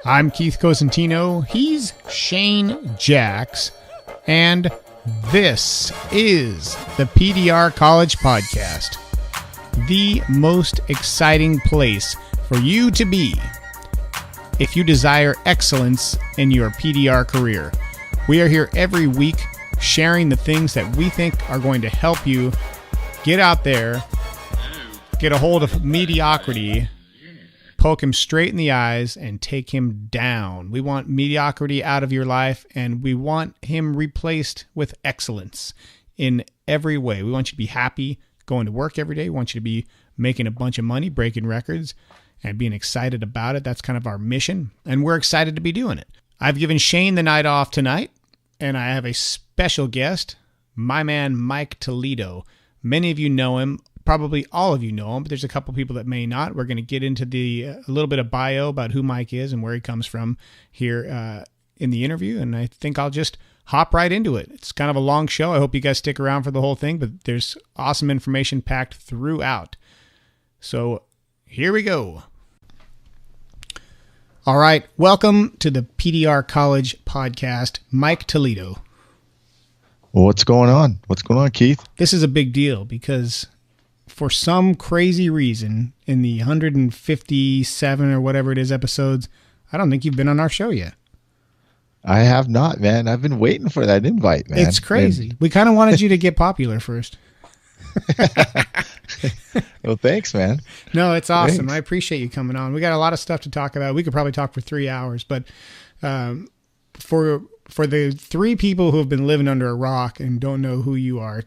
I'm Keith Cosentino, he's Shane Jacks, and this is the PDR College Podcast, the most exciting place for you to be if you desire excellence in your PDR career. We are here every week sharing the things that we think are going to help you get out there, get a hold of mediocrity, poke him straight in the eyes, and take him down. We want mediocrity out of your life, and we want him replaced with excellence in every way. We want you to be happy going to work every day. We want you to be making a bunch of money, breaking records, and being excited about it. That's kind of our mission, and we're excited to be doing it. I've given Shane the night off tonight, and I have a special guest, my man Myke Toledo. Many of you know him. Probably all of you know him, but there's a couple people that may not. We're going to get into a little bit of bio about who Myke is and where he comes from here in the interview, and I think I'll just hop right into it. It's kind of a long show. I hope you guys stick around for the whole thing, but there's awesome information packed throughout. So here we go. All right, welcome to the PDR College Podcast, Myke Toledo. Well, what's going on? What's going on, Keith? This is a big deal because for some crazy reason, in the 157 or whatever it is episodes, I don't think you've been on our show yet. I have not, man. I've been waiting for that invite, man. It's crazy. We kind of wanted you to get popular first. Well, thanks, man. No, it's awesome. Thanks. I appreciate you coming on. We got a lot of stuff to talk about. We could probably talk for 3 hours, but for the three people who have been living under a rock and don't know who you are,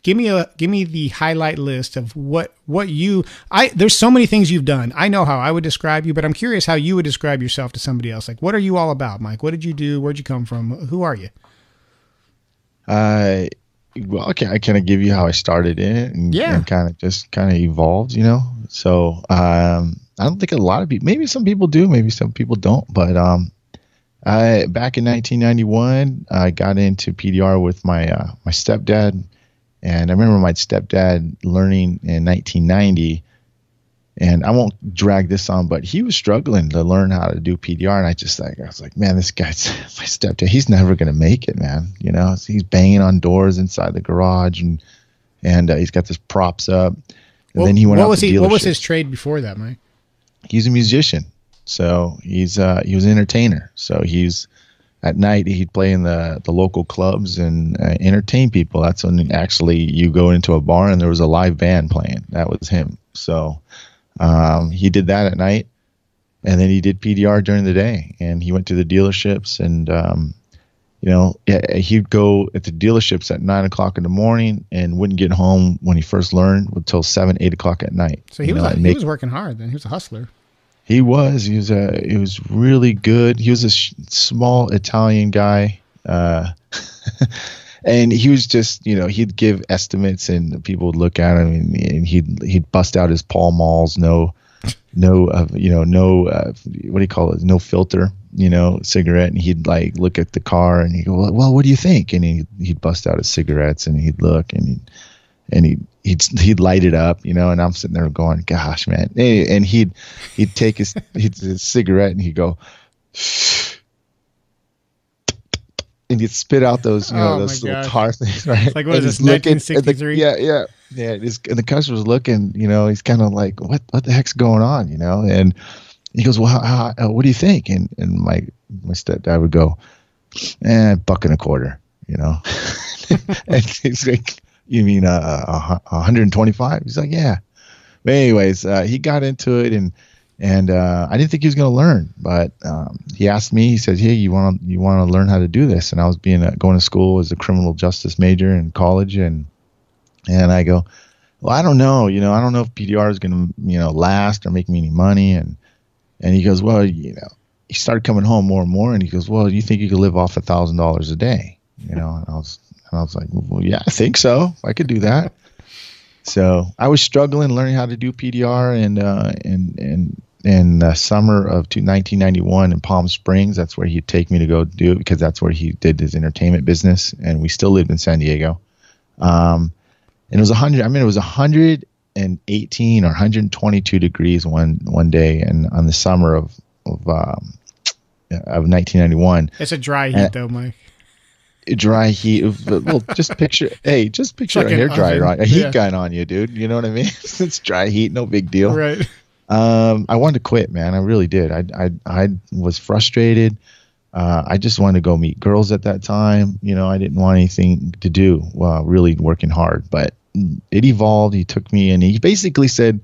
give me the highlight list of what you. There's so many things you've done. I know how I would describe you, but I'm curious how you would describe yourself to somebody else. Like, what are you all about, Myke? What did you do? Where'd you come from? Who are you? Well, okay, I kind of give you how I started in it, and kind of evolved, you know. So I don't think a lot of people, maybe some people do, maybe some people don't, but back in 1991, I got into PDR with my stepdad, and I remember my stepdad learning in 1990. And I won't drag this on, but he was struggling to learn how to do PDR. And I was like, man, this guy's my stepdad. He's never going to make it, man. You know, so he's banging on doors inside the garage and he's got this props up. And then he went out to dealerships. What was his trade before that, Myke? He's a musician. So he was an entertainer. So at night he'd play in the local clubs and entertain people. That's when actually you go into a bar and there was a live band playing. That was him. So he did that at night, and then he did PDR during the day, and he went to the dealerships, and he'd go at the dealerships at 9 o'clock in the morning and wouldn't get home when he first learned until 7, 8 o'clock at night. So he was working hard then. He was a hustler. He was really good. He was a small Italian guy. And he was just, he'd give estimates and people would look at him and he'd bust out his Pall Malls, no filter, cigarette. And he'd like look at the car and he'd go, well, what do you think? And he'd bust out his cigarettes and he'd look and he'd light it up, and I'm sitting there going, gosh, man. And he'd take his cigarette and he'd go, and he'd spit out those, those little tar things, right? Like, what is this, 1963? Yeah. And the customer's looking, he's kind of like, what the heck's going on, And he goes, well, what do you think? And my stepdad would go, $1.25, And he's like, you mean 125? He's like, yeah. But anyways, he got into it, and I didn't think he was going to learn, but he asked me. He said, "Hey, you want to learn how to do this?" And I was going to school as a criminal justice major in college, and I go, "Well, I don't know. I don't know if PDR is going to last or make me any money." And he goes, "Well, he started coming home more and more." And he goes, "Well, you think you could live off $1,000 a day?" And I was like, "Well, yeah, I think so. I could do that." So I was struggling learning how to do PDR, in the summer of 1991 in Palm Springs. That's where he'd take me to go do it, because that's where he did his entertainment business, and we still lived in San Diego. And it was 118 or 122 degrees one day, and on the summer of of 1991. It's a dry heat though, Myke. Dry heat. Well, just picture a hair dryer on a heat gun on you, dude. You know what I mean? It's dry heat, no big deal. Right. I wanted to quit, man. I really did. I was frustrated. I just wanted to go meet girls at that time. You know, I didn't want anything to do while really working hard. But it evolved. He took me and he basically said,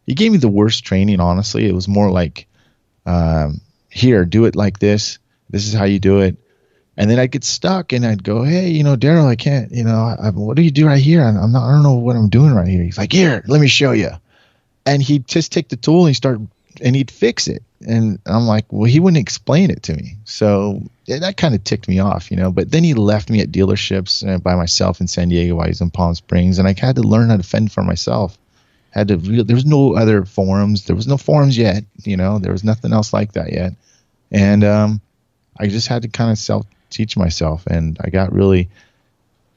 he gave me the worst training, honestly. It was more like, here, do it like this. This is how you do it. And then I'd get stuck and I'd go, hey, you know, Daryl, I can't, you know, what do you do right here? I don't know what I'm doing right here. He's like, here, let me show you. And he'd just take the tool and he'd fix it. And I'm like, well, he wouldn't explain it to me. So that kind of ticked me off, you know. But then he left me at dealerships by myself in San Diego while he was in Palm Springs. And I had to learn how to fend for myself. There was no other forums. There was no forums yet, you know. There was nothing else like that yet. And I just had to kind of teach myself. And I got really,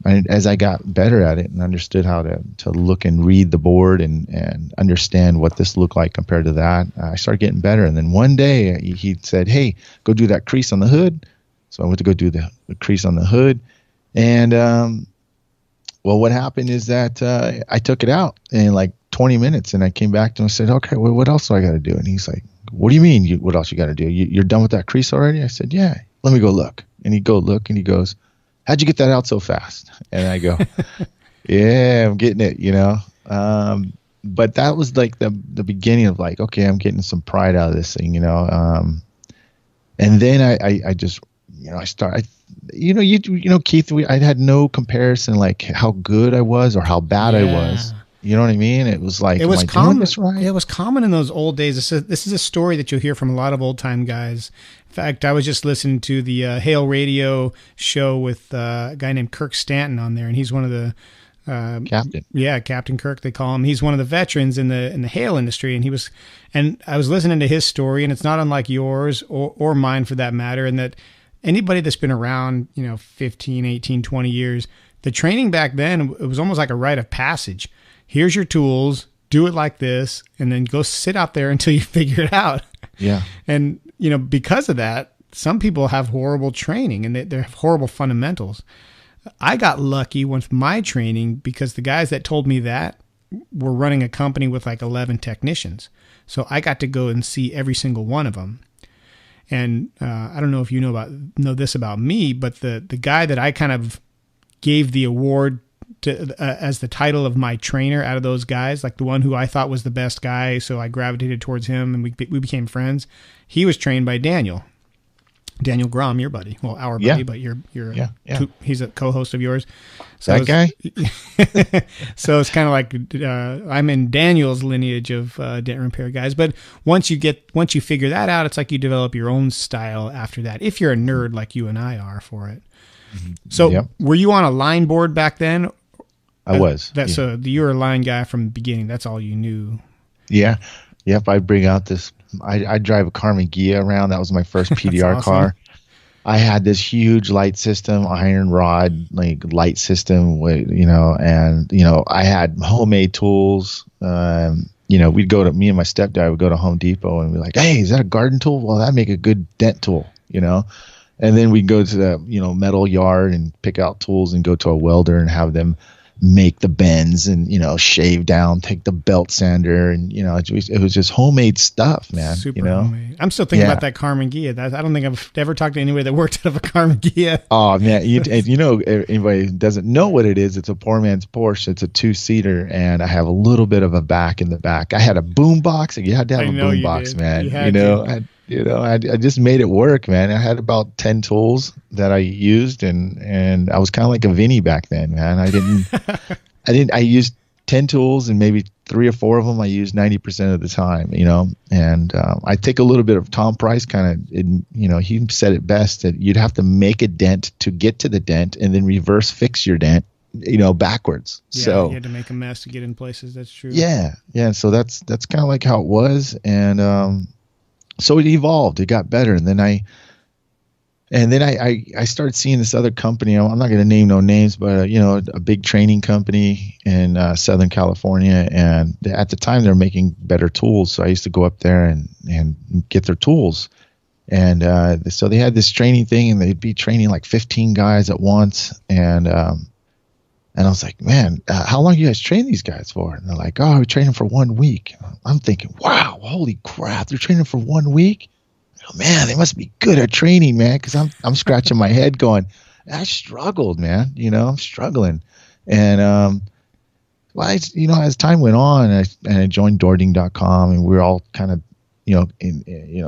as I got better at it and understood how to look and read the board and understand what this looked like compared to that, I started getting better. And then one day he said, hey, go do that crease on the hood. So I went to go do the crease on the hood. And, well, what happened is that I took it out in like 20 minutes and I came back to him and said, okay, well, what else do I got to do? And he's like, what do you mean? What else you got to do? You're done with that crease already? I said, yeah, let me go look. And he'd go look and he goes, how'd you get that out so fast? And I go, yeah, I'm getting it, you know. But that was like the beginning of like, okay, I'm getting some pride out of this thing, you know. And then I just, you know, Keith, I had no comparison like how good I was or how bad I was. You know what I mean? It was like, it was common. Right? It was common in those old days. This is a story that you'll hear from a lot of old time guys. In fact, I was just listening to the Hale Radio show with a guy named Kirk Stanton on there, and he's one of the Captain. Yeah, Captain Kirk, they call him. He's one of the veterans in the Hale industry, and I was listening to his story, and it's not unlike yours or mine for that matter, and that anybody that's been around, 15, 18, 20 years, the training back then, it was almost like a rite of passage. Here's your tools, do it like this, and then go sit out there until you figure it out. Yeah. And, because of that, some people have horrible training and they have horrible fundamentals. I got lucky with my training because the guys that told me that were running a company with like 11 technicians. So I got to go and see every single one of them. And I don't know if you know this about me, but the guy that I kind of gave the award to as the title of my trainer out of those guys, like the one who I thought was the best guy, so I gravitated towards him and we became friends. He was trained by Daniel Grom, your buddy. Well, our buddy, but he's a co-host of yours. So that guy? So it's kind of like I'm in Daniel's lineage of dent repair guys. But once you figure that out, it's like you develop your own style after that, if you're a nerd like you and I are for it. So were you on a line board back then? I was. So you were a line guy from the beginning. That's all you knew. Yeah. Yep. I bring out this. I drive a Carmen Ghia around. That was my first PDR car. I had this huge light system, iron rod, like light system, and I had homemade tools. We'd go to me and my stepdad would go to Home Depot and be like, "Hey, is that a garden tool? Well, that'd make a good dent tool," And then we'd go to the metal yard and pick out tools and go to a welder and have them make the bends and shave down, take the belt sander, and it was just homemade stuff, man. Super homemade. I'm still thinking about that Carmen Ghia. I don't think I've ever talked to anybody that worked out of a Carmen Ghia. Oh man, anybody who doesn't know what it is, it's a poor man's Porsche. It's a 2-seater, and I have a little bit of a back in the back. I had a boom box. You had to have a boom box, man. I just made it work, man. I had about 10 tools that I used, and I was kind of like a Vinny back then, man. I used 10 tools, and maybe 3 or 4 of them I used 90% of the time, and I take a little bit of Tom Price he said it best that you'd have to make a dent to get to the dent and then reverse fix your dent, backwards. Yeah, so you had to make a mess to get in places. That's true. Yeah. So that's kind of like how it was. And, so it evolved. It got better, and then I started seeing this other company. I'm not going to name no names, but a big training company in Southern California, and at the time they were making better tools. So I used to go up there and get their tools, And so they had this training thing, and they'd be training like 15 guys at once. And I was like, man, how long do you guys train these guys for? And they're like, oh, we train them for 1 week. I'm thinking, wow, holy crap, they're training for 1 week? Oh, man, they must be good at training, man, because I'm scratching my head going, I struggled, man. I'm struggling. And as time went on, I joined Dording.com, and we were all kind of,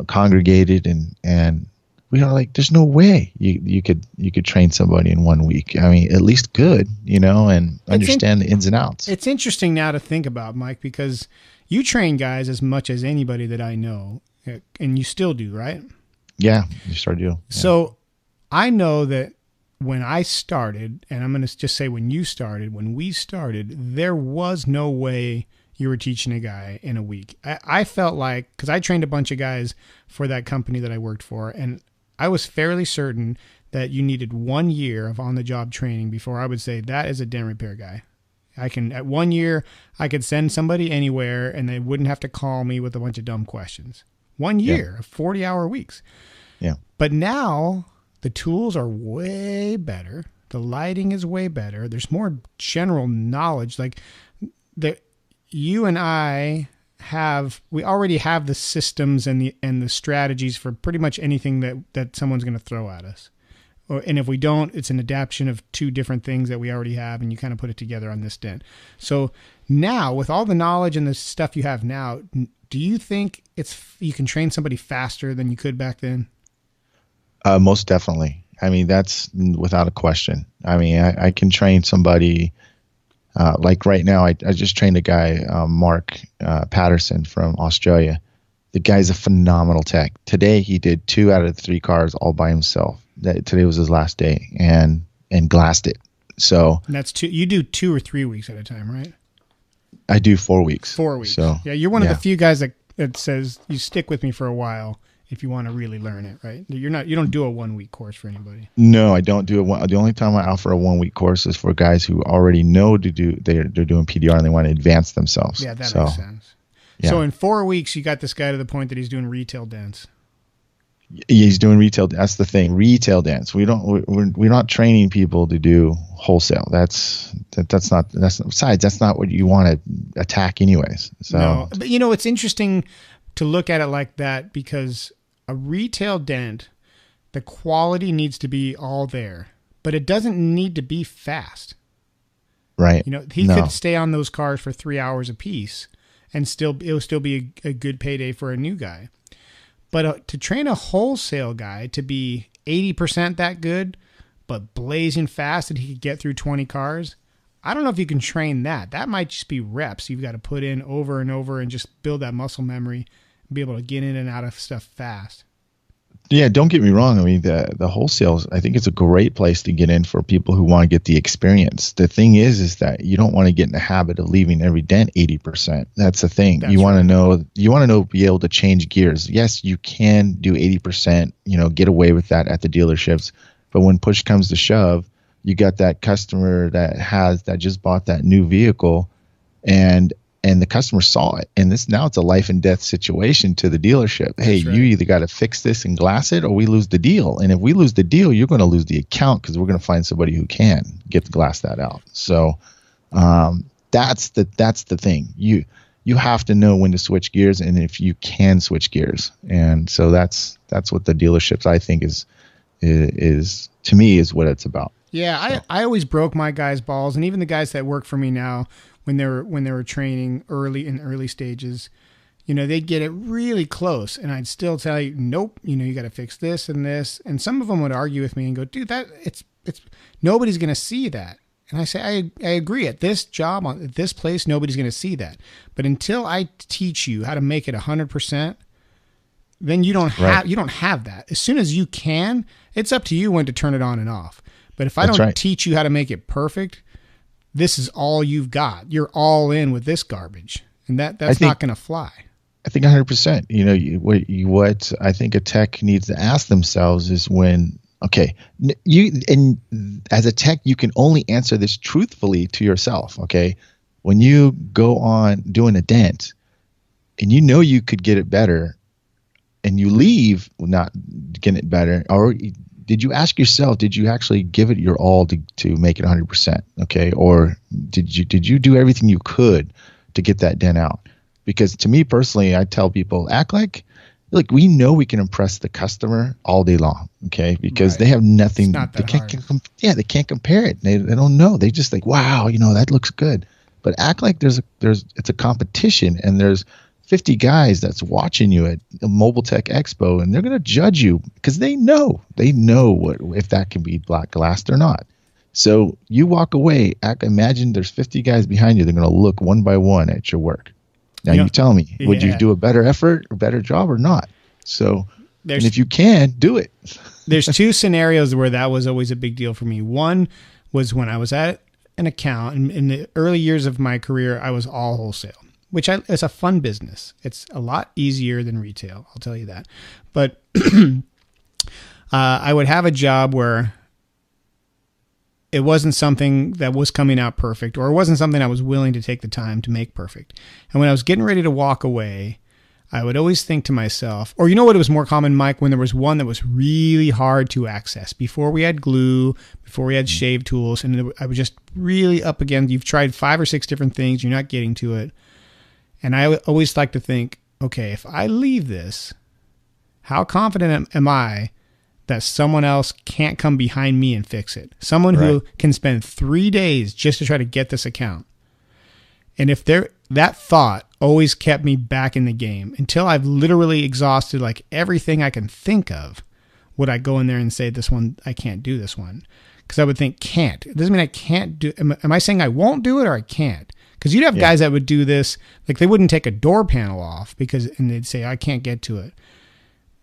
congregated, and we were like, there's no way you could train somebody in 1 week. I mean, at least good, and understand the ins and outs. It's interesting now to think about, Myke, because you train guys as much as anybody that I know, and you still do, right? Yeah, you sure do. Yeah. So I know that when I started, and I'm going to just say when we started, there was no way you were teaching a guy in a week. I felt like, because I trained a bunch of guys for that company that I worked for, and I was fairly certain that you needed 1 year of on-the-job training before I would say that is a dent repair guy. At 1 year, I could send somebody anywhere, and they wouldn't have to call me with a bunch of dumb questions. 1 year, 40-hour weeks. Yeah. But now the tools are way better. The lighting is way better. There's more general knowledge. Like you and I we already have the systems and the strategies for pretty much anything that someone's going to throw at us. And if we don't, it's an adaptation of two different things that we already have, and you kind of put it together on this dent. So now, with all the knowledge and the stuff you have now, do you think you can train somebody faster than you could back then? Most definitely. I mean, that's without a question. I mean, I can train somebody. Like right now, I just trained a guy, Mark Patterson from Australia. The guy's a phenomenal tech. Today, he did 2 out of the 3 cars all by himself. Today was his last day, and glassed it. So and that's you do 2 or 3 weeks at a time, right? I do 4 weeks. 4 weeks. So yeah, you're one of the few guys that says you stick with me for a while if you want to really learn it, right? You don't do a 1 week course for anybody. No, I don't do it. The only time I offer a 1 week course is for guys who already know they're doing PDR and they want to advance themselves. Yeah, that makes sense. Yeah. So in 4 weeks, you got this guy to the point that he's doing retail dents. He's doing retail. That's the thing. Retail dents. We're not training people to do wholesale. Besides, that's not what you want to attack anyways. So no, but it's interesting to look at it like that, because a retail dent, the quality needs to be all there, but it doesn't need to be fast. Right. He could stay on those cars for 3 hours a piece, and it will still be a good payday for a new guy. But to train a wholesale guy to be 80% that good, but blazing fast that he could get through 20 cars, I don't know if you can train that. That might just be reps you've got to put in over and over and just build that muscle memory and be able to get in and out of stuff fast. Yeah, don't get me wrong. I mean, the wholesales, I think it's a great place to get in for people who want to get the experience. The thing is that you don't want to get in the habit of leaving every dent 80%. That's the thing. You want to know, be able to change gears. Yes, you can do 80%, get away with that at the dealerships. But when push comes to shove, you got that customer that just bought that new vehicle, and the customer saw it, and now it's a life and death situation to the dealership. Hey, you either got to fix this and glass it, or we lose the deal. And if we lose the deal, you're going to lose the account, because we're going to find somebody who can get to glass that out. So that's the thing. You have to know when to switch gears, and if you can switch gears. And so that's what the dealerships, I think, is to me is what it's about. Yeah, I always broke my guys' balls, and even the guys that work for me now, when they were training early stages, they'd get it really close, and I'd still tell you, nope, you got to fix this and this. And some of them would argue with me and go, dude, that it's nobody's going to see that. And I say, I agree. At this job, at this place, nobody's going to see that. But until I teach you how to make it 100%, then you don't have that. As soon as you can, it's up to you when to turn it on and off. But if I don't teach you how to make it perfect, this is all you've got. You're all in with this garbage, and that's not going to fly. I think 100%. What I think a tech needs to ask themselves is as a tech, you can only answer this truthfully to yourself. Okay, when you go on doing a dent, and you could get it better, and you leave not getting it better, or did you ask yourself, did you actually give it your all to make it 100%? Okay. Or did you do everything you could to get that dent out? Because to me personally, I tell people, act like we know we can impress the customer all day long. Okay. Because they have nothing. They can't compare it. They don't know. They just think, wow, that looks good. But act like it's a competition, and there's 50 guys that's watching you at a Mobile Tech Expo, and they're going to judge you because they know if that can be black glassed or not. So you walk away, imagine there's 50 guys behind you. They're going to look one by one at your work. Now you tell me, would you do a better effort or better job or not? So, and if you can, do it. There's two scenarios where that was always a big deal for me. One was when I was at an account, and in the early years of my career, I was all wholesale. It's a fun business. It's a lot easier than retail, I'll tell you that. But I would have a job where it wasn't something that was coming out perfect, or it wasn't something I was willing to take the time to make perfect. And when I was getting ready to walk away, I would always think to myself, or what, it was more common, Myke, when there was one that was really hard to access. Before we had glue, before we had shave tools, and I was just really up against, you've tried 5 or 6 different things, you're not getting to it. And I always like to think, okay, if I leave this, how confident am I that someone else can't come behind me and fix it? Someone who can spend 3 days just to try to get this account. And if that thought always kept me back in the game until I've literally exhausted like everything I can think of, would I go in there and say, this one, I can't do this one? Because I would think can't. It doesn't mean I can't do. Am I saying I won't do it or I can't? Because you'd have guys that would do this, like they wouldn't take a door panel off and they'd say, I can't get to it.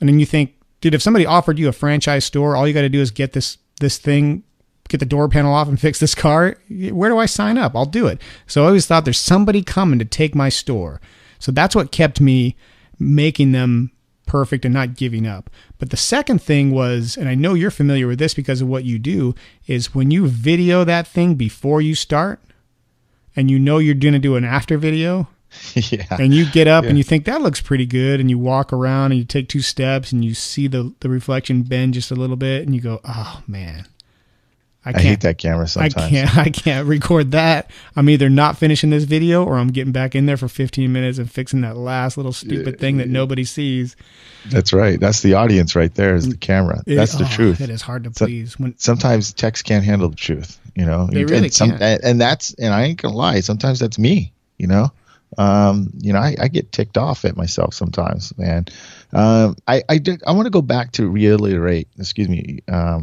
And then you think, dude, if somebody offered you a franchise store, all you got to do is get this thing, get the door panel off and fix this car. Where do I sign up? I'll do it. So I always thought there's somebody coming to take my store. So that's what kept me making them perfect and not giving up. But the second thing was, and I know you're familiar with this because of what you do, is when you video that thing before you start, and you're going to do an after video, and you get up and you think that looks pretty good, and you walk around and you take 2 steps and you see the reflection bend just a little bit, and you go, oh man, I hate that camera sometimes. I can't record that. I'm either not finishing this video or I'm getting back in there for 15 minutes and fixing that last little stupid thing that nobody sees. That's right. That's the audience right there, is the camera. That's the truth. It is hard to please. Sometimes techs can't handle the truth, They really can't. And I ain't gonna lie, sometimes that's me, I get ticked off at myself sometimes, man. I want to go back to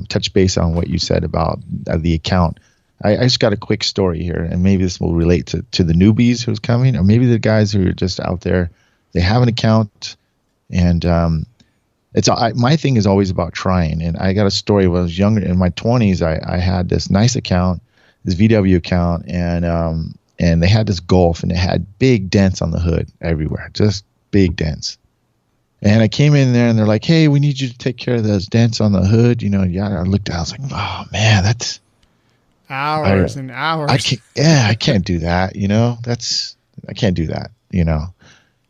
touch base on what you said about the account. I just got a quick story here, and maybe this will relate to the newbies who's coming, or maybe the guys who are just out there. They have an account, and my thing is always about trying. And I got a story when I was younger, in my 20s. I had this nice account, this VW account, and they had this Golf, and it had big dents on the hood everywhere, just big dents. And I came in there, and they're like, hey, we need you to take care of those dents on the hood. I looked at it, I was like, oh, man, that's hours and hours. I can't do that, I can't do that,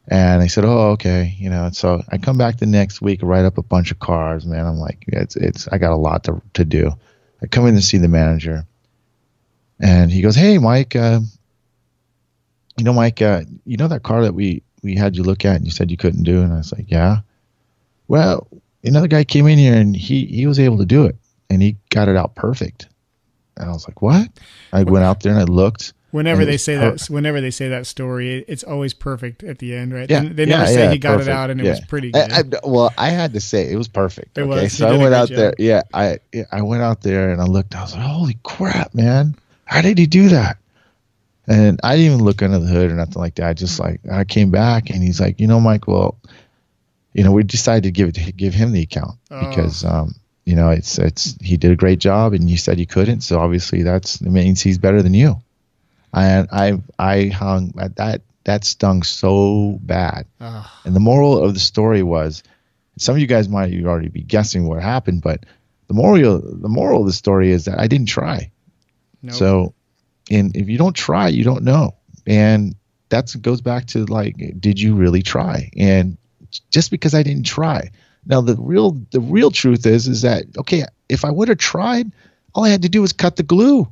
And I said, oh, okay, So I come back the next week, write up a bunch of cars, man. I'm like, I got a lot to do. I come in to see the manager, and he goes, hey, Myke, Myke, that car that we had you look at and you said you couldn't do? And I was like, yeah. Well, another guy came in here and he was able to do it, and he got it out perfect. And I was like, what? I went out there and I looked. Whenever they say that story, it's always perfect at the end, right? Yeah, they never say he got perfect. It out and it was pretty good. I had to say it was perfect. It was. So I went out there. Yeah, I went out there and I looked. I was like, holy crap, man! How did he do that? And I didn't even look under the hood or nothing like that. I came back and he's like, Myke, well, we decided to give him the account because it's he did a great job and you said you couldn't, so obviously it means he's better than you. And I hung at that stung so bad. And the moral of the story was, some of you guys might already be guessing what happened, but the moral of the story is that I didn't try. Nope. So, and if you don't try, you don't know. And that goes back to did you really try? And just because I didn't try. Now the real truth is that, okay, if I would have tried, all I had to do was cut the glue,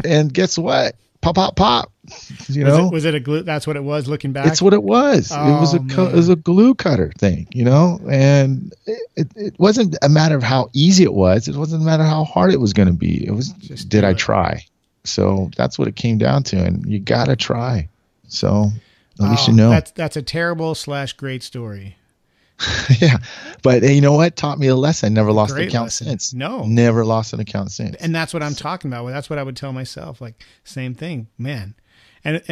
and guess what? Pop, pop, pop. Was it a glue? That's what it was. Looking back, it's what it was. Oh, it was a glue cutter thing, and it wasn't a matter of how easy it was. It wasn't a matter of how hard it was going to be. It was just, did I try? So that's what it came down to, and you gotta try. So at least you know. That's a terrible / great story. Yeah, but you know what? Taught me a lesson. Never lost an account since. No, never lost an account since. And that's what I'm talking about. That's what I would tell myself. Like, same thing, man. And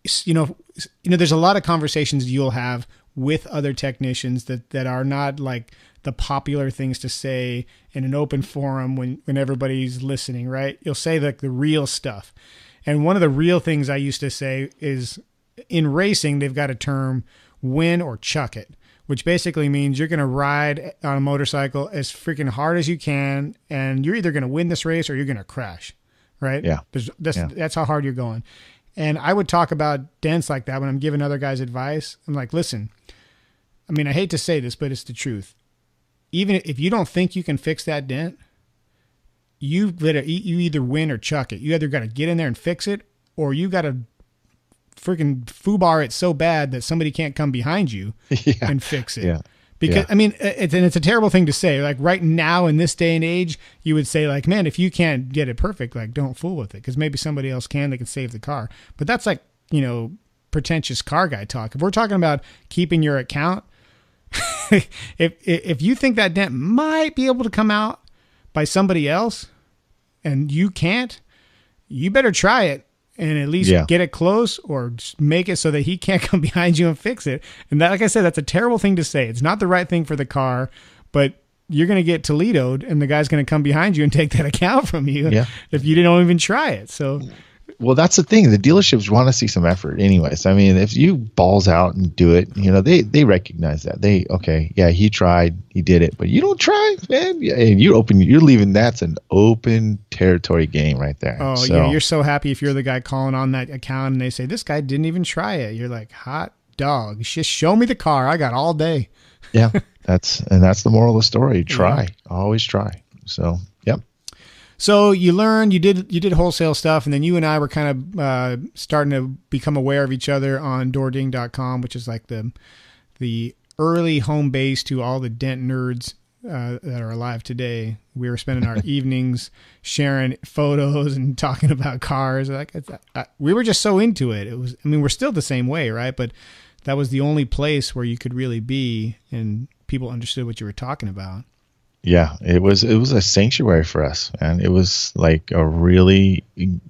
there's a lot of conversations you'll have with other technicians that are not like the popular things to say in an open forum when everybody's listening, right? You'll say like the real stuff. And one of the real things I used to say is, in racing, they've got a term, win or chuck it, which basically means you're going to ride on a motorcycle as freaking hard as you can, and you're either going to win this race or you're going to crash, right? Yeah. That's how hard you're going. And I would talk about dents like that when I'm giving other guys advice. I'm like, listen, I mean, I hate to say this, but it's the truth. Even if you don't think you can fix that dent, you either win or chuck it. You either got to get in there and fix it, or you got to freaking foobar it so bad that somebody can't come behind you and fix it. Yeah. Because I mean, it's a terrible thing to say. Like right now in this day and age, you would say like, man, if you can't get it perfect, like don't fool with it, because maybe somebody else can. They can save the car. But that's like, pretentious car guy talk. If we're talking about keeping your account, if you think that dent might be able to come out by somebody else and you can't, you better try it. And at least get it close, or just make it so that he can't come behind you and fix it. And that, like I said, that's a terrible thing to say. It's not the right thing for the car, but you're going to get Toledo'd, and the guy's going to come behind you and take that account from you if you didn't even try it. So, well, that's the thing. The dealerships want to see some effort anyways. I mean, if you balls out and do it, they recognize that. He tried, he did it, but you don't try, man. And you're leaving. That's an open territory game right there. Oh, so, you're so happy if you're the guy calling on that account and they say, this guy didn't even try it. You're like, hot dog. Just show me the car. I got all day. Yeah, that's the moral of the story. Try. Always try. So, yep. So you learned, you did wholesale stuff, and then you and I were kind of starting to become aware of each other on doording.com, which is like the early home base to all the dent nerds that are alive today. We were spending our evenings sharing photos and talking about cars. We were just so into it. We're still the same way, right? But that was the only place where you could really be, and people understood what you were talking about. Yeah, it was a sanctuary for us, and it was like a really,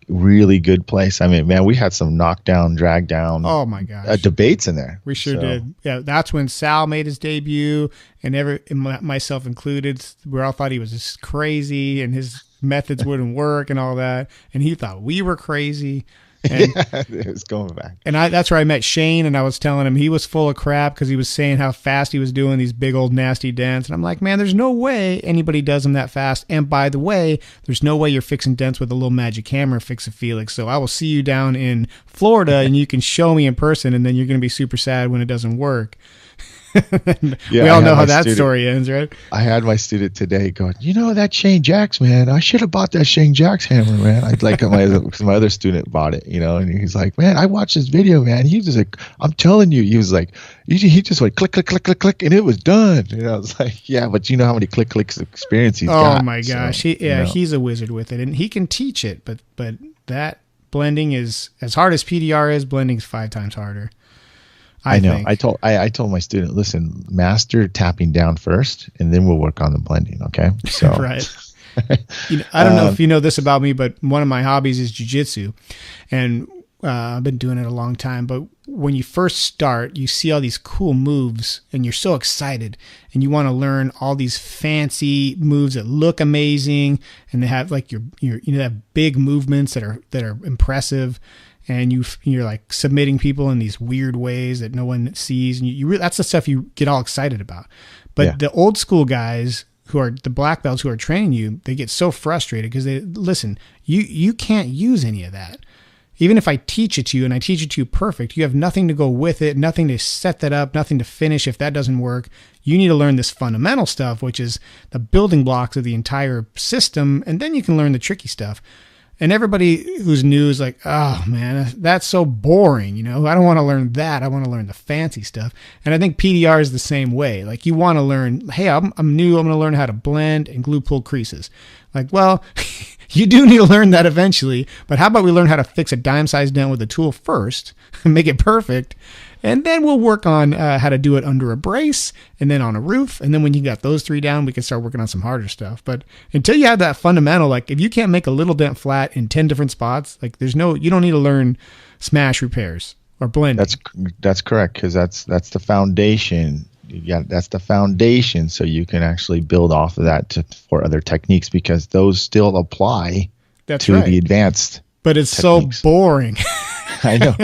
really good place. I mean, man, we had some knockdown, drag down. Oh my gosh, debates in there. We sure did. Yeah, that's when Sal made his debut, and myself included. We all thought he was just crazy, and his methods wouldn't work, and all that. And he thought we were crazy. And, it was going back. And that's where I met Shane, and I was telling him he was full of crap because he was saying how fast he was doing these big old nasty dents. And I'm like, man, there's no way anybody does them that fast. And by the way, there's no way you're fixing dents with a little magic hammer, fix a Felix. So I will see you down in Florida, and you can show me in person, and then you're going to be super sad when it doesn't work. We all know how that story ends, right? I had my student today going, that Shane Jacks, man, I should have bought that Shane Jacks hammer, man. I'd like my other student bought it, and he's like, man, I watched this video, man. He was like, I'm telling you, he was like, he just went click, click, click, click, click, and it was done. And I was like, yeah, but you know how many click, clicks experience he's got. Oh my gosh. So, he's a wizard with it, and he can teach it, but that blending is, as hard as PDR is, blending is 5 times harder. I know. I told my student, listen, master tapping down first, and then we'll work on the blending. Okay. So right. I don't know if you know this about me, but one of my hobbies is jiu-jitsu, and I've been doing it a long time. But when you first start, you see all these cool moves, and you're so excited, and you want to learn all these fancy moves that look amazing, and they have like they have big movements that are impressive. And you're like submitting people in these weird ways that no one sees, and that's the stuff you get all excited about. But the old school guys who are the black belts who are training you, they get so frustrated because you can't use any of that. even if I teach it to you and I teach it to you perfect, you have nothing to go with it, nothing to set that up, nothing to finish if that doesn't work. You need to learn this fundamental stuff, which is the building blocks of the entire system, and then you can learn the tricky stuff. And everybody who's new is like, oh man, that's so boring. You know, I don't want to learn that. I want to learn the fancy stuff. And I think PDR is the same way. Like you want to learn, hey, I'm new. I'm going to learn how to blend and glue pull creases. Like, well, you do need to learn that eventually, but how about we learn how to fix a dime size dent with a tool first, make it perfect. And then we'll work on how to do it under a brace and then on a roof. And then when you got those 3 down, we can start working on some harder stuff. But until you have that fundamental, like if you can't make a little dent flat in 10 different spots, like you don't need to learn smash repairs or blending. That's correct. Cause that's the foundation. That's the foundation. So you can actually build off of that for other techniques, because those still apply to the advanced. But it's techniques. So boring. I know.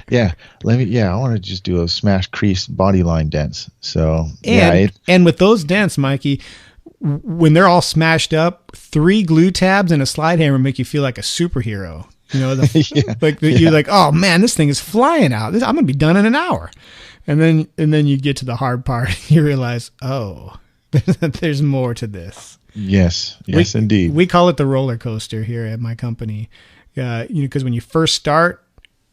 Yeah. I want to just do a smash crease body line dents. So, and with those dents, Mikey, when they're all smashed up, 3 glue tabs and a slide hammer make you feel like a superhero. You know, you're like, oh man, this thing is flying out. I'm going to be done in an hour. And then you get to the hard part. You realize, oh, there's more to this. Yes, indeed. We call it the roller coaster here at my company. Because when you first start,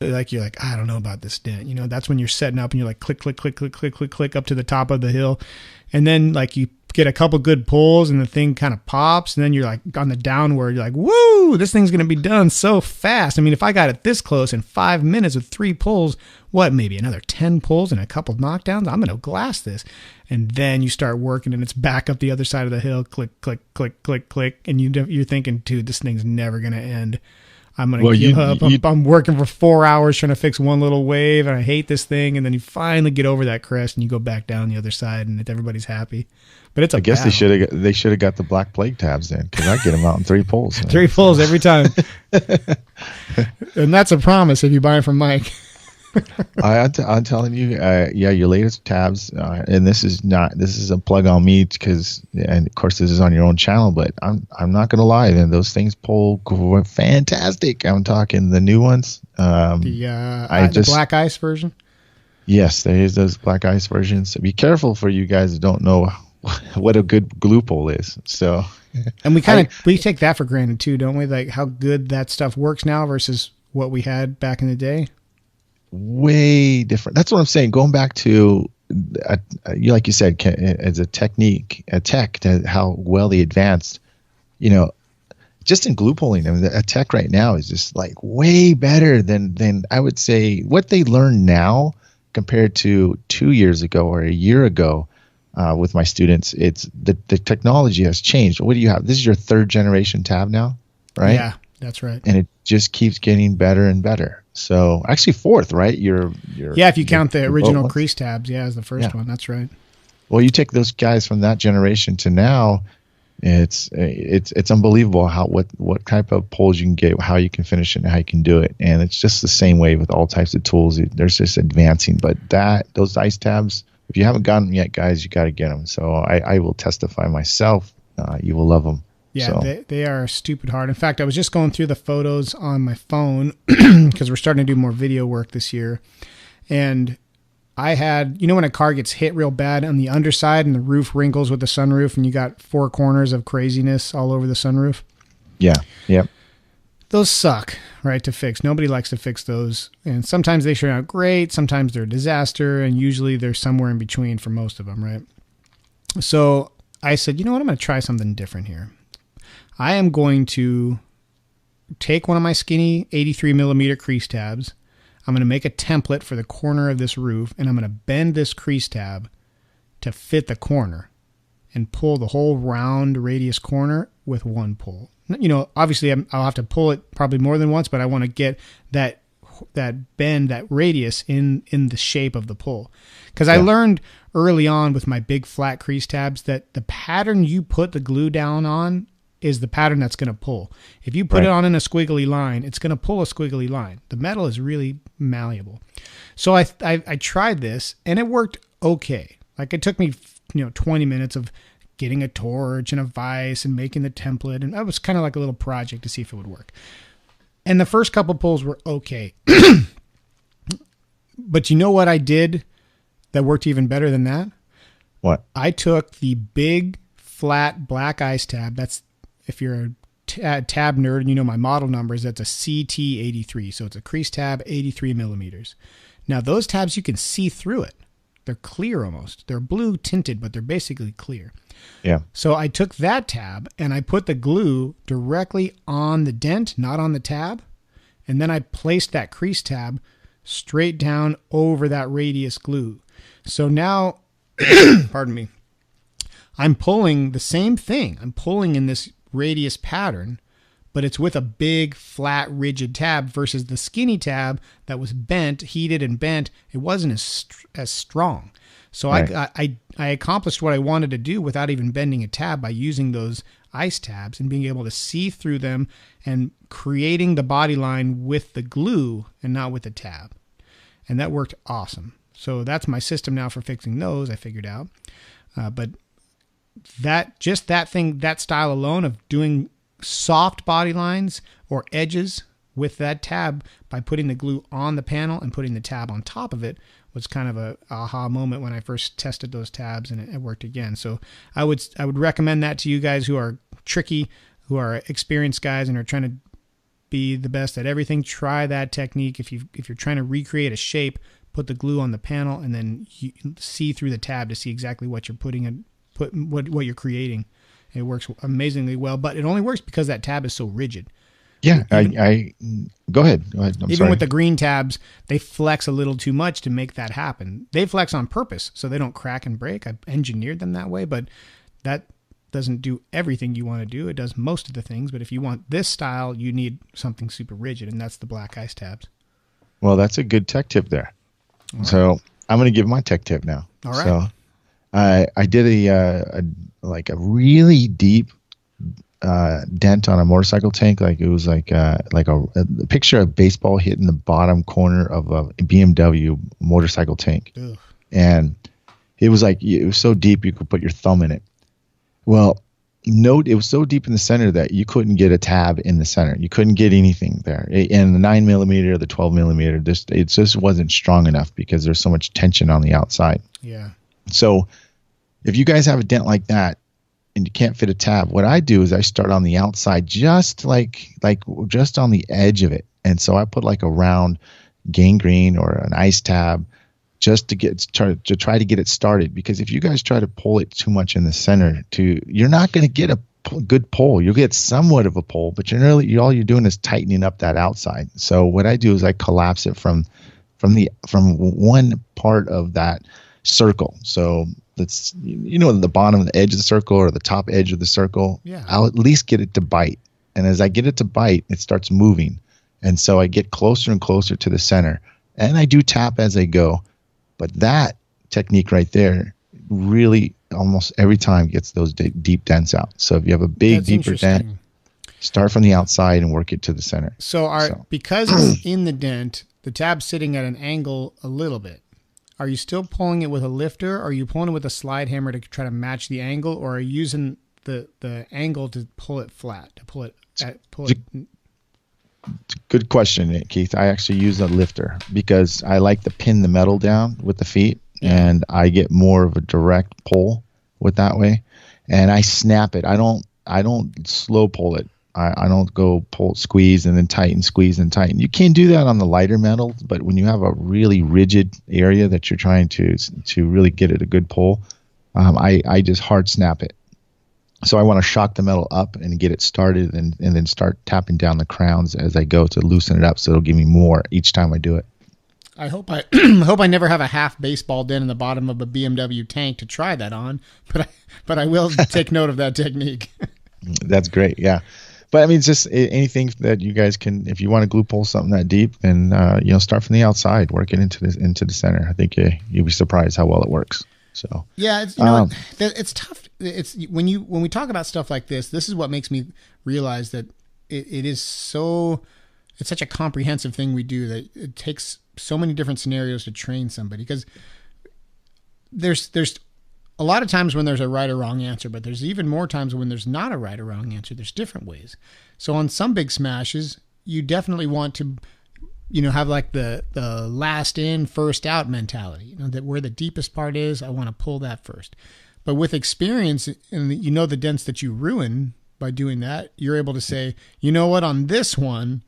like you're like, I don't know about this dent. You know, that's when you're setting up and you're like click, click, click, click, click, click, click up to the top of the hill. And then like you get a couple good pulls and the thing kind of pops. And then you're like on the downward, you're like, woo, this thing's going to be done so fast. I mean, if I got it this close in 5 minutes with 3 pulls, maybe another 10 pulls and a couple knockdowns, I'm going to glass this. And then you start working and it's back up the other side of the hill, click, click, click, click, click. And you're thinking, dude, this thing's never going to end. I'm going to give up. I'm working for 4 hours trying to fix one little wave and I hate this thing. And then you finally get over that crest and you go back down the other side and everybody's happy. But it's I guess they should have got the black plague tabs then, because I get them out in 3 pulls. 3 pulls every time. And that's a promise if you buy them from Myke. I'm telling you, your latest tabs, and this is a plug on me, and of course this is on your own channel, but I'm not gonna lie, and those things pull fantastic. I'm talking the new ones. The black ice version. Yes, there is those black ice versions. So be careful for you guys that don't know what a good glue pull is. So, and we take that for granted too, don't we? Like how good that stuff works now versus what we had back in the day. Way different. That's what I'm saying. Going back to, like you said, as a tech, to how well they advanced, you know, just in glue pulling, I mean, a tech right now is just like way better than I would say what they learn now compared to 2 years ago or a year ago. With my students, it's the technology has changed. What do you have? This is your 3rd generation tab now, right? Yeah, that's right. And it just keeps getting better and better. So actually 4th, right? If you count the original crease tabs, as the first one. That's right. Well, you take those guys from that generation to now, it's unbelievable what type of pulls you can get, how you can finish it, and how you can do it. And it's just the same way with all types of tools. There's just advancing. But those ice tabs, if you haven't gotten them yet, guys, you got to get them. So I will testify myself. You will love them. Yeah, so. They are stupid hard. In fact, I was just going through the photos on my phone because we're starting to do more video work this year. And I had, when a car gets hit real bad on the underside and the roof wrinkles with the sunroof and you got 4 corners of craziness all over the sunroof? Yeah, yep. Those suck, right, to fix. Nobody likes to fix those. And sometimes they turn out great. Sometimes they're a disaster. And usually they're somewhere in between for most of them, right? So I said, you know what? I'm going to try something different here. I am going to take one of my skinny 83 millimeter crease tabs. I'm going to make a template for the corner of this roof, and I'm going to bend this crease tab to fit the corner and pull the whole round radius corner with one pull. Obviously I'll have to pull it probably more than once, but I want to get that bend, that radius in the shape of the pull. Because I learned early on with my big flat crease tabs that the pattern you put the glue down on is the pattern that's going to pull. If you put it on in a squiggly line, it's going to pull a squiggly line. The metal is really malleable. So I tried this and it worked okay. Like it took me 20 minutes of getting a torch and a vise and making the template. And that was kind of like a little project to see if it would work. And the first couple pulls were okay. But you know what I did that worked even better than that? What? I took the big, flat black ice tab. That's, if you're a tab nerd and you know my model numbers, that's a CT83. So it's a crease tab, 83 millimeters. Now, those tabs, you can see through it. They're clear almost. They're blue tinted, but they're basically clear. Yeah. So I took that tab and I put the glue directly on the dent, not on the tab. And then I placed that crease tab straight down over that radius glue. So now, pardon me, I'm pulling the same thing. I'm pulling in this radius pattern, but it's with a big, flat, rigid tab versus the skinny tab that was bent, heated and bent. It wasn't as strong. So right. I accomplished what I wanted to do without even bending a tab by using those ice tabs and being able to see through them and creating the body line with the glue and not with the tab. And that worked awesome. So that's my system now for fixing those, I figured out. But that style alone of doing soft body lines or edges with that tab by putting the glue on the panel and putting the tab on top of it was kind of a aha moment when I first tested those tabs, and it worked again. So I would recommend that to you guys who are tricky, who are experienced guys and are trying to be the best at everything. Try that technique. If you're trying to recreate a shape, put the glue on the panel and then you see through the tab to see exactly what you're what you're creating. It works amazingly well, but it only works because that tab is so rigid. Yeah, I go ahead. I'm sorry. With the green tabs, they flex a little too much to make that happen. They flex on purpose so they don't crack and break. I engineered them that way, but that doesn't do everything you want to do. It does most of the things, but if you want this style, you need something super rigid, and that's the black ice tabs. Well, that's a good tech tip there. Right. So I'm going to give my tech tip now. All right. So I did a really deep dent on a motorcycle tank. Like it was like a picture of baseball hitting the bottom corner of a BMW motorcycle tank. Ugh. And it was so deep you could put your thumb in it. Well, note it was so deep in the center that you couldn't get a tab in the center. You couldn't get anything there. And the 9 millimeter, the 12 millimeter, it just wasn't strong enough because there's so much tension on the outside. Yeah. So if you guys have a dent like that and you can't fit a tab, what I do is I start on the outside, just just on the edge of it. And so I put like a round gangrene or an ice tab just to try to get it started. Because if you guys try to pull it too much in the center, you're not going to get a good pull. You'll get somewhat of a pull, but all you're doing is tightening up that outside. So what I do is I collapse it from one part of that circle. So that's the bottom of the edge of the circle or the top edge of the circle. Yeah. I'll at least get it to bite. And as I get it to bite, it starts moving. And so I get closer and closer to the center. And I do tap as I go. But that technique right there really almost every time gets those deep dents out. So if you have a deeper dent, start from the outside and work it to the center. Because it's in the dent, the tab's sitting at an angle a little bit. Are you still pulling it with a lifter? Or are you pulling it with a slide hammer to try to match the angle? Or are you using the angle to pull it flat, to pull it? Good question, Keith. I actually use a lifter because I like to pin the metal down with the feet, and I get more of a direct pull with that way. And I snap it. I don't slow pull it. I don't go pull, squeeze, and then tighten, squeeze, and tighten. You can do that on the lighter metal, but when you have a really rigid area that you're trying to really get it a good pull, I just hard snap it. So I want to shock the metal up and get it started and then start tapping down the crowns as I go to loosen it up so it'll give me more each time I do it. I hope I never have a half baseball dent in the bottom of a BMW tank to try that on, but I will take note of that technique. That's great, yeah. But I mean, it's just anything that you guys can, if you want to glue pull something that deep, then start from the outside, work it into the center. I think you'll be surprised how well it works. So yeah, it's tough. It's when we talk about stuff like this is what makes me realize that it is it's such a comprehensive thing we do that it takes so many different scenarios to train somebody, because there's a lot of times when there's a right or wrong answer, but there's even more times when there's not a right or wrong answer. There's different ways. So on some big smashes, you definitely want to, have like the last in, first out mentality, that where the deepest part is, I want to pull that first. But with experience and the dents that you ruin by doing that, you're able to say, you know what, on this one,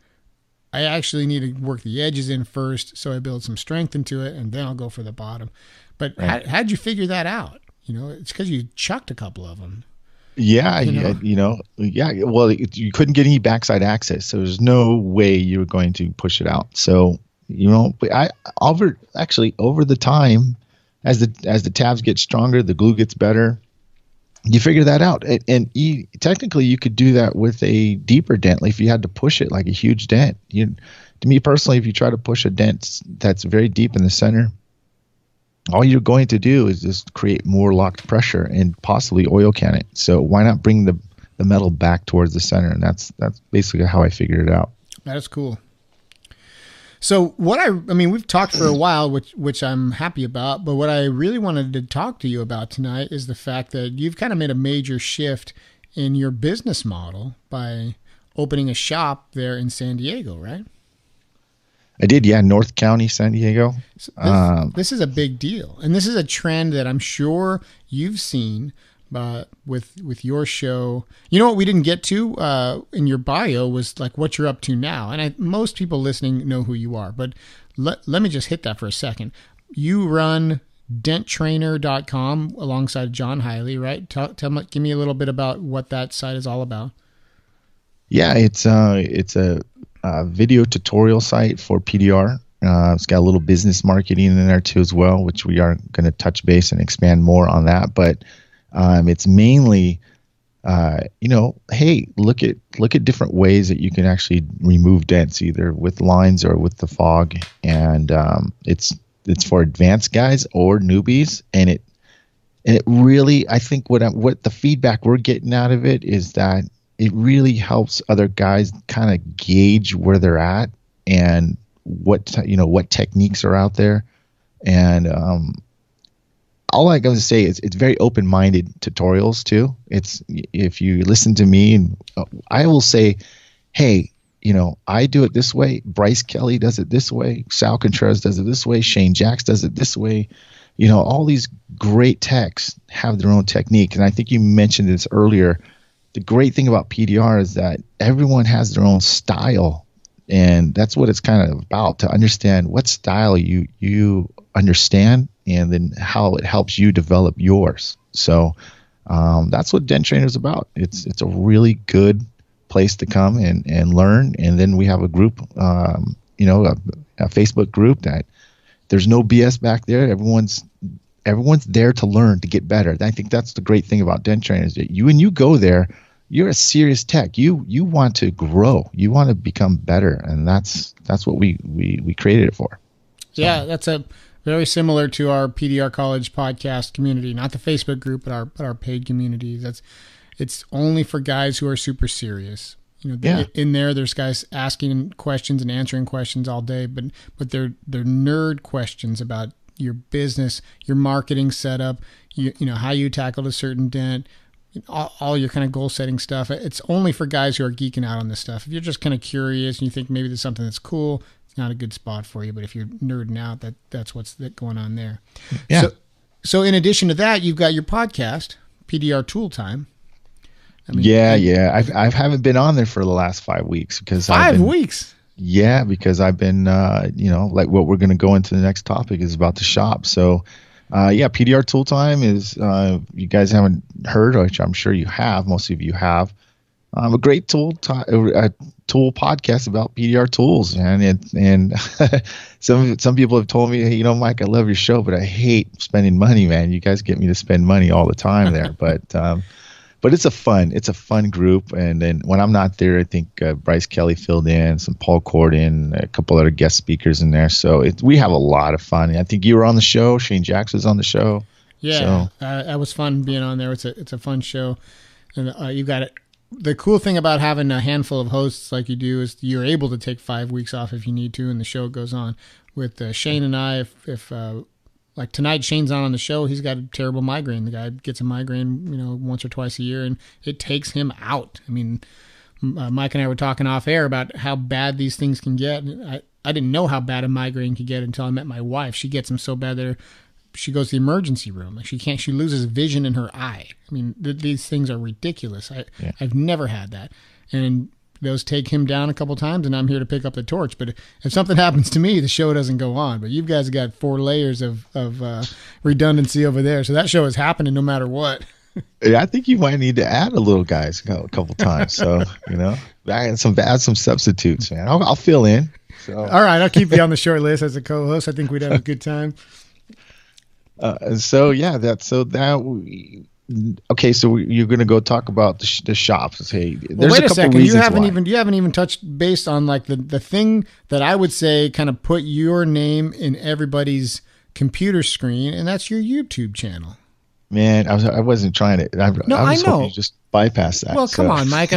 I actually need to work the edges in first, so I build some strength into it, and then I'll go for the bottom. But right. how'd you figure that out? It's because you chucked a couple of them. Yeah, Well, you couldn't get any backside access, so there's no way you were going to push it out. So, over the time, as the tabs get stronger, the glue gets better. You figure that out, and technically you could do that with a deeper dent. Like if you had to push it like a huge dent, to me personally, if you try to push a dent that's very deep in the center, all you're going to do is just create more locked pressure and possibly oil can it. So why not bring the metal back towards the center? And that's basically how I figured it out. That is cool. So we've talked for a while, which I'm happy about, but what I really wanted to talk to you about tonight is the fact that you've kind of made a major shift in your business model by opening a shop there in San Diego, right? I did, yeah, North County, San Diego. So this is a big deal, and this is a trend that I'm sure you've seen with your show. What we didn't get to in your bio was like what you're up to now, and most people listening know who you are, but let me just hit that for a second. You run denttrainer.com alongside John Hiley, right? Give me a little bit about what that site is all about. Yeah, it's a video tutorial site for PDR. It's got a little business marketing in there too as well, which we are going to touch base and expand more on that. But it's mainly, hey, look at different ways that you can actually remove dents, either with lines or with the fog. And it's for advanced guys or newbies. And it really, I think what the feedback we're getting out of it is that it really helps other guys kind of gauge where they're at and what techniques are out there. And all I got to say is it's very open-minded tutorials too. It's, if you listen to me, and I will say, hey, I do it this way. Bryce Kelly does it this way. Sal Contreras does it this way. Shane Jacks does it this way. All these great techs have their own technique. And I think you mentioned this earlier. The great thing about PDR is that everyone has their own style, and that's what it's kind of about, to understand what style you understand and then how it helps you develop yours. So that's what Dent Trainer is about. It's a really good place to come and learn. And then we have a group, a Facebook group that there's no BS back there. Everyone's there to learn, to get better. And I think that's the great thing about Dent Trainer is that when you go there, you're a serious tech. You want to grow. You want to become better, and that's what we created it for. So. Yeah, that's a very similar to our PDR College podcast community, not the Facebook group, but our paid community. It's only for guys who are super serious. In there's guys asking questions and answering questions all day, but they're nerd questions about your business, your marketing setup, how you tackled a certain dent, all your kind of goal setting stuff. It's only for guys who are geeking out on this stuff. If you're just kind of curious and you think maybe there's something that's cool, it's not a good spot for you. But if you're nerding out, that's what's going on there. Yeah. So in addition to that, you've got your podcast, PDR Tool Time. I haven't been on there for the last 5 weeks because 5 weeks. Yeah, because I've been, like what we're going to go into the next topic is about the shop. So, PDR Tool Time is, you guys haven't heard, which I'm sure you have, most of you have, a great tool podcast about PDR tools. And some people have told me, hey, Myke, I love your show, but I hate spending money, man. You guys get me to spend money all the time there. But it's a fun group. And then when I'm not there, I think Bryce Kelly filled in, some Paul Corden, a couple other guest speakers in there. So we have a lot of fun. I think you were on the show. Shane Jacks was on the show. Yeah, it was fun being on there. It's a fun show. And you got it. The cool thing about having a handful of hosts like you do is you're able to take 5 weeks off if you need to, and the show goes on. With Shane and I, if like tonight, Shane's on the show. He's got a terrible migraine. The guy gets a migraine, once or twice a year, and it takes him out. I mean, Myke and I were talking off air about how bad these things can get. I didn't know how bad a migraine could get until I met my wife. She gets them so bad that she goes to the emergency room. Like she loses vision in her eye. I mean, these things are ridiculous. I've never had that. And those take him down a couple times, and I'm here to pick up the torch. But if something happens to me, the show doesn't go on. But you guys got 4 layers of redundancy over there. So that show is happening no matter what. Yeah, I think you might need to add a little guys a couple times. So, add some substitutes, man. I'll fill in. So. All right, I'll keep you on the short list as a co-host. I think we'd have a good time. Okay, so you're going to go talk about the shops. Hey, there's wait a second. You haven't even touched base on like the thing that I would say kind of put your name in everybody's computer screen, and that's your YouTube channel. Man, I wasn't trying to. I was hoping you just bypass that. Well, come on, Myke.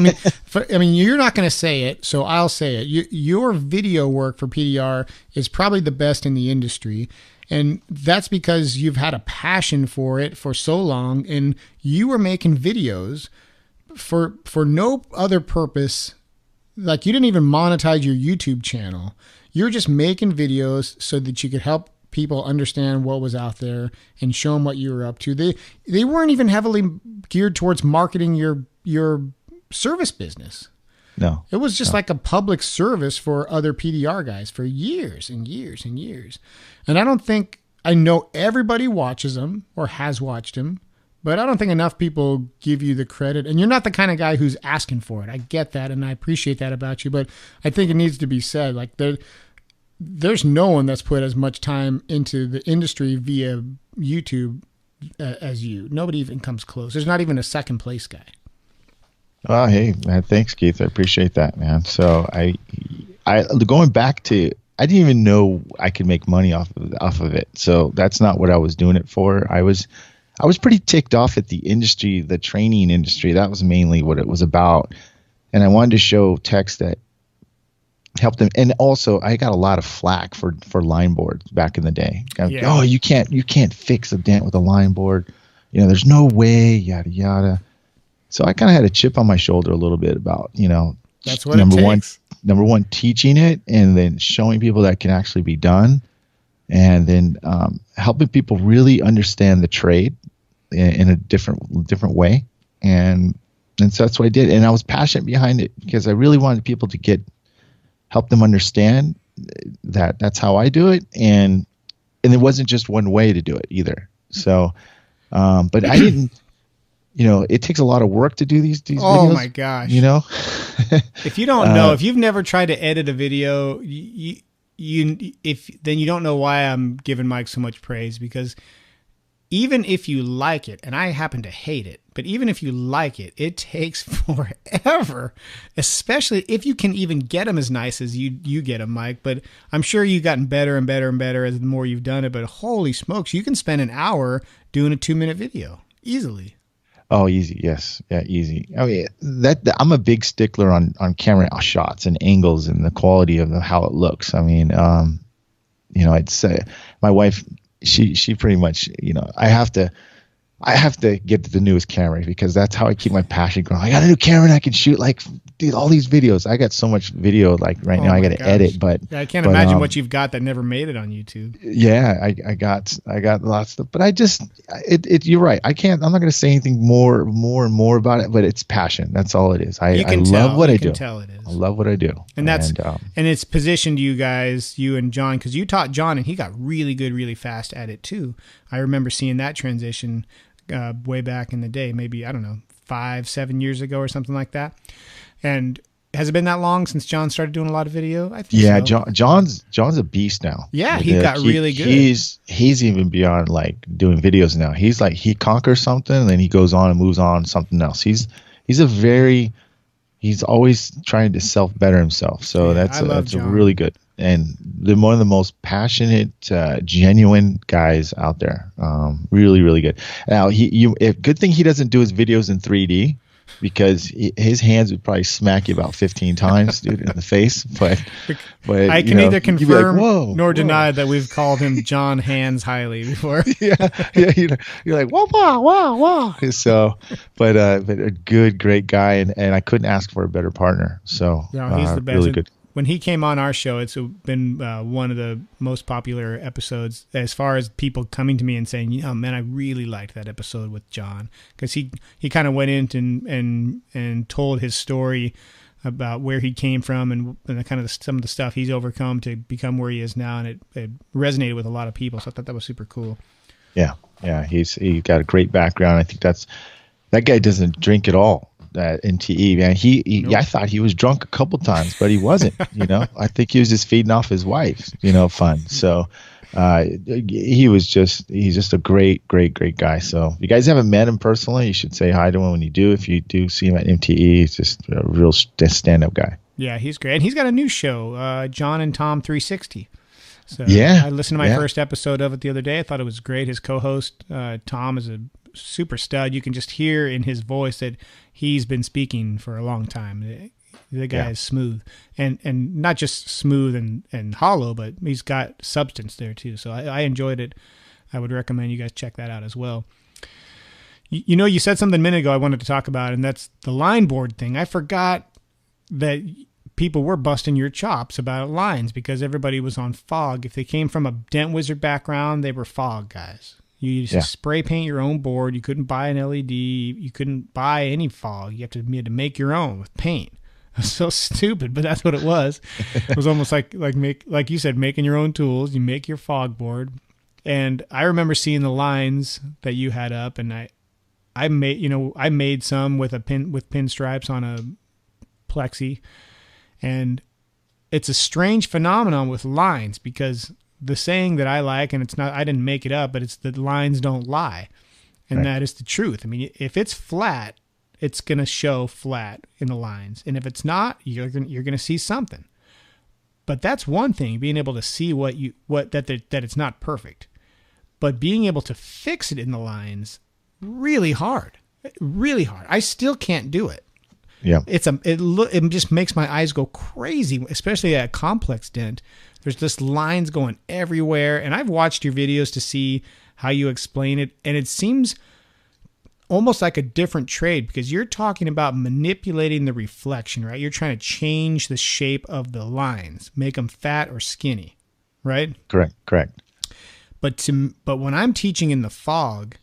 I mean, you're not going to say it, so I'll say it. Your video work for PDR is probably the best in the industry, and that's because you've had a passion for it for so long, and you were making videos for no other purpose. Like, you didn't even monetize your YouTube channel. You're just making videos so that you could help people understand what was out there and show them what you were up to. They weren't even heavily geared towards marketing your service business. No, it was just like a public service for other PDR guys for years and years and years. And I know everybody watches them or has watched them, but I don't think enough people give you the credit. And you're not the kind of guy who's asking for it. I get that, and I appreciate that about you, but I think it needs to be said. Like, there's no one that's put as much time into the industry via YouTube as you. Nobody even comes close. There's not even a second place guy. Oh, hey, man, thanks, Keith. I appreciate that, man. So I going back to, I didn't even know I could make money off of it. So that's not what I was doing it for. I was pretty ticked off at the industry, the training industry. That was mainly what it was about. And I wanted to show techs that help them. And also, I got a lot of flack for line boards back in the day. Oh, you can't fix a dent with a line board. There's no way, yada yada. So I kind of had a chip on my shoulder a little bit about, that's what number one, teaching it, and then showing people that can actually be done, and then helping people really understand the trade in a different way. And so that's what I did. And I was passionate behind it because I really wanted people to help them understand that that's how I do it. And it wasn't just one way to do it either. So, but I didn't, it takes a lot of work to do these videos. Oh my gosh. If you don't know, if you've never tried to edit a video, then you don't know why I'm giving Myke so much praise, because even if you like it, and I happen to hate it, but even if you like it, it takes forever, especially if you can even get them as nice as you get them, Myke. But I'm sure you've gotten better and better and better as the more you've done it. But holy smokes, you can spend an hour doing a 2-minute video easily. Oh, easy. Yes. Yeah, easy. I mean, I'm a big stickler on camera shots and angles and the quality of how it looks. I mean, I'd say my wife, she pretty much, I have to get the newest camera because that's how I keep my passion going. I got a new camera and I can shoot all these videos. I got so much video right now I got to edit, but yeah, I can't imagine what you've got that never made it on YouTube. Yeah, I got lots of stuff, but you're right. I'm not going to say anything more and more about it, but it's passion. That's all it is. I love what I do. Tell it is. I love what I do. And and it's positioned you guys, you and John, because you taught John and he got really good, really fast at it too. I remember seeing that transition way back in the day, maybe, I don't know, 5-7 years ago or something like that. And has it been that long since John started doing a lot of video? I think so. John's a beast now. Yeah, he got really good. He's even beyond doing videos now. He's he conquers something and then he goes on and moves on to something else. He's always trying to self-better himself. So that's really good. And they're one of the most passionate, genuine guys out there. Really, really good. Now, good thing he doesn't do his videos in 3D. because his hands would probably smack you about 15 times, dude, in the face. But I can neither confirm nor deny that we've called him John Hands Highly before. yeah, you're like, wah, wah, wah. So, but a good, great guy, and I couldn't ask for a better partner. So, no, he's the best. Really good. When he came on our show, it's been one of the most popular episodes as far as people coming to me and saying, man, I really liked that episode with John, because he kind of went into and told his story about where he came from and the kind of some of the stuff he's overcome to become where he is now, and it resonated with a lot of people. So I thought that was super cool. Yeah, he got a great background. I think that guy doesn't drink at all. NTE, man, nope. I thought he was drunk a couple times, but he wasn't. I think he was just feeding off his wife. Fun. So he's just a great guy. So if you guys haven't met him personally, you should say hi to him when you do. If you do see him at MTE, he's just a real stand-up guy. Yeah, he's great, and he's got a new show, John and Tom 360. So yeah, I listened to my first episode of it the other day. I thought it was great. His co-host Tom is a super stud. You can just hear in his voice that he's been speaking for a long time. The guy is smooth, and not just smooth and hollow, but he's got substance there too. So I enjoyed it. I would recommend you guys check that out as well. You said something a minute ago I wanted to talk about, and that's the line board thing. I forgot that people were busting your chops about lines because everybody was on fog. If they came from a Dent Wizard background, they were fog guys. You used to spray paint your own board. You couldn't buy an LED. You couldn't buy any fog. You had to make your own with paint. It was so stupid, but that's what it was. It was almost like you said, making your own tools. You make your fog board. And I remember seeing the lines that you had up, and I made some with pinstripes on a plexi. And it's a strange phenomenon with lines, because the saying that I like, and it's not, I didn't make it up, but it's the lines don't lie. And that is the truth. I mean, if it's flat, it's going to show flat in the lines. And if it's not, you're going to see something. But that's one thing, being able to see that it's not perfect. But being able to fix it in the lines, really hard. Really hard. I still can't do it. Yeah. It just makes my eyes go crazy, especially at a complex dent. There's just lines going everywhere, and I've watched your videos to see how you explain it, and it seems almost like a different trade, because you're talking about manipulating the reflection, right? You're trying to change the shape of the lines, make them fat or skinny, right? Correct. But when I'm teaching in the fog,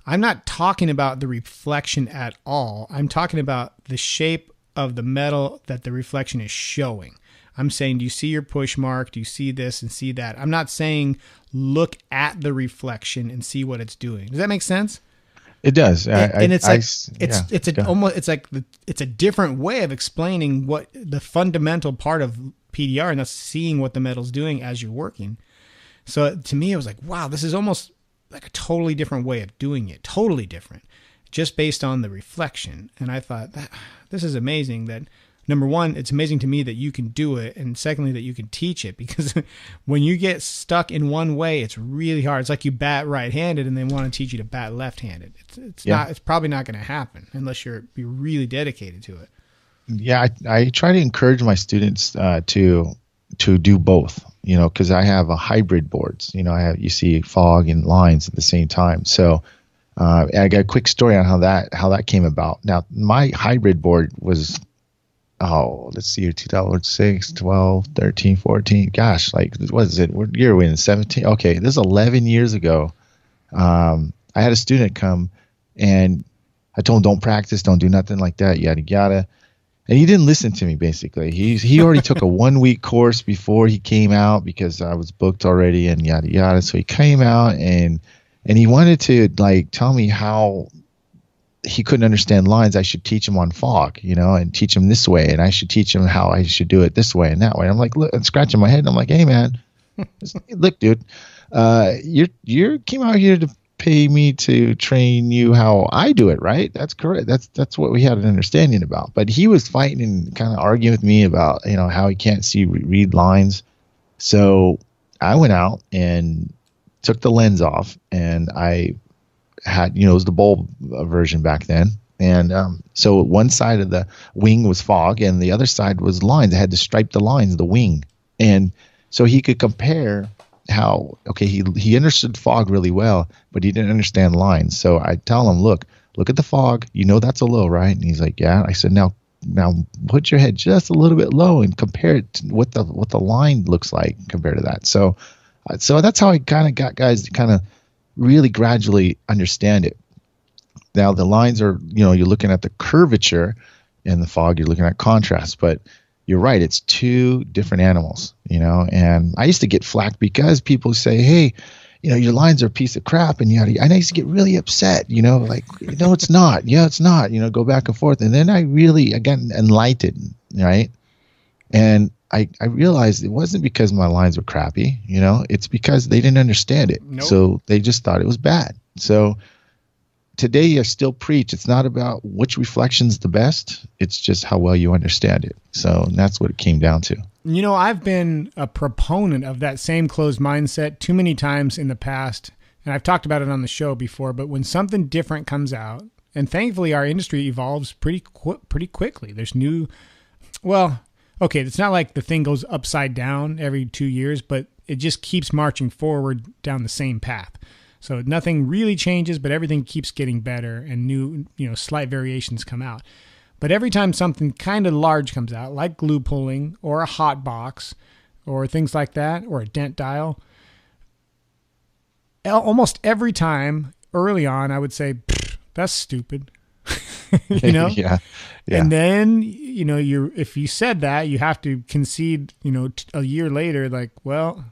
I'm not talking about the reflection at all. I'm talking about the shape of the metal that the reflection is showing. I'm saying, do you see your push mark? Do you see this and see that? I'm not saying look at the reflection and see what it's doing. Does that make sense? It does. It's a different way of explaining what the fundamental part of PDR, and that's seeing what the metal's doing as you're working. So to me, it was like, wow, this is almost like a totally different way of doing it. Totally different, just based on the reflection. And I thought, this is amazing that, number one, it's amazing to me that you can do it. And secondly, that you can teach it, because when you get stuck in one way, it's really hard. It's like you bat right-handed and they want to teach you to bat left-handed. It's probably not going to happen unless you're really dedicated to it. Yeah. I try to encourage my students to do both, cause I have a hybrid boards, you see fog and lines at the same time. So, I got a quick story on how that came about. Now, my hybrid board was, let's see here, 2006, 12, 13, 14. Gosh, what is it? What year are we in? 17? Okay, this is 11 years ago. I had a student come, and I told him, don't practice, don't do nothing like that, yada, yada. And he didn't listen to me, basically. He already took a 1-week course before he came out, because I was booked already and yada, yada. So he came out, and he wanted to tell me how he couldn't understand lines. I should teach him on fog, and teach him this way. And I should teach him how I should do it this way and that way. I'm like, look, and scratching my head. And I'm like, hey man, look, dude, you came out here to pay me to train you how I do it, right? That's correct. That's what we had an understanding about. But he was fighting and kind of arguing with me about, how he can't read lines. So I went out and took the lens off, and I had, it was the bulb version back then. And so one side of the wing was fog, and the other side was lines. It had to stripe the lines, the wing. And so he could compare how, okay, he understood fog really well, but he didn't understand lines. So I tell him, look at the fog. You know that's a low, right? And he's like, yeah. I said, now put your head just a little bit low and compare it to what the line looks like compared to that. So that's how I kind of got guys to kind of really gradually understand it. Now the lines are, you're looking at the curvature, and the fog you're looking at contrast, but you're right, it's two different animals, and I used to get flack because people say, hey, your lines are a piece of crap, and I used to get really upset, like, it's not, yeah, it's not, go back and forth. And then I got enlightened, right? And I realized it wasn't because my lines were crappy, it's because they didn't understand it. Nope. So they just thought it was bad. So today I still preach, it's not about which reflection's the best, it's just how well you understand it. So that's what it came down to. I've been a proponent of that same closed mindset too many times in the past, and I've talked about it on the show before, but when something different comes out, and thankfully our industry evolves pretty quickly. There's it's not like the thing goes upside down every 2 years, but it just keeps marching forward down the same path. So nothing really changes, but everything keeps getting better, and new, slight variations come out. But every time something kind of large comes out, like glue pulling or a hot box or things like that, or a dent dial, almost every time early on, I would say, that's stupid. Yeah. And then, if you said that, you have to concede, a year later, like, well,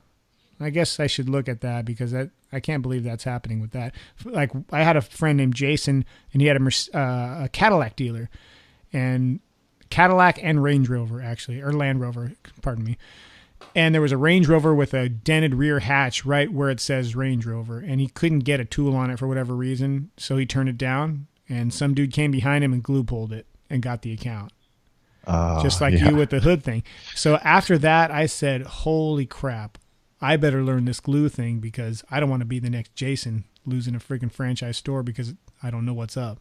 I guess I should look at that, because I can't believe that's happening with that. Like, I had a friend named Jason, and he had a Cadillac dealer, and Cadillac and Range Rover, actually, or Land Rover, pardon me. And there was a Range Rover with a dented rear hatch right where it says Range Rover, and he couldn't get a tool on it for whatever reason, so he turned it down, and some dude came behind him and glue pulled it and got the account. Just like you with the hood thing. So after that, I said, holy crap, I better learn this glue thing, because I don't want to be the next Jason losing a freaking franchise store because I don't know what's up.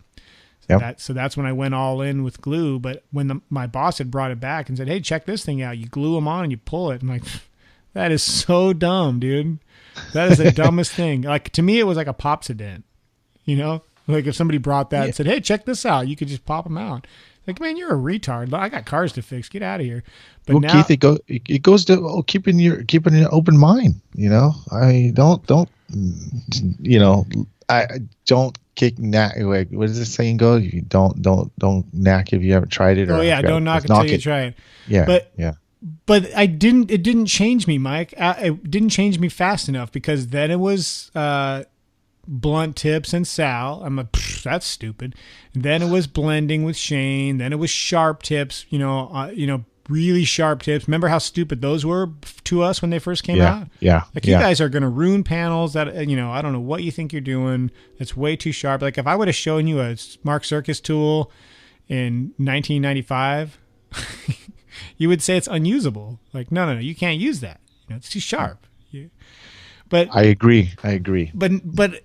So that's when I went all in with glue. But when my boss had brought it back and said, hey, check this thing out. You glue them on and you pull it. I'm like, that is so dumb, dude. That is the dumbest thing. Like, to me, it was like a Popsodent, Like, if somebody brought that and said, hey, check this out, you could just pop them out. Like, man, you're a retard. I got cars to fix. Get out of here. But now, Keith, it goes to keeping an open mind. I don't kick knack. Like, what does this saying go? You don't knack if you haven't tried it. Or don't knock until you try it. Yeah, But it didn't change me, Myke. It didn't change me fast enough, because then it was blunt tips and Sal. I'm like, that's stupid. Then it was blending with Shane. Then it was sharp tips, really sharp tips. Remember how stupid those were to us when they first came out? Yeah. Like, you guys are going to ruin panels that, I don't know what you think you're doing. That's way too sharp. Like, if I would have shown you a Mark Circus tool in 1995, you would say it's unusable. Like, no, you can't use that. It's too sharp. But I agree. But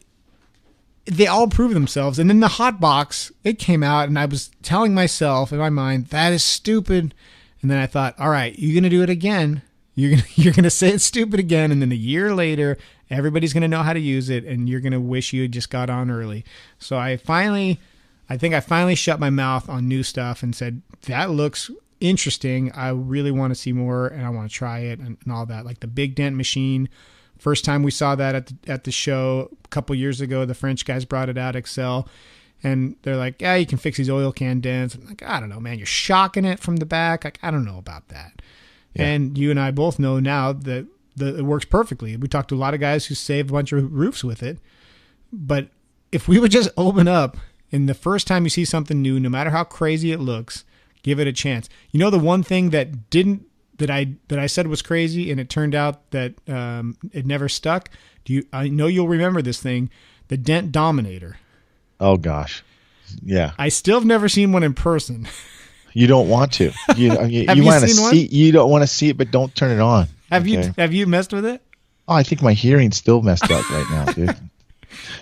they all prove themselves. And then the hot box, it came out, and I was telling myself in my mind, that is stupid. And then I thought, all right, you're going to do it again. You're going to say it's stupid again. And then a year later, everybody's going to know how to use it, and you're going to wish you had just got on early. So I think I finally shut my mouth on new stuff and said, that looks interesting. I really want to see more, and I want to try it and all that. Like the big dent machine. First time we saw that at the show a couple years ago, the French guys brought it out, Excel, and they're like, yeah, you can fix these oil can dents. I'm like, I don't know, man, you're shocking it from the back. Like, I don't know about that. Yeah. And you and I both know now that it works perfectly. We talked to a lot of guys who saved a bunch of roofs with it. But if we would just open up, and the first time you see something new, no matter how crazy it looks, give it a chance. The one thing that I said was crazy, and it turned out that it never stuck. I know you'll remember this thing, the Dent Dominator. Oh gosh, yeah. I still have never seen one in person. You don't want to. You want to see. You don't want to see it, but don't turn it on. Have you messed with it? Oh, I think my hearing's still messed up right now, dude.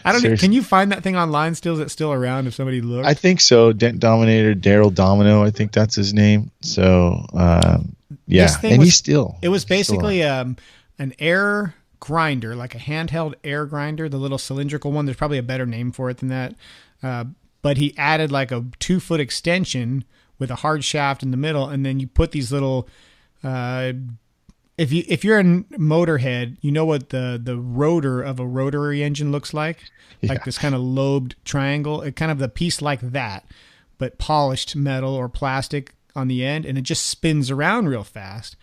I don't know. Seriously. Can you find that thing online still? Is it still around if somebody looks? I think so. Dent Dominator, Daryl Domino, I think that's his name. So, yeah. And he's still. It was basically an air grinder, like a handheld air grinder, the little cylindrical one. There's probably a better name for it than that. But he added like a 2-foot extension with a hard shaft in the middle, and then you put these little. If you're a motorhead, you know what the rotor of a rotary engine looks like, like this kind of lobed triangle. It kind of the piece like that, but polished metal or plastic on the end, and it just spins around real fast.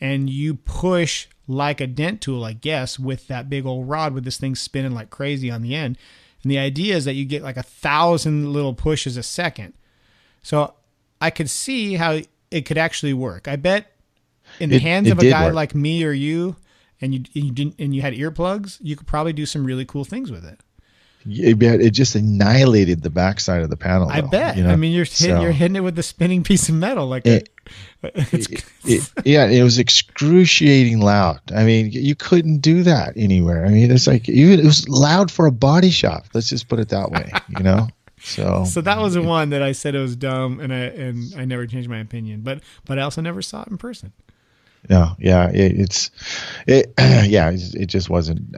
And you push like a dent tool, I guess, with that big old rod with this thing spinning like crazy on the end. And the idea is that you get like 1,000 little pushes a second. So I could see how it could actually work. I bet in the hands of a guy like me or you, and you had earplugs, you could probably do some really cool things with it. It just annihilated the backside of the panel. I bet. You know? I mean, you're hitting it with the spinning piece of metal, like it was excruciating loud. I mean, you couldn't do that anywhere. I mean, it's like it was loud for a body shop. Let's just put it that way. You know. So that was the one that I said it was dumb, and I never changed my opinion. But I also never saw it in person. No, yeah, it just wasn't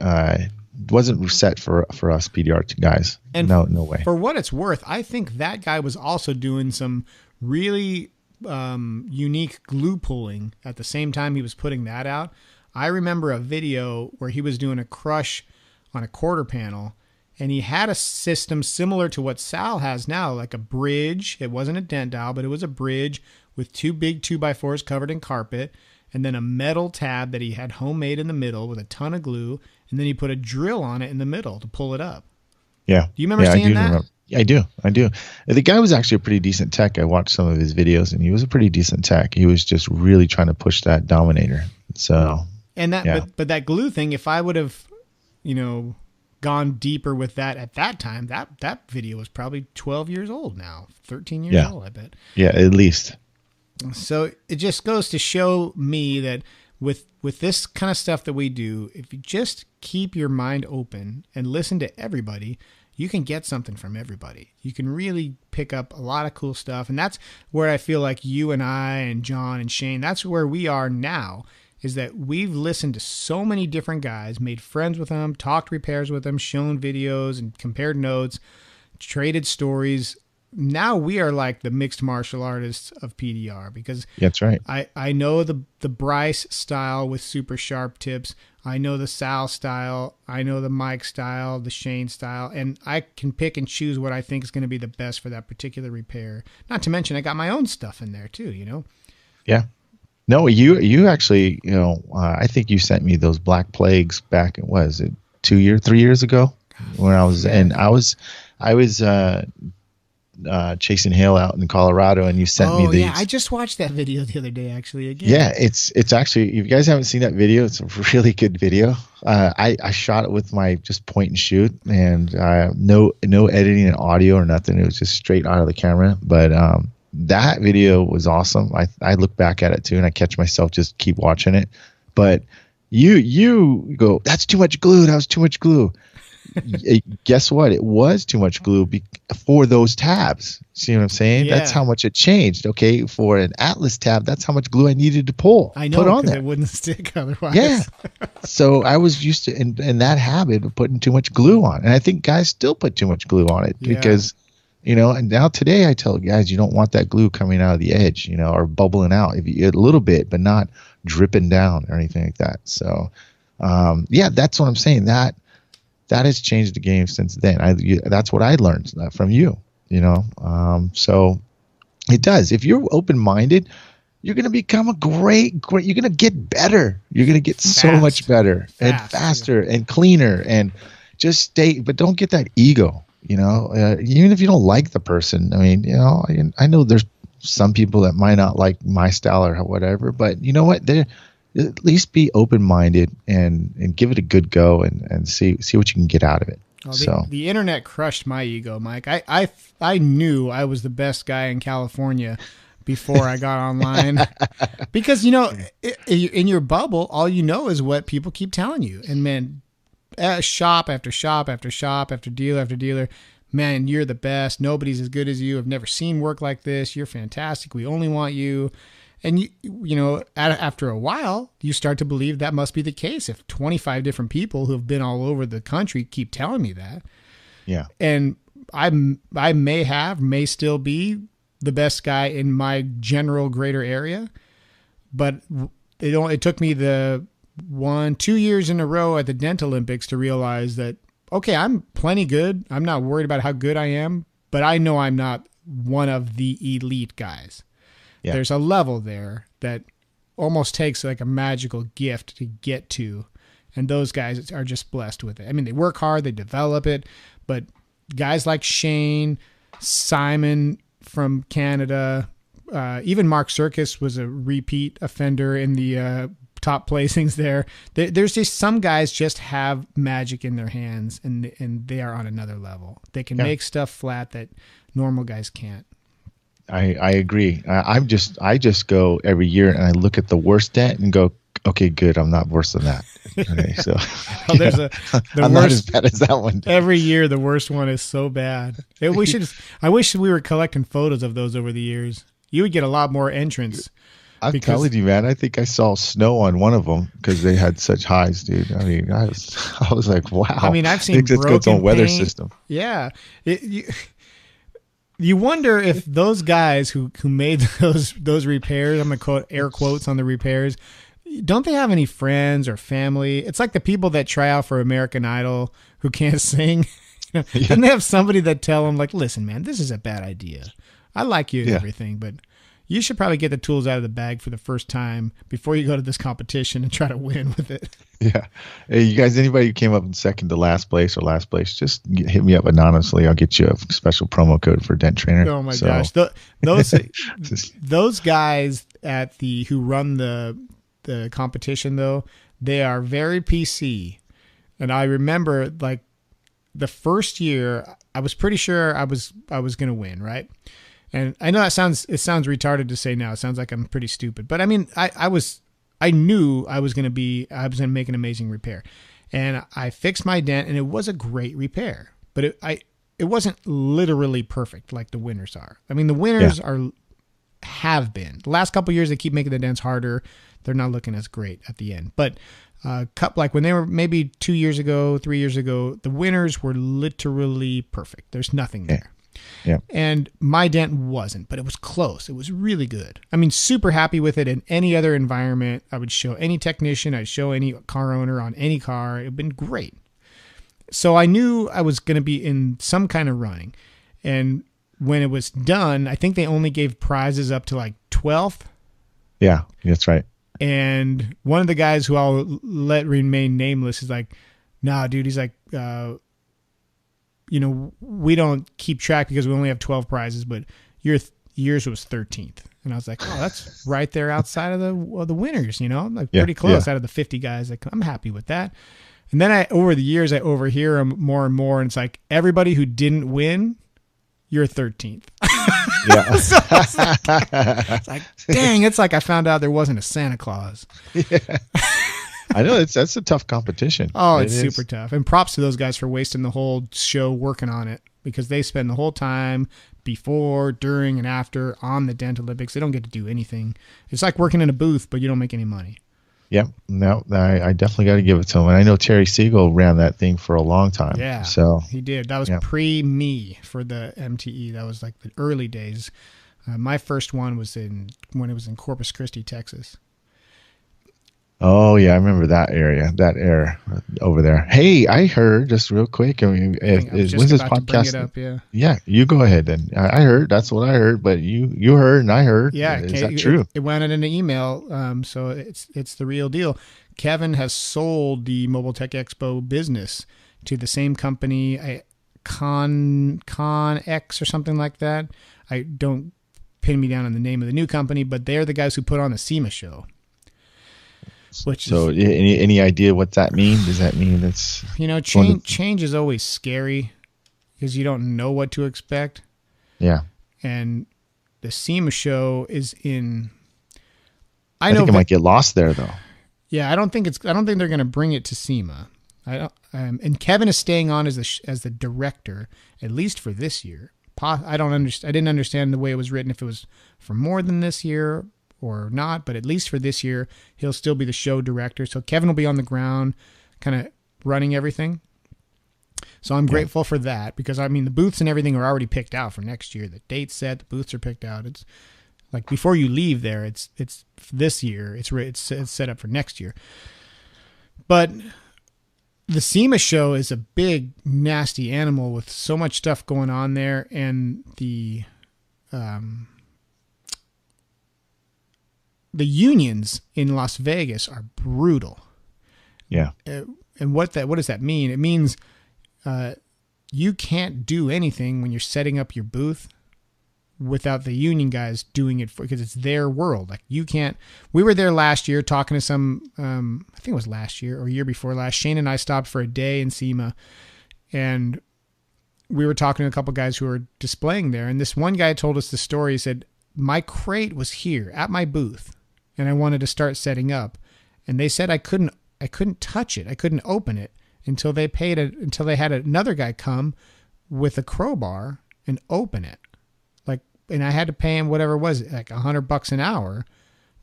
set for us PDR guys. And no way. For what it's worth, I think that guy was also doing some really unique glue pulling at the same time he was putting that out. I remember a video where he was doing a crush on a quarter panel, and he had a system similar to what Sal has now, like a bridge. It wasn't a dent dial, but it was a bridge with 2 big 2x4s covered in carpet, and then a metal tab that he had homemade in the middle with a ton of glue, and then he put a drill on it in the middle to pull it up. Yeah. Do you remember seeing that? Remember. Yeah, I do. The guy was actually a pretty decent tech. I watched some of his videos, and he was a pretty decent tech. He was just really trying to push that Dominator. So, and that, yeah. but that glue thing, if I would have, gone deeper with that at that time, that video was probably 12 years old now, 13 years old, I bet. Yeah, at least. So it just goes to show me that with this kind of stuff that we do, if you just keep your mind open and listen to everybody, you can get something from everybody. You can really pick up a lot of cool stuff. And that's where I feel like you and I and John and Shane, that's where we are now, is that we've listened to so many different guys, made friends with them, talked repairs with them, shown videos and compared notes, traded stories. Now we are like the mixed martial artists of PDR, because that's right. I know the Bryce style with super sharp tips. I know the Sal style. I know the Myke style, the Shane style, and I can pick and choose what I think is going to be the best for that particular repair. Not to mention I got my own stuff in there too, Yeah. No, you actually, I think you sent me those Black Plagues back, was it 3 years ago when I was, and I was chasing hail out in Colorado, and you sent me these. Yeah, I just watched that video the other day actually again. Yeah, it's actually, if you guys haven't seen that video, it's a really good video. I shot it with my just point and shoot, and no editing and audio or nothing. It was just straight out of the camera. But that video was awesome. I look back at it too, and I catch myself just keep watching it. But you go, that's too much glue. That was too much glue. Guess what? It was too much glue for those tabs. See what I'm saying? Yeah. That's how much it changed. Okay, for an Atlas tab, that's how much glue I needed to put on there. It wouldn't stick otherwise. Yeah. So I was used to in that habit of putting too much glue on, and I think guys still put too much glue on it because, and now today I tell guys you don't want that glue coming out of the edge, or bubbling out a little bit, but not dripping down or anything like that. So, that's what I'm saying. That has changed the game since then. That's what I learned from you, so it does. If you're open-minded, you're going to become a great, you're going to get better. You're going to get so much better and faster and cleaner, and just stay, but don't get that ego, even if you don't like the person. I mean, I know there's some people that might not like my style or whatever, but you know what? At least be open-minded and give it a good go and see what you can get out of it. Well, the internet crushed my ego, Myke. I knew I was the best guy in California before I got online because, in your bubble, all you know is what people keep telling you. And man, shop after shop after shop after dealer after dealer. Man, you're the best. Nobody's as good as you. I've never seen work like this. You're fantastic. We only want you. And you know, after a while, you start to believe that must be the case. If 25 different people who have been all over the country keep telling me that. Yeah. And I may still be the best guy in my general greater area, but it took me the 2 years in a row at the Dent Olympics to realize that, okay, I'm plenty good. I'm not worried about how good I am, but I know I'm not one of the elite guys. Yeah. There's a level there that almost takes like a magical gift to get to. And those guys are just blessed with it. I mean, they work hard, they develop it, but guys like Shane, Simon from Canada, even Mark Serkis was a repeat offender in the top placings there. There's just some guys just have magic in their hands, and they are on another level. They can make stuff flat that normal guys can't. I agree. I just go every year and I look at the worst dent and go, okay, good. I'm not worse than that. Okay, so I'm not as bad as that one. Every year, the worst one is so bad. I wish we were collecting photos of those over the years. You would get a lot more entrants. I'm telling you, man. I think I saw snow on one of them because they had such highs, dude. I mean, I was like, wow. I mean, I've seen it's got its own weather system. Yeah. You wonder if those guys who made those repairs, I'm going to quote air quotes on the repairs, don't they have any friends or family? It's like the people that try out for American Idol who can't sing. You know, yeah. And they have somebody that tell them, like, listen, man, this is a bad idea. I like you and everything, but you should probably get the tools out of the bag for the first time before you go to this competition and try to win with it. Yeah. Hey, you guys, anybody who came up in second to last place or last place, just hit me up anonymously. I'll get you a special promo code for Dent Trainer. Oh my gosh. Those guys who run the competition though, they are very PC. And I remember like the first year I was pretty sure I was going to win, right? And I know it sounds retarded to say now. It sounds like I'm pretty stupid, but I mean, I knew I was going to make an amazing repair, and I fixed my dent, and it was a great repair, but it wasn't literally perfect like the winners are. I mean, the winners have been. The last couple of years, they keep making the dents harder. They're not looking as great at the end, but like when they were maybe 2 years ago, 3 years ago, the winners were literally perfect. There's nothing there. Yeah. And my dent wasn't, but it was close. It was really good. I mean, super happy with it in any other environment. I would show any technician. I'd show any car owner on any car. It'd been great. So I knew I was going to be in some kind of running. And when it was done, I think they only gave prizes up to like 12th. Yeah, that's right. And one of the guys who I'll let remain nameless is like, nah, dude, he's like, we don't keep track because we only have 12 prizes, but yours was 13th. And I was like, oh, that's right there outside of the winners, like pretty close out of the 50 guys. Like, I'm happy with that. And then over the years, I overhear them more and more. And it's like, everybody who didn't win, you're 13th. Yeah. So it's like, dang, it's like I found out there wasn't a Santa Claus. Yeah. I know that's a tough competition. Oh, it's super tough. And props to those guys for wasting the whole show working on it, because they spend the whole time before, during, and after on the Dent Olympics. They don't get to do anything. It's like working in a booth, but you don't make any money. Yep. No, I definitely got to give it to him. And I know Terry Siegel ran that thing for a long time. Yeah, so he did. That was pre-me for the MTE. That was like the early days. My first one was when it was in Corpus Christi, Texas. Oh yeah, I remember that area over there. Hey, I heard just real quick. I mean, when's this podcast? Yeah, you go ahead then. I heard. That's what I heard. But you heard and I heard. Yeah, is that true? It went in an email. So it's the real deal. Kevin has sold the Mobile Tech Expo business to the same company, ConX or something like that. I don't pin me down on the name of the new company, but they're the guys who put on the SEMA show. Any idea what that means? Does that mean it's change is always scary because you don't know what to expect. Yeah. And the SEMA show is in. I think it might get lost there though. Yeah, I don't think they're going to bring it to SEMA. And Kevin is staying on as the director, at least for this year. I didn't understand the way it was written, if it was for more than this year or not, but at least for this year, he'll still be the show director. So Kevin will be on the ground, kind of running everything. So I'm grateful for that, because I mean, the booths and everything are already picked out for next year. The date's set, the booths are picked out. It's like before you leave there, it's this year. It's set up for next year. But the SEMA show is a big, nasty animal with so much stuff going on there, and the unions in Las Vegas are brutal. Yeah. And what does that mean? It means you can't do anything when you're setting up your booth without the union guys doing it, because it's their world. Like, you can't. We were there last year talking to some, I think it was last year or year before last. Shane and I stopped for a day in SEMA, and we were talking to a couple guys who were displaying there. And this one guy told us the story. He said, my crate was here at my booth, and I wanted to start setting up, and they said I couldn't touch it. I couldn't open it until they had another guy come with a crowbar and open it. And I had to pay him whatever it was, like $100 an hour,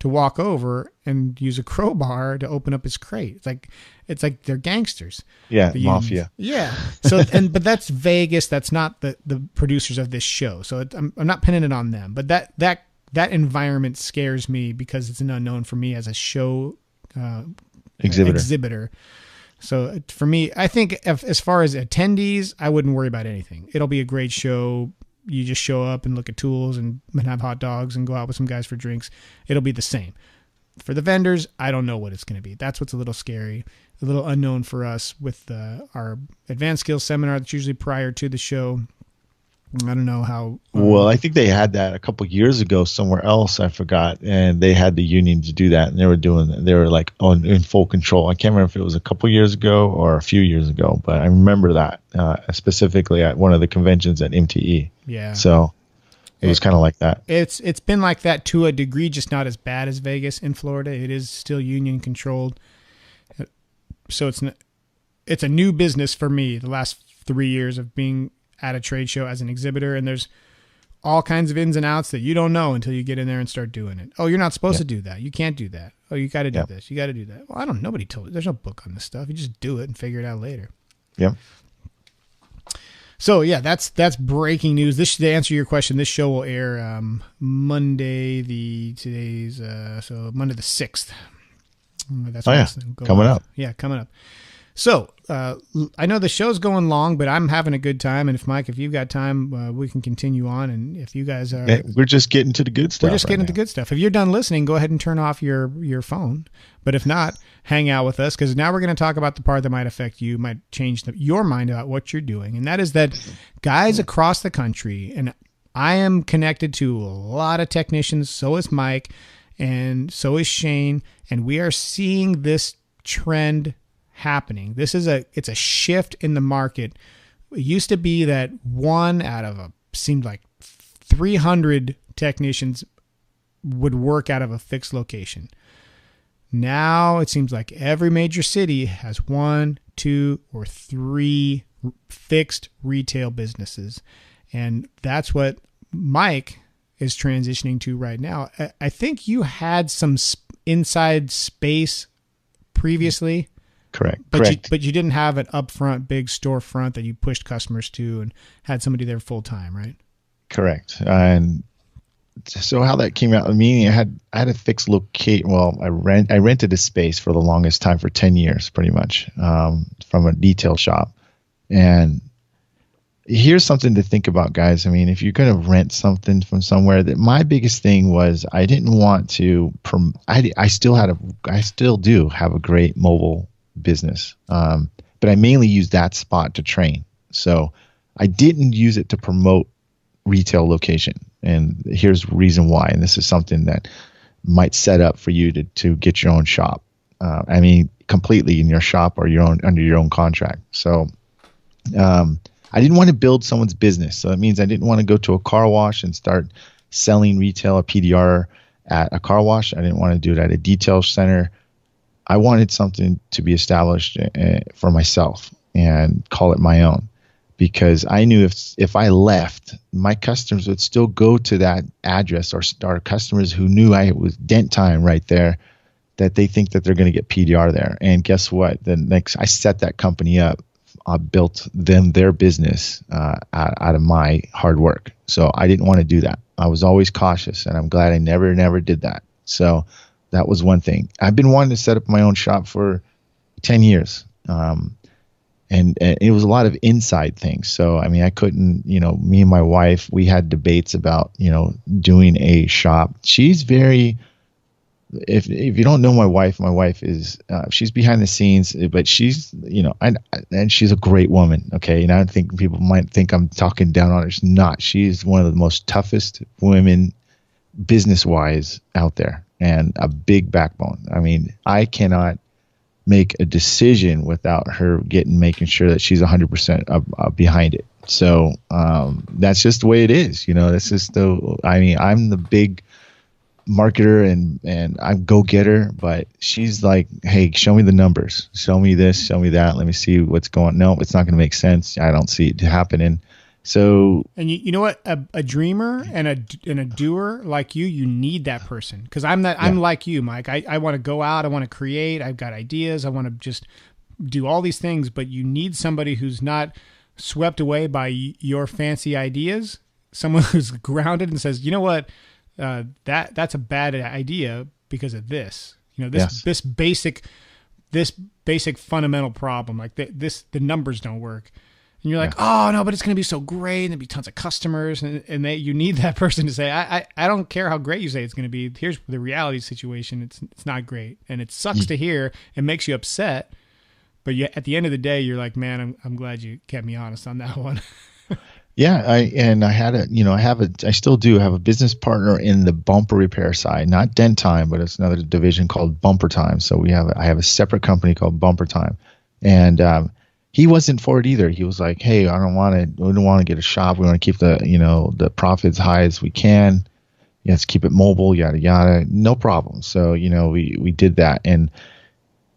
to walk over and use a crowbar to open up his crate. It's like they're gangsters. Yeah, mafia. Yeah. So but that's Vegas. That's not the producers of this show. So I'm not pinning it on them. But that environment scares me, because it's an unknown for me as a show exhibitor. So for me, I think as far as attendees, I wouldn't worry about anything. It'll be a great show. You just show up and look at tools and have hot dogs and go out with some guys for drinks. It'll be the same. For the vendors, I don't know what it's going to be. That's what's a little scary, a little unknown for us with our advanced skills seminar that's usually prior to the show. I don't know how. Well, I think they had that a couple years ago somewhere else. I forgot, and they had the union to do that, and they were like in full control. I can't remember if it was a couple years ago or a few years ago, but I remember that specifically at one of the conventions at MTE. Yeah. So it was kind of like that. It's been like that to a degree, just not as bad as Vegas in Florida. It is still union controlled, so it's a new business for me. The last 3 years of being at a trade show as an exhibitor, and there's all kinds of ins and outs that you don't know until you get in there and start doing it. Oh, you're not supposed to do that. You can't do that. Oh, you got to do this. You got to do that. Well, nobody told you. There's no book on this stuff. You just do it and figure it out later. Yeah. So yeah, that's breaking news. To answer your question, this show will air Monday the 6th. That's coming up. Yeah, coming up. So I know the show's going long, but I'm having a good time. And if you've got time, we can continue on. And if you guys are, we're just getting to the good stuff. We're just getting to the good stuff. If you're done listening, go ahead and turn off your phone. But if not, hang out with us, because now we're going to talk about the part that might affect you, might change your mind about what you're doing. And that is that guys across the country, and I am connected to a lot of technicians. So is Myke, and so is Shane. And we are seeing this trend happening. It's a shift in the market. It used to be that one out of seemed like 300 technicians would work out of a fixed location. Now it seems like every major city has 1, 2, or 3 fixed retail businesses. And that's what Myke is transitioning to right now. I think you had some inside space previously. Correct. But you didn't have an upfront big storefront that you pushed customers to and had somebody there full time, right? Correct. And so how that came out, meaning I had a fixed location. Well, I rented a space for the longest time, for 10 years, pretty much, from a detail shop. And here's something to think about, guys. I mean, if you're going to rent something from somewhere, that my biggest thing was I didn't want to. I still do have a great mobile business, but I mainly use that spot to train. So I didn't use it to promote retail location. And here's the reason why. And this is something that might set up for you to get your own shop. I mean, completely in your shop or under your own contract. So I didn't want to build someone's business. So that means I didn't want to go to a car wash and start selling retail or PDR at a car wash. I didn't want to do it at a detail center. I wanted something to be established for myself and call it my own, because I knew if I left, my customers would still go to that address, or our customers who knew I was Dent Time right there, that they think that they're going to get PDR there. And guess what? I set that company up. I built them their business out of my hard work. So I didn't want to do that. I was always cautious, and I'm glad I never did that. So that was one thing. I've been wanting to set up my own shop for 10 years. And it was a lot of inside things. So, I mean, I couldn't, me and my wife, we had debates about, doing a shop. She's very, if you don't know my wife is, she's behind the scenes, but she's, and she's a great woman. Okay. And I think people might think I'm talking down on her. She's not. She's one of the most toughest women business wise out there, and a big backbone. I mean, I cannot make a decision without her making sure that she's 100% behind it. So that's just the way it is. That's just I'm the big marketer and I'm go-getter, but she's like, hey, show me the numbers, show me this, show me that, let me see what's going. No, it's not going to make sense. I don't see it happening. So, and you know what, a dreamer and a doer like you need that person. Cause I'm like you, Myke. I want to go out. I want to create. I've got ideas. I want to just do all these things, but you need somebody who's not swept away by your fancy ideas. Someone who's grounded and says, you know what, that's a bad idea because of this, this basic fundamental problem. Like the numbers don't work. And you're like, oh no, but it's going to be so great, and there'll be tons of customers, and you need that person to say, I don't care how great you say it's going to be. Here's the reality situation. It's not great, and it sucks to hear. It makes you upset, but at the end of the day, you're like, man, I'm glad you kept me honest on that one. Yeah, I still do have a business partner in the bumper repair side, not Dent Time, but it's another division called Bumper Time. So I have a separate company called Bumper Time, and he wasn't for it either. He was like, hey, we don't want to get a shop. We want to keep the profits high as we can. Let's keep it mobile, yada, yada. No problem. So, we did that. And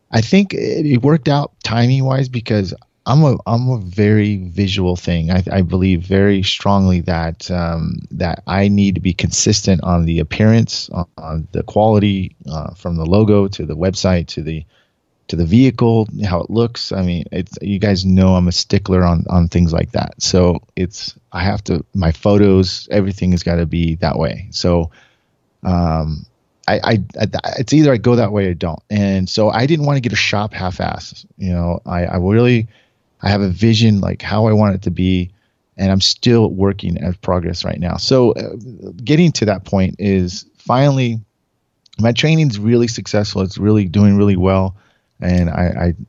I think it worked out timing wise, because I'm a very visual thing. I believe very strongly that I need to be consistent on the appearance, on the quality, from the logo to the website to the vehicle, how it looks. I mean, you guys know I'm a stickler on things like that. So my photos, everything has got to be that way. So, it's either I go that way or don't. And so I didn't want to get a shop half-assed. I have a vision, like how I want it to be, and I'm still working at progress right now. So getting to that point is finally my training's really successful. It's really doing really well. And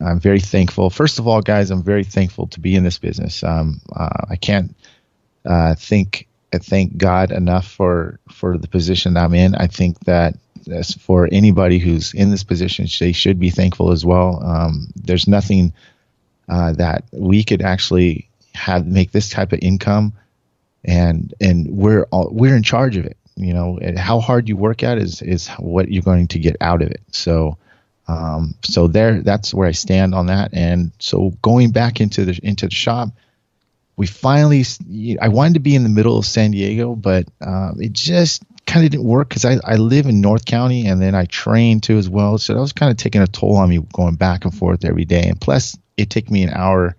I'm very thankful. First of all, guys, I'm very thankful to be in this business. I can't thank God enough for the position I'm in. I think that for anybody who's in this position, they should be thankful as well. There's nothing that we could actually make this type of income, and we're in charge of it. And how hard you work at is what you're going to get out of it. So. That's where I stand on that. And so going back into the shop, we finally, I wanted to be in the middle of San Diego, but it just kind of didn't work because I live in North County, and then I train too as well. So that was kind of taking a toll on me going back and forth every day. And plus it took me an hour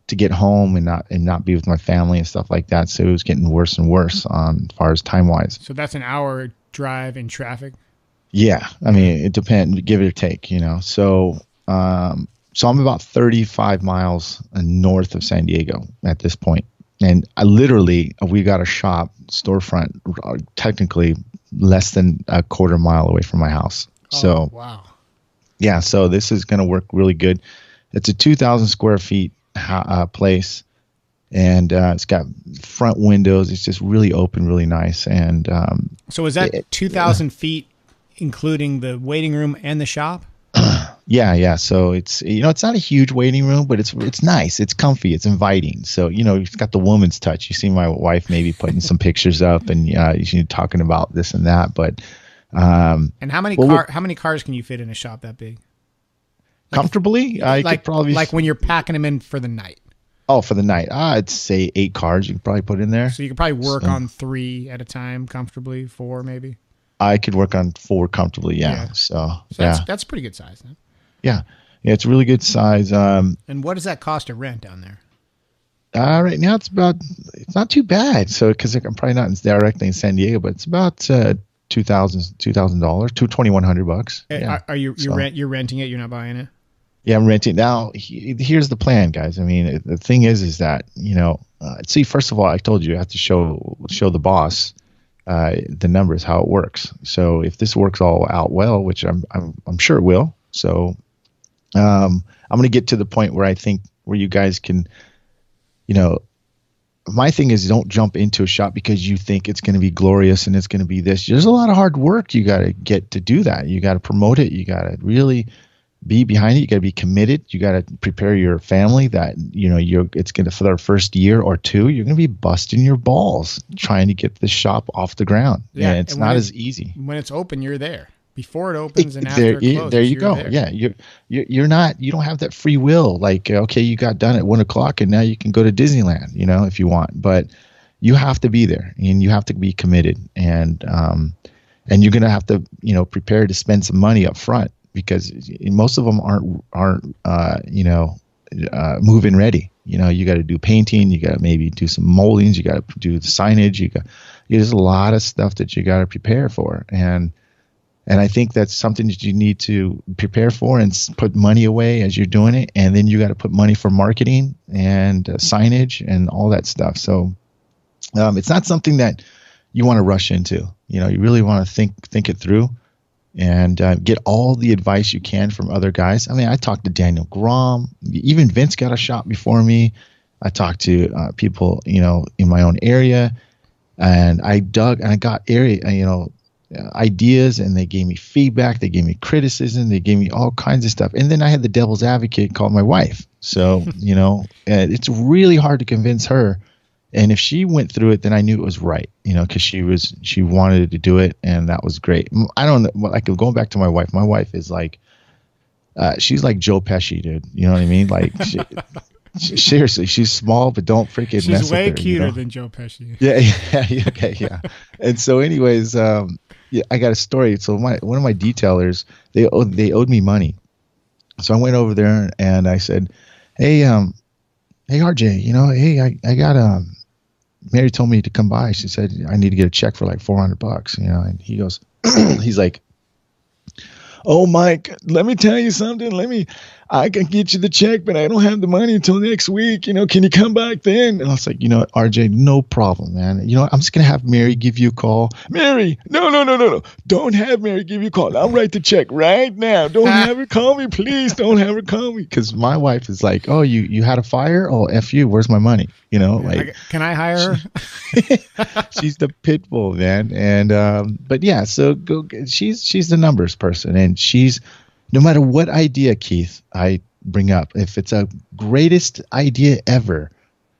to get home and not be with my family and stuff like that. So it was getting worse and worse as far as time wise. So that's an hour drive in traffic. Yeah, I mean, it depends, give it or take, So, so I'm about 35 miles north of San Diego at this point, and we got a shop storefront technically less than a quarter mile away from my house. Oh, so, wow. Yeah, so this is going to work really good. It's a 2,000 square feet place, and it's got front windows. It's just really open, really nice. And so is that 2,000 feet? Including the waiting room and the shop? Yeah. So it's it's not a huge waiting room, but it's nice. It's comfy. It's inviting. So it's got the woman's touch. You see my wife maybe putting some pictures up, and she's talking about this and that. But and how many cars can you fit in a shop that big? Comfortably, I could probably like when you're packing them in for the night. Oh, for the night, I'd say 8 cards you could probably put in there. So you could probably work on 3 at a time comfortably, 4 maybe. I could work on 4 comfortably, yeah. So that's pretty good size then. Yeah, it's a really good size. And what does that cost to rent down there? Right now it's not too bad. So because I'm probably not directly in San Diego, but it's about $2,000, $2,100. Yeah. Are you're renting it? You're not buying it? Yeah, I'm renting. Now, here's the plan, guys. I mean, the thing is that, see, first of all, I told you I have to show the boss the numbers, how it works. So if this works all out well, which I'm sure it will. So I'm going to get to the point where I think where you guys can, my thing is don't jump into a shop because you think it's going to be glorious and it's going to be this. There's a lot of hard work you got to get to do that. You got to promote it. You got to really be behind it. You got to be committed. You got to prepare your family that, it's going to, for the first year or 2, you're going to be busting your balls trying to get the shop off the ground. Yeah. And it's not as easy. When it's open, you're there. Before it opens and after it closes, there you go. There. Yeah. You don't have that free will. Like, okay, you got done at 1:00 and now you can go to Disneyland, if you want, but you have to be there and you have to be committed and you're going to have to, prepare to spend some money up front. Because most of them aren't move-in ready. You got to do painting. You got to maybe do some moldings. You got to do the signage. There's a lot of stuff that you got to prepare for, and I think that's something that you need to prepare for and put money away as you're doing it, and then you got to put money for marketing and signage and all that stuff. So it's not something that you want to rush into. You really want to think it through. And get all the advice you can from other guys. I mean, I talked to Daniel Grom. Even Vince got a shop before me. I talked to people, in my own area. And I dug and I got ideas, and they gave me feedback. They gave me criticism. They gave me all kinds of stuff. And then I had the devil's advocate called my wife. So, it's really hard to convince her. And if she went through it, then I knew it was right, because she wanted to do it, and that was great. I don't know, like going back to my wife. My wife is like, she's like Joe Pesci, dude. You know what I mean? Like, seriously, she's small, but don't freaking mess with her. She's way cuter than Joe Pesci. Yeah, okay, yeah. And so, anyways, I got a story. So one of my detailers, they owed me money, so I went over there and I said, hey RJ, hey, I got Mary told me to come by. She said I need to get a check for like $400, and he goes, he's like, oh, Myke, let me tell you something. I can get you the check, but I don't have the money until next week. Can you come back then? And I was like, what, RJ, no problem, man. I'm just going to have Mary give you a call. Mary, no. Don't have Mary give you a call. I'll write the check right now. Don't have her call me, please. Don't have her call me. Because my wife is like, oh, you had a fire? Oh, F you. Where's my money? Can I hire her? She's the pit bull, man. And, but yeah, so she's the numbers person, and she's, no matter what idea, Keith, I bring up, if it's a greatest idea ever,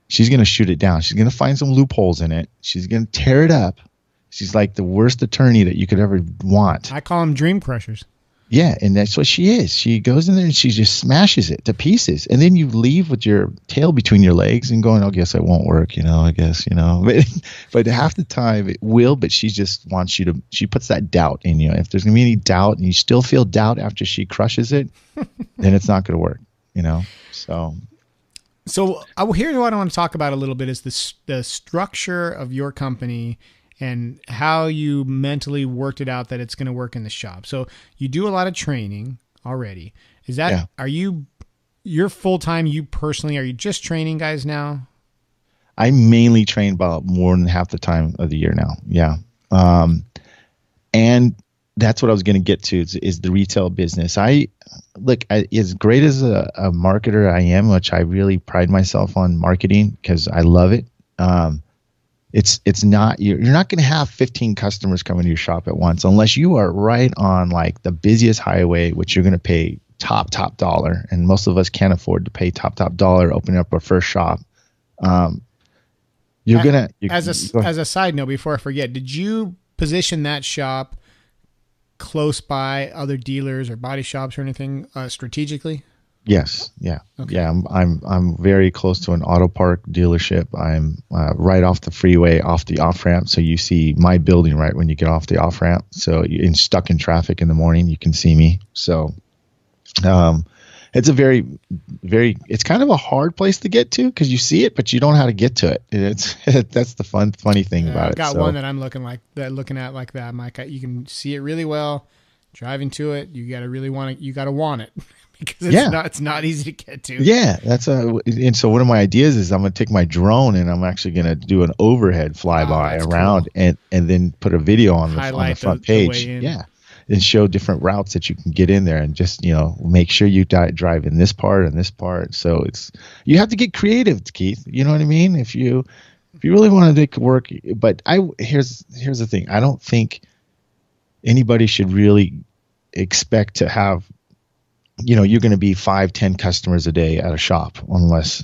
she's going to shoot it down. She's going to find some loopholes in it. She's going to tear it up. She's like the worst attorney that you could ever want. I call them dream crushers. Yeah, and that's what she is. She goes in there and she just smashes it to pieces. And then you leave with your tail between your legs and going, I guess it won't work, I guess. But half the time it will, but she just wants you to, she puts that doubt in you. If there's going to be any doubt and you still feel doubt after she crushes it, then it's not going to work, So here's what I want to talk about a little bit is the structure of your company and how you mentally worked it out that it's going to work in the shop. So you do a lot of training already. Is that, you're full-time, you personally, are you just training guys now? I mainly train about more than half the time of the year now. Yeah. And that's what I was going to get to is the retail business. As great as a marketer I am, which I really pride myself on marketing because I love it. It's not, you're not going to have 15 customers coming to your shop at once unless you are right on like the busiest highway, which you're going to pay top dollar. And most of us can't afford to pay top dollar opening up our first shop. As a side note, before I forget, did you position that shop close by other dealers or body shops or anything strategically? Yes. Yeah. Okay. Yeah. I'm very close to an auto park dealership. I'm right off the freeway, off the off ramp. So you see my building right when you get off the off ramp. So you're stuck in traffic in the morning, you can see me. So, it's a very, it's kind of a hard place to get to because you see it, but you don't know how to get to it. That's the funny thing about it. I've got one that I'm looking at like that, Mike. You can see it really well. Driving to it, you got to really want it. You got to want it because it's not easy to get to. Yeah, and so one of my ideas is I'm going to take my drone and I'm actually going to do an overhead flyby around cool. and then put a video on the front page. Yeah. And show different routes that you can get in there and just, make sure you drive in this part and this part. So you have to get creative, Keith. You know what I mean? If you really want to make it work, but here's the thing. I don't think anybody should really expect to have, you're going to be 5-10 customers a day at a shop unless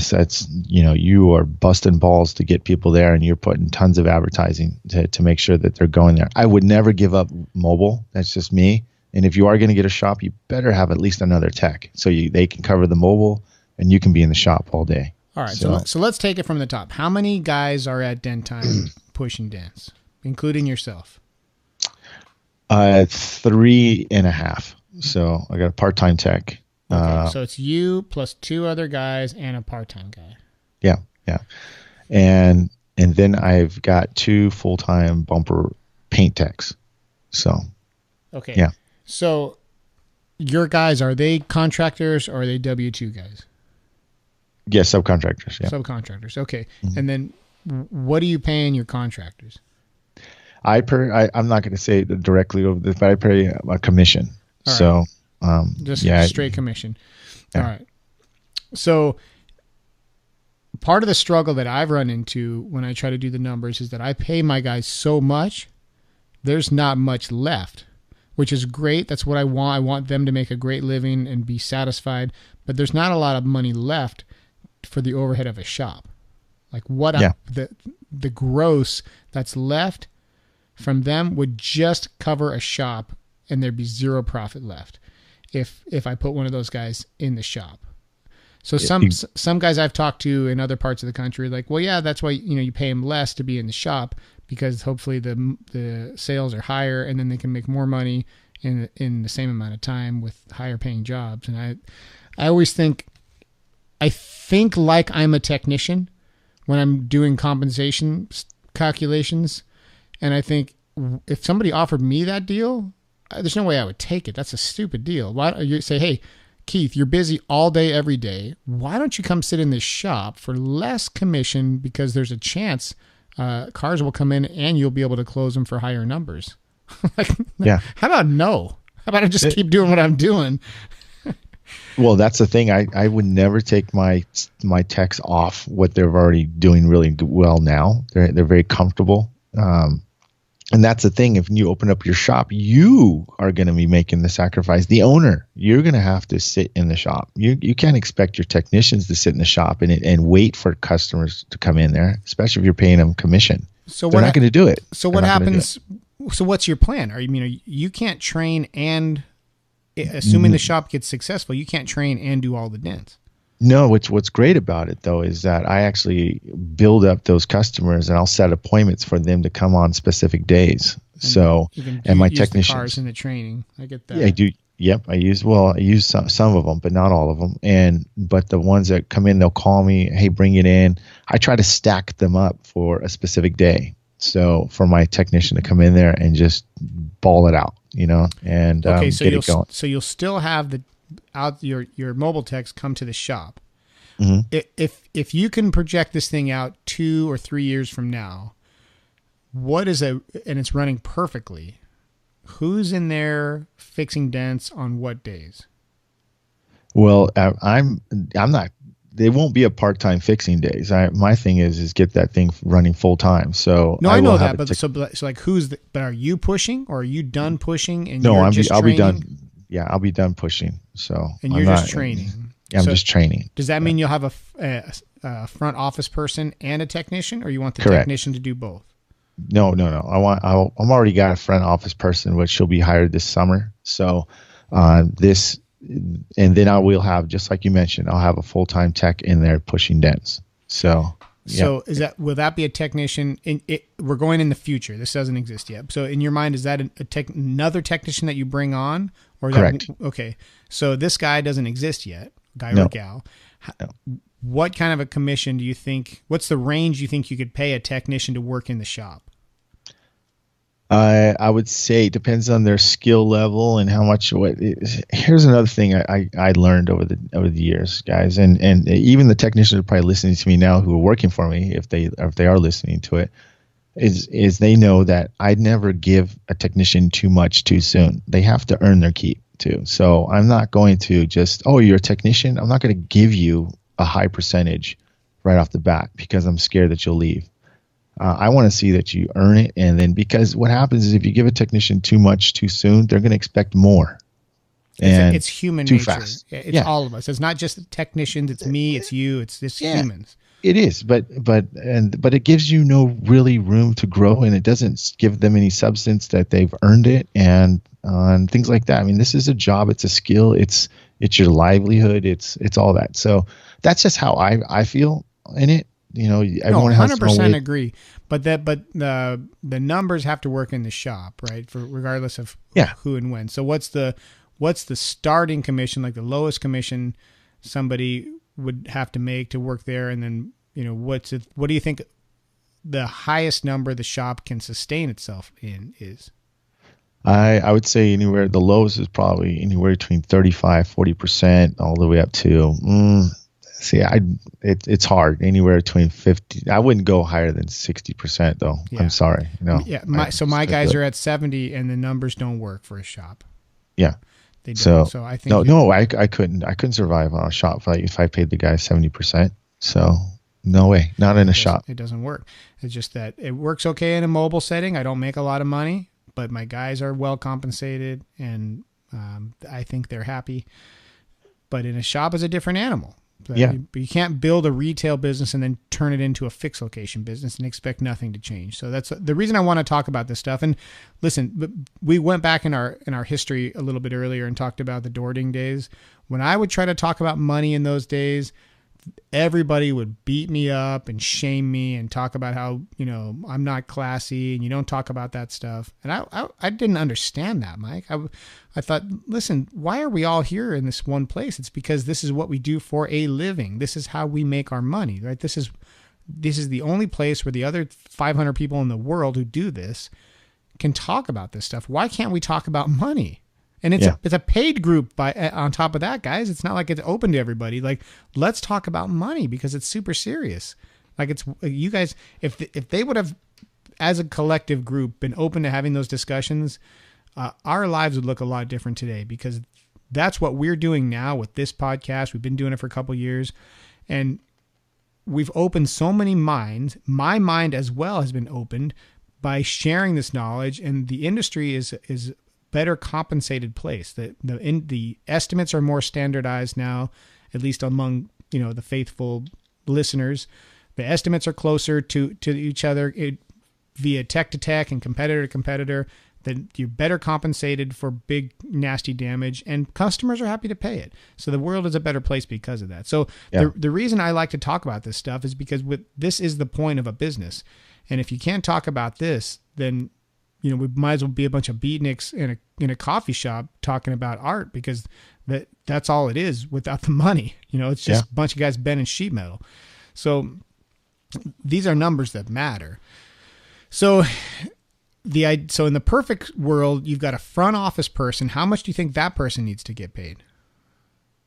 that's, you are busting balls to get people there and you're putting tons of advertising to make sure that they're going there. I would never give up mobile. That's just me. And if you are going to get a shop, you better have at least another tech so they can cover the mobile and you can be in the shop all day. All right. So let's take it from the top. How many guys are at dent time pushing dents, including yourself? 3.5. So I got a part-time tech. Okay, so it's you plus 2 other guys and a part-time guy. Yeah. And then I've got 2 full-time bumper paint techs. So. Okay. Yeah. So your guys, are they contractors or are they W-2 guys? Yes, subcontractors. Yeah. Subcontractors. Okay. Mm-hmm. And then what are you paying your contractors? I'm not going to say it directly over this, but I pay a commission. All so, right. Just straight commission. Yeah. All right. So part of the struggle that I've run into when I try to do the numbers is that I pay my guys so much, there's not much left, which is great. That's what I want. I want them to make a great living and be satisfied, but there's not a lot of money left for the overhead of a shop. Like the gross that's left from them would just cover a shop and there'd be zero profit left if I put one of those guys in the shop. So some guys I've talked to in other parts of the country are like, well, yeah, that's why you pay them less to be in the shop because hopefully the sales are higher and then they can make more money in the same amount of time with higher paying jobs. And I always think like I'm a technician when I'm doing compensation calculations, and I think if somebody offered me that deal, there's no way I would take it. That's a stupid deal. Why don't you say, hey, Keith, you're busy all day, every day. Why don't you come sit in this shop for less commission because there's a chance cars will come in and you'll be able to close them for higher numbers? Yeah. How about no? How about I just keep doing what I'm doing? Well, that's the thing. I would never take my techs off what they're already doing really well now. They're very comfortable. And that's the thing. If you open up your shop, you are going to be making the sacrifice. The owner, you're going to have to sit in the shop. You can't expect your technicians to sit in the shop and wait for customers to come in there, especially if you're paying them commission. So they're not going to do it. So what happens? So what's your plan? You can't train and assuming the shop gets successful, you can't train and do all the dents. No, what's great about it though is that I actually build up those customers and I'll set appointments for them to come on specific days. And my technicians, the cars in the training. I get that. Yeah, I do. Yep, I use some of them, but not all of them. But the ones that come in, they'll call me, hey, bring it in. I try to stack them up for a specific day. So for my technician to come in there and just ball it out, and get it going. So you'll still have your mobile techs come to the shop. Mm-hmm. If you can project this thing out 2 or 3 years from now, and it's running perfectly, who's in there fixing dents on what days? Well, I'm not. They won't be a part-time fixing days. My thing is get that thing running full time. So no, I know that, but so like but are you pushing or are you done pushing? And no, I'll be done. Yeah, I'll be done pushing. So and you're just training. Yeah, I'm just training. Does that mean you'll have a front office person and a technician, or you want the Correct. technician to do both? No. I'm already got a front office person, which she'll be hired this summer. So this, and then I will have, just like you mentioned, I'll have a full-time tech in there pushing dents. So. So will that be a technician? We're going in the future. This doesn't exist yet. So in your mind, is that another technician that you bring on? Or correct. Okay. So this guy doesn't exist yet, guy No. or gal. No. What kind of a commission do you think, what's the range you think you could pay a technician to work in the shop? I would say it depends on their skill level and how much. Here's another thing I learned over the years, guys, and even the technicians are probably listening to me now who are working for me, if they are listening to it, is they know that I'd never give a technician too much too soon. They have to earn their keep too. So I'm not going to just, oh, you're a technician, I'm not going to give you a high percentage right off the bat because I'm scared that you'll leave. I want to see that you earn it, and then, because what happens is if you give a technician too much too soon, they're going to expect more. And it's human too nature. fast. It's all of us. It's not just technicians. It's me. It's you. It's just humans. It is, but it gives you no really room to grow, and it doesn't give them any substance that they've earned it, and things like that. I mean, this is a job. It's a skill. It's your livelihood. It's all that. So that's just how I feel in it. You know, everyone has 100% agree, but the numbers have to work in the shop, right? For regardless of who and when. So what's the starting commission, like the lowest commission somebody would have to make to work there, and then what do you think the highest number the shop can sustain itself in is? I would say the lowest is probably anywhere between 35-40%, all the way up to. It's hard. Anywhere between 50. I wouldn't go higher than 60% though. Yeah. I'm sorry. No. Yeah. My guys are at 70, and the numbers don't work for a shop. Yeah. They don't. So I think I couldn't survive on a shop if I paid the guy 70%. So no way. Not in a shop. It doesn't work. It's just that it works okay in a mobile setting. I don't make a lot of money, but my guys are well compensated, and I think they're happy. But in a shop is a different animal. But you can't build a retail business and then turn it into a fixed location business and expect nothing to change. So that's the reason I want to talk about this stuff. And listen, we went back in our history a little bit earlier and talked about the Dording days. When I would try to talk about money in those days, everybody would beat me up and shame me and talk about how, I'm not classy and you don't talk about that stuff. And I didn't understand that, Myke. I thought, listen, why are we all here in this one place? It's because this is what we do for a living. This is how we make our money, right? This is the only place where the other 500 people in the world who do this can talk about this stuff. Why can't we talk about money? And it's a paid group on top of that, guys. It's not like it's open to everybody. Like, let's talk about money because it's super serious. Like, it's you guys, if they would have, as a collective group, been open to having those discussions, our lives would look a lot different today, because that's what we're doing now with this podcast. We've been doing it for a couple of years, and we've opened so many minds. My mind as well has been opened by sharing this knowledge, and the industry is better compensated place. The estimates are more standardized now, at least among the faithful listeners. The estimates are closer to each other via tech to tech and competitor to competitor. That you're better compensated for big nasty damage, and customers are happy to pay it. So the world is a better place because of that. So the reason I like to talk about this stuff is because this is the point of a business, and if you can't talk about this, then we might as well be a bunch of beatniks in a coffee shop talking about art, because that's all it is without the money. It's just a bunch of guys bending sheet metal. So these are numbers that matter. So in the perfect world, you've got a front office person. How much do you think that person needs to get paid?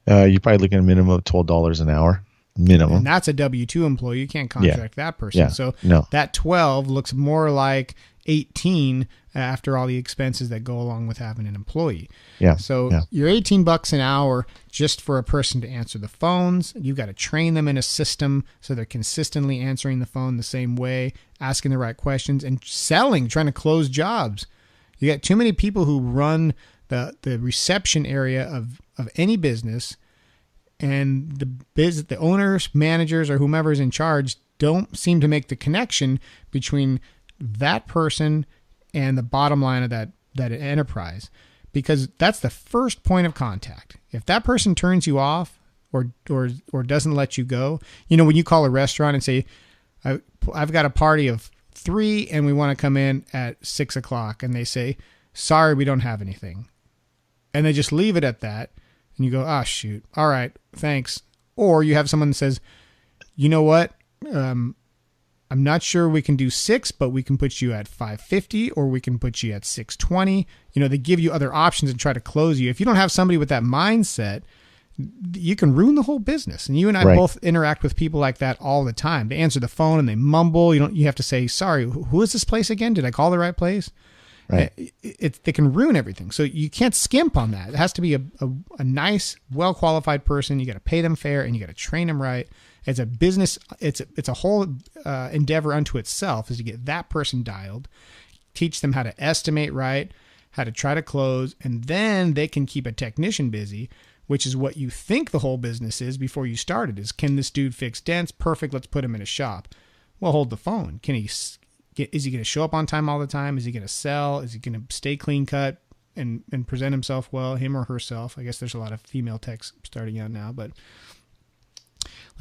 You're probably looking at a minimum of $12 an hour. Minimum. And that's a W-2 employee. You can't contract that person. Yeah. So no. That 12 looks more like 18 after all the expenses that go along with having an employee. Yeah. So you're $18 an hour just for a person to answer the phones. You've got to train them in a system so they're consistently answering the phone the same way, asking the right questions, and trying to close jobs. You got too many people who run the reception area of any business, and the owners, managers, or whomever's in charge don't seem to make the connection between that person and the bottom line of that enterprise, because that's the first point of contact. If that person turns you off or doesn't let you go, when you call a restaurant and say, I've got a party of 3 and we want to come in at 6 o'clock, and they say, sorry, we don't have anything. And they just leave it at that. And you go, oh, shoot. All right, thanks. Or you have someone that says, you know what? I'm not sure we can do 6, but we can put you at 5:50, or we can put you at 6:20. They give you other options and try to close you. If you don't have somebody with that mindset, you can ruin the whole business. And you and I both interact with people like that all the time. They answer the phone and they mumble. You have to say, sorry, who is this place again? Did I call the right place? Right. They can ruin everything. So you can't skimp on that. It has to be a nice, well-qualified person. You got to pay them fair, and you got to train them right. It's a business. It's a whole endeavor unto itself, is to get that person dialed, teach them how to estimate right, how to try to close, and then they can keep a technician busy, which is what you think the whole business is before you started, is, can this dude fix dents? Perfect. Let's put him in a shop. Well, hold the phone. Is he going to show up on time all the time? Is he going to sell? Is he going to stay clean cut and present himself well, him or herself? I guess there's a lot of female techs starting out now, but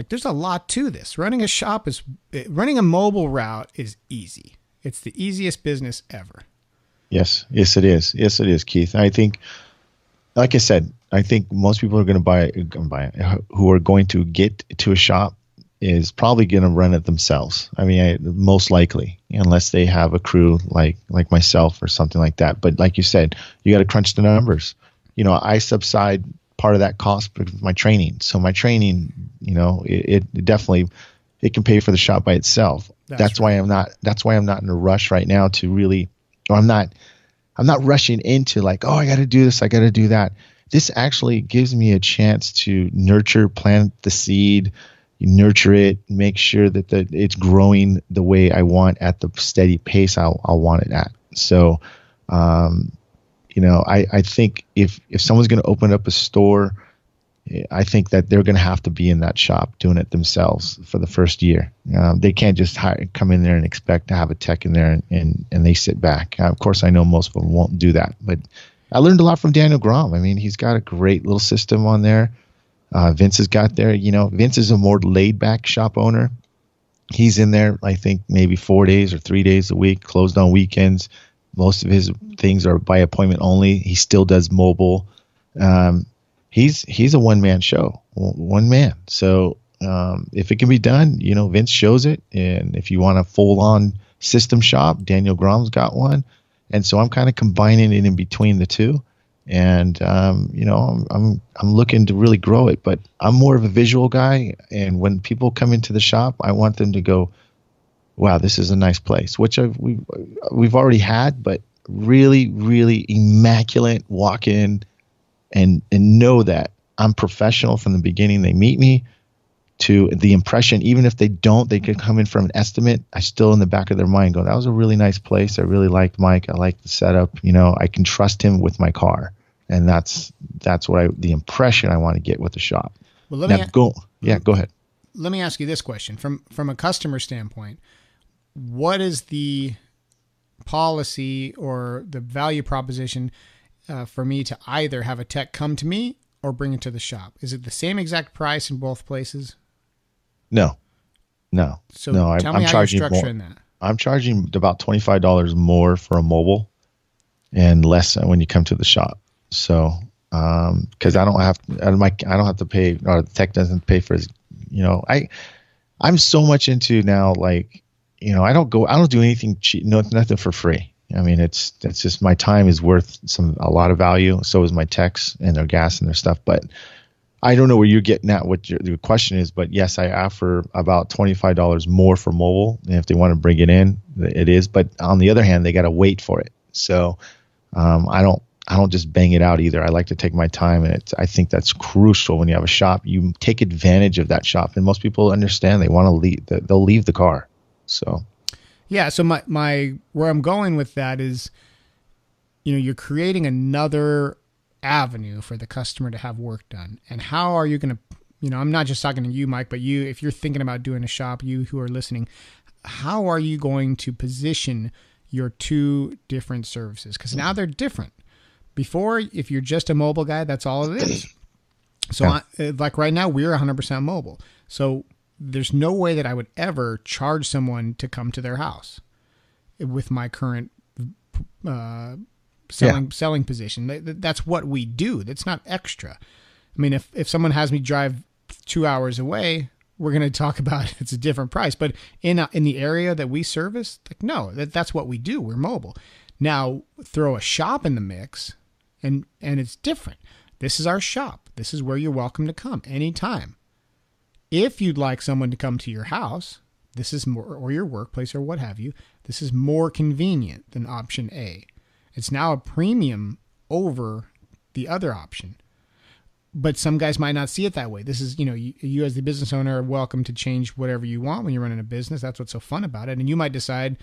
there's a lot to this. Running a mobile route is easy. It's the easiest business ever. Yes, it is. Yes, it is, Keith. I think, like I said, I think most people are going to buy who are going to get to a shop is probably going to run it themselves. I mean, most likely, unless they have a crew like myself or something like that. But like you said, you got to crunch the numbers. I subside part of that cost with my training. So my training, it definitely, it can pay for the shop by itself. That's right. why I'm not in a rush right now to really, or I'm not rushing into like, oh, I got to do this, I got to do that. This actually gives me a chance to plant the seed, nurture it, make sure that it's growing the way I want at the steady pace I'll want it at. So, I think if someone's going to open up a store, I think that they're going to have to be in that shop doing it themselves for the first year. They can't just come in there and expect to have a tech in there and they sit back. Of course, I know most of them won't do that, but I learned a lot from Daniel Grom. I mean, he's got a great little system on there. Vince has got there. Vince is a more laid-back shop owner. He's in there, I think, maybe 4 days or 3 days a week, closed on weekends. Most of his things are by appointment only. He still does mobile. He's a one-man show, one man. So if it can be done, Vince shows it. And if you want a full-on system shop, Daniel Grom's got one. And so I'm kind of combining it in between the two. And, I'm looking to really grow it, but I'm more of a visual guy. And when people come into the shop, I want them to go, wow, this is a nice place, which we've already had, but really, really immaculate walk in and know that I'm professional from the beginning. They meet me to the impression. Even if they don't, they could come in from an estimate. I still in the back of their mind go, that was a really nice place. I really liked Myke. I liked the setup. I can trust him with my car. And that's the impression I want to get with the shop. Well, go ahead. Let me ask you this question from a customer standpoint. What is the policy or the value proposition for me to either have a tech come to me or bring it to the shop? Is it the same exact price in both places? No. So tell me how you're structuring that. I'm charging about $25 more for a mobile and less when you come to the shop. So, because I don't have to pay, or the tech doesn't pay for his, I'm so much into now, like, I don't do anything cheap, nothing for free. I mean, it's just my time is worth a lot of value. So is my techs and their gas and their stuff. But I don't know where you're getting at, what your question is, but yes, I offer about $25 more for mobile. And if they want to bring it in, it is. But on the other hand, they got to wait for it. So, I don't just bang it out either. I like to take my time, and I think that's crucial when you have a shop. You take advantage of that shop, and most people understand they want to leave. They'll leave the car. So, yeah. So my where I'm going with that is, you're creating another avenue for the customer to have work done. And how are you going to? I'm not just talking to you, Myke, but you, if you're thinking about doing a shop, you who are listening, how are you going to position your two different services? Because now they're different. Before, if you're just a mobile guy, that's all it is. So like right now, we're 100% mobile. So there's no way that I would ever charge someone to come to their house with my current selling position. That's what we do. That's not extra. I mean, if someone has me drive 2 hours away, we're going to talk about it's a different price. But in the area that we service, like, no, that's what we do. We're mobile. Now throw a shop in the mix, and it's different. This is our shop. This is where you're welcome to come anytime. If you'd like someone to come to your house, this is more, or your workplace or what have you, this is more convenient than option A. It's now a premium over the other option. But some guys might not see it that way. This is, you as the business owner are welcome to change whatever you want when you're running a business. That's what's so fun about it. And you might decide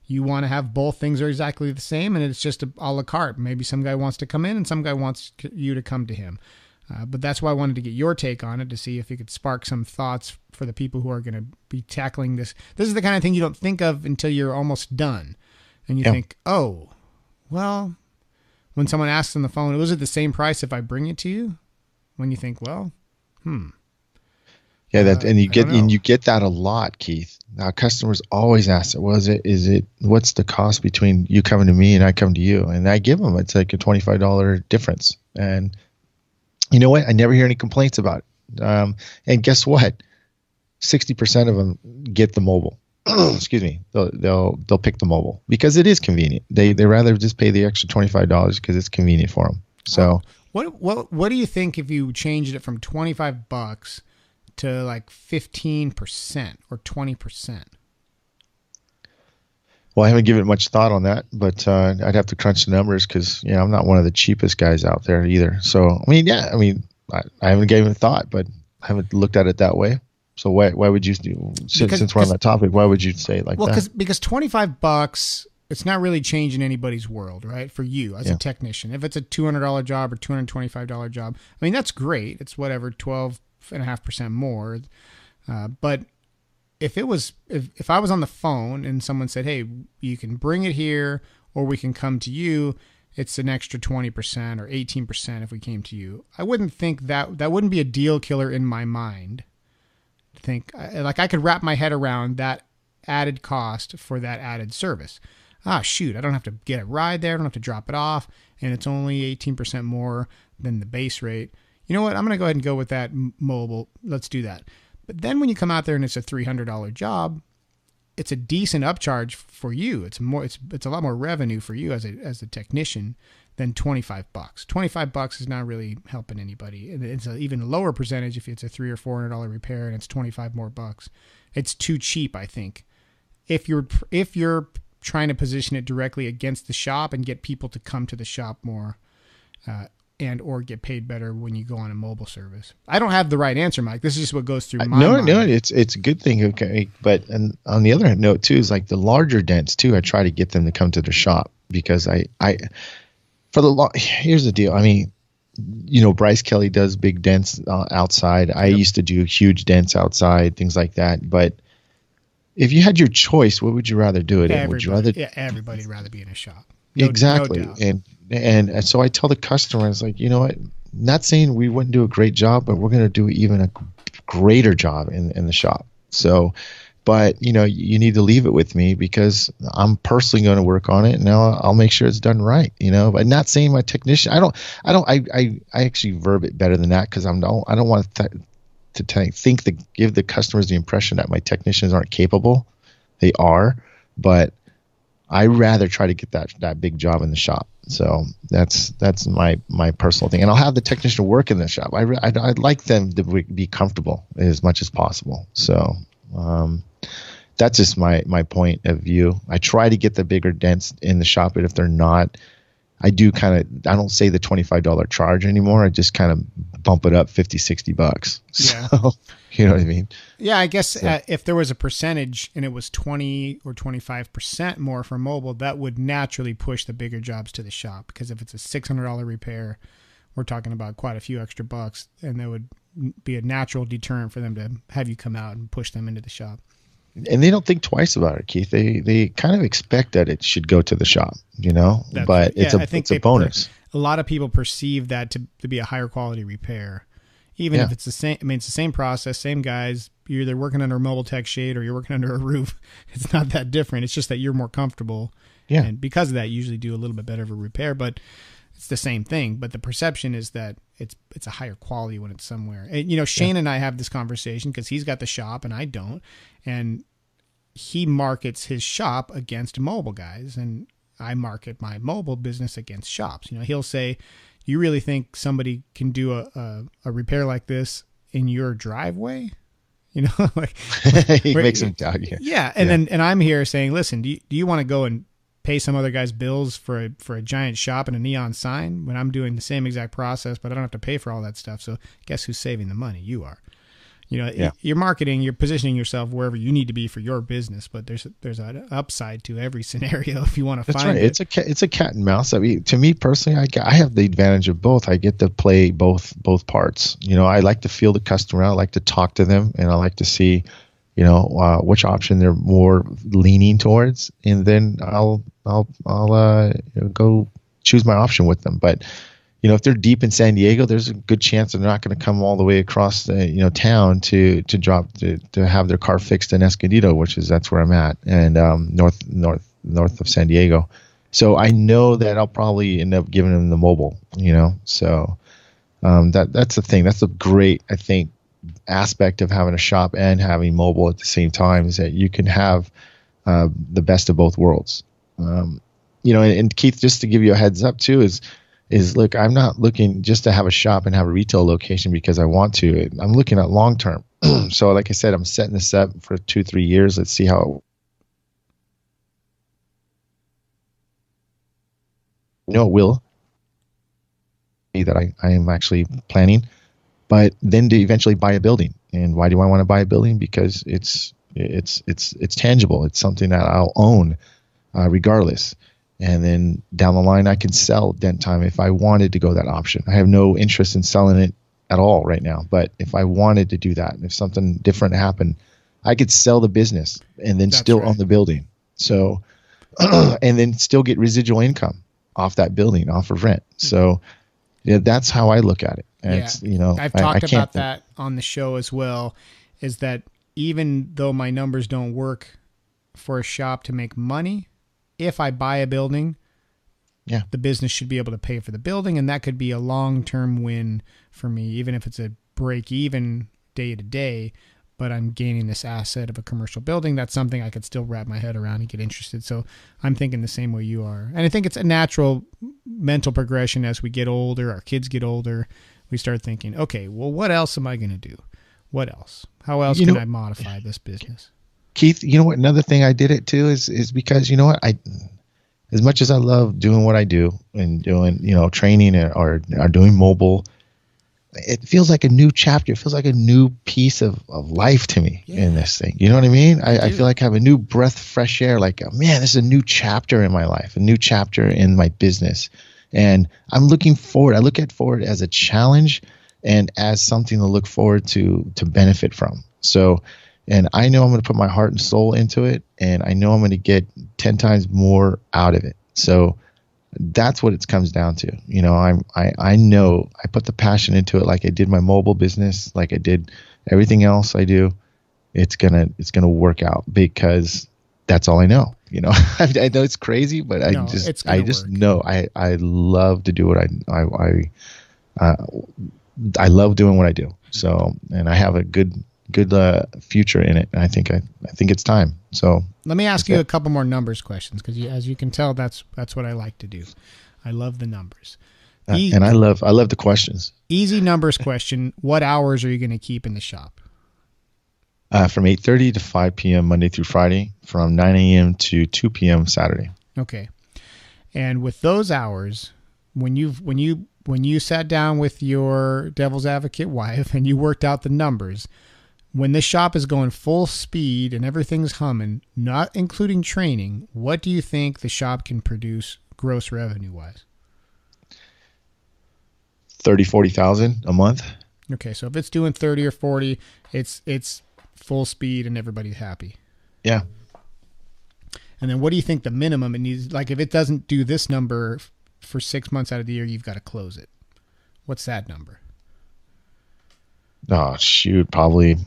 you want to have both things are exactly the same, and it's just a la carte. Maybe some guy wants to come in and some guy wants you to come to him. But that's why I wanted to get your take on it, to see if you could spark some thoughts for the people who are going to be tackling this. This is the kind of thing you don't think of until you're almost done. And you think, oh, well, when someone asks on the phone, was it the same price if I bring it to you? When you think, well, Yeah, and you get that a lot, Keith. Now customers always ask, what's the cost between you coming to me and I come to you? And I give them, it's like a $25 difference. And you know what? I never hear any complaints about it. And guess what? 60% of them get the mobile. Excuse me. They'll pick the mobile because it is convenient. They rather just pay the extra $25 because it's convenient for them. So what do you think if you changed it from $25 to like 15% or 20%? Well, I haven't given it much thought on that, but I'd have to crunch the numbers because I'm not one of the cheapest guys out there either. So I haven't given it thought, but I haven't looked at it that way. So why would you since we're on that topic? Why would you say it like that? Well, because $25, it's not really changing anybody's world, right? For you as a technician, if it's a $200 job or $225 job, I mean that's great. It's whatever 12.5% more, but if I was on the phone and someone said, hey, you can bring it here or we can come to you, it's an extra 20% or 18% if we came to you. I wouldn't think that wouldn't be a deal killer in my mind. Think like I could wrap my head around that added cost for that added service. Shoot, I don't have to get a ride there. I don't have to drop it off. And it's only 18% more than the base rate. You know what? I'm going to go ahead and go with that mobile. Let's do that. But then when you come out there and it's a $300 job, it's a decent upcharge for you. It's a lot more revenue for you as a technician than $25. $25 is not really helping anybody. It's an even lower percentage if it's a $300 or $400 repair and it's $25 more bucks. It's too cheap, I think. If you're trying to position it directly against the shop and get people to come to the shop more, and or get paid better when you go on a mobile service. I don't have the right answer, Myke. This is just what goes through my mind. No, it's a good thing. Okay, but and on the other note too is like the larger dents too. I try to get them to come to the shop because here's the deal. I mean, Bryce Kelly does big dents outside. I used to do huge dents outside, things like that. But if you had your choice, what would you rather do it in? Would you rather? Yeah, everybody'd rather be in a shop. Exactly, no and so I tell the customers, like, you know what? Not saying we wouldn't do a great job, but we're going to do even a greater job in the shop. So, but you need to leave it with me because I'm personally going to work on it, and I'll make sure it's done right. But not saying my technician. I actually verb it better than that because I don't want to give the customers the impression that my technicians aren't capable. They are, but I rather try to get that big job in the shop. So that's my personal thing, and I'll have the technician work in the shop. I'd like them to be comfortable as much as possible. So that's just my point of view. I try to get the bigger dents in the shop, but if they're not, I don't say the $25 charge anymore. I just kind of bump it up $50-$60. Yeah. So, you know what I mean? Yeah, I guess if there was a percentage and it was 20 or 25% more for mobile, that would naturally push the bigger jobs to the shop. Because if it's a $600 repair, we're talking about quite a few extra bucks, and that would be a natural deterrent for them to have you come out and push them into the shop. and they don't think twice about it, Keith. They kind of expect that it should go to the shop, but it's a bonus. A lot of people perceive that to be a higher quality repair, even if it's the same. I mean, it's the same process, same guys. You're either working under a mobile tech shade or you're working under a roof. It's not that different. It's just that you're more comfortable. Yeah. And because of that, you usually do a little bit better of a repair, but it's the same thing. But the perception is that it's a higher quality when it's somewhere. And, Shane and I have this conversation because he's got the shop and I don't. And he markets his shop against mobile guys. And I market my mobile business against shops. He'll say, you really think somebody can do a repair like this in your driveway? Like he makes him doubt you. Yeah. And I'm here saying, listen, do you want to go and pay some other guy's bills for a giant shop and a neon sign when I'm doing the same exact process, but I don't have to pay for all that stuff? So guess who's saving the money? You are. You're marketing, you're positioning yourself wherever you need to be for your business, but there's an upside to every scenario if you want to find it. It's a cat and mouse. I mean, to me personally, I have the advantage of both. I get to play both parts. I like to feel the customer. I like to talk to them, and I like to see, which option they're more leaning towards, and then I'll go choose my option with them. But if they're deep in San Diego, there's a good chance they're not going to come all the way across the town to have their car fixed in Escondido, that's where I'm at, and north of San Diego. So I know that I'll probably end up giving them the mobile. So that's the thing. That's a great, I think, aspect of having a shop and having mobile at the same time, is that you can have the best of both worlds. And Keith, just to give you a heads up too, is look, I'm not looking just to have a shop and have a retail location because I want to. I'm looking at long term. So like I said, I'm setting this up for 2-3 years. Let's see how it will be that I am actually planning, but then to eventually buy a building. And why do I want to buy a building? Because it's tangible. It's something that I'll own regardless. And then down the line, I can sell Dent Time if I wanted to go that option. I have no interest in selling it at all right now. But if I wanted to do that, and if something different happened, I could sell the business and then own the building. So, and then still get residual income off that building, off of rent. So, that's how I look at it. And I've talked about that on the show as well, is that even though my numbers don't work for a shop to make money, if I buy a building, the business should be able to pay for the building, and that could be a long-term win for me, even if it's a break-even day-to-day, but I'm gaining this asset of a commercial building. That's something I could still wrap my head around and get interested. So I'm thinking the same way you are. And I think it's a natural mental progression as we get older, our kids get older, we start thinking, okay, well, what else am I going to do? What else? How else can I modify this business? Keith, what? Another thing I did it too is because as much as I love doing what I do and doing training or doing mobile, it feels like a new chapter. It feels like a new piece of life to me in this thing. You know what I mean? I feel like I have a new breath of fresh air. Like, man, this is a new chapter in my life, a new chapter in my business, and I'm looking forward. I look at forward as a challenge and as something to look forward to benefit from. So. And I know I'm going to put my heart and soul into it, and I know I'm going to get 10 times more out of it. So that's what it comes down to. I know I put the passion into it, like I did my mobile business, like I did everything else I do. It's gonna work out because that's all I know. I know it's crazy, but I just know I love to do what I love doing what I do. So, and I have a good future in it. And I think it's time. So let me ask you a couple more numbers questions, because as you can tell, that's what I like to do. I love the numbers. And I love the questions. Easy numbers question. What hours are you going to keep in the shop? From 8:30 to 5 p.m. Monday through Friday, from 9 a.m. to 2 p.m. Saturday. Okay. And with those hours, when you sat down with your devil's advocate wife and you worked out the numbers, when this shop is going full speed and everything's humming, not including training, what do you think the shop can produce gross revenue wise? 30,000-40,000 a month. Okay, so if it's doing 30 or 40, it's full speed and everybody's happy. Yeah. And then what do you think the minimum it needs? Like if it doesn't do this number for 6 months out of the year, you've got to close it. What's that number? Oh, shoot. Probably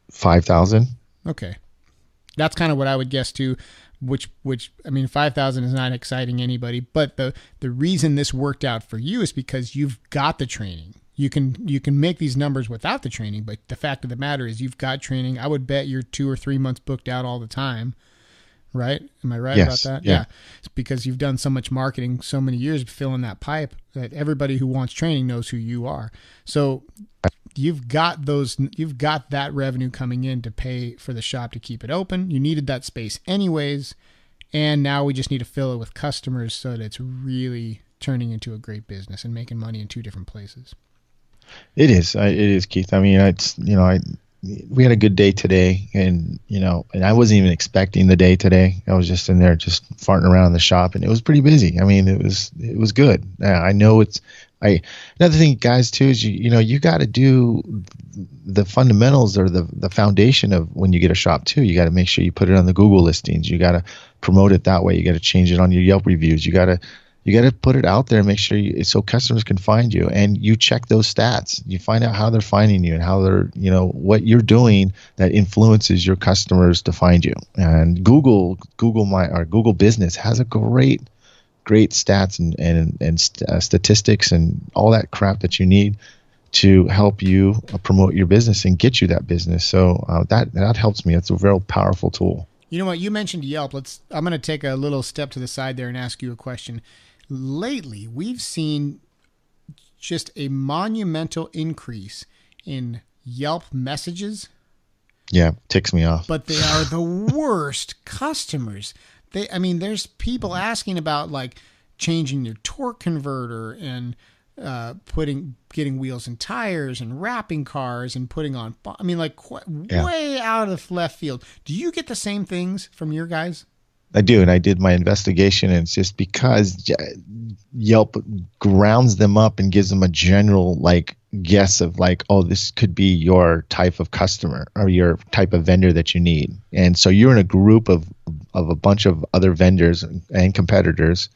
5,000. Okay. That's kind of what I would guess too, which I mean, 5,000 is not exciting anybody, but the reason this worked out for you is because you've got the training. You can make these numbers without the training, but the fact of the matter is you've got training. I would bet you're 2 or 3 months booked out all the time. Right? Am I right about that? Yeah. It's because you've done so much marketing, so many years filling that pipe that everybody who wants training knows who you are. So you've got that revenue coming in to pay for the shop to keep it open. You needed that space anyways. And now we just need to fill it with customers so that it's really turning into a great business and making money in 2 different places. It is, Keith. I mean, we had a good day today, and I wasn't even expecting the day today. I was just in there, just farting around in the shop, and it was pretty busy. I mean, it was good. I know another thing, guys, too, is you got to do the fundamentals or the foundation of when you get a shop too. You got to make sure you put it on the Google listings. You got to promote it that way. You got to change it on your Yelp reviews. You got to put it out there and make sure so customers can find you, and you check those stats. You find out how they're finding you and how they're, what you're doing that influences your customers to find you. And Google Business has a great stats and statistics and all that crap that you need to help you promote your business and get you that business. So that helps me. It's a very powerful tool. You know what? You mentioned Yelp. I'm going to take a little step to the side there and ask you a question. Lately, we've seen just a monumental increase in Yelp messages. Yeah, ticks me off. But they are the worst customers. There's people asking about like changing your torque converter and getting wheels and tires and wrapping cars and putting on. Way out of left field. Do you get the same things from your guys? I do, and I did my investigation, and it's just because Yelp grounds them up and gives them a general guess of this could be your type of customer or your type of vendor that you need. And so you're in a group of a bunch of other vendors and competitors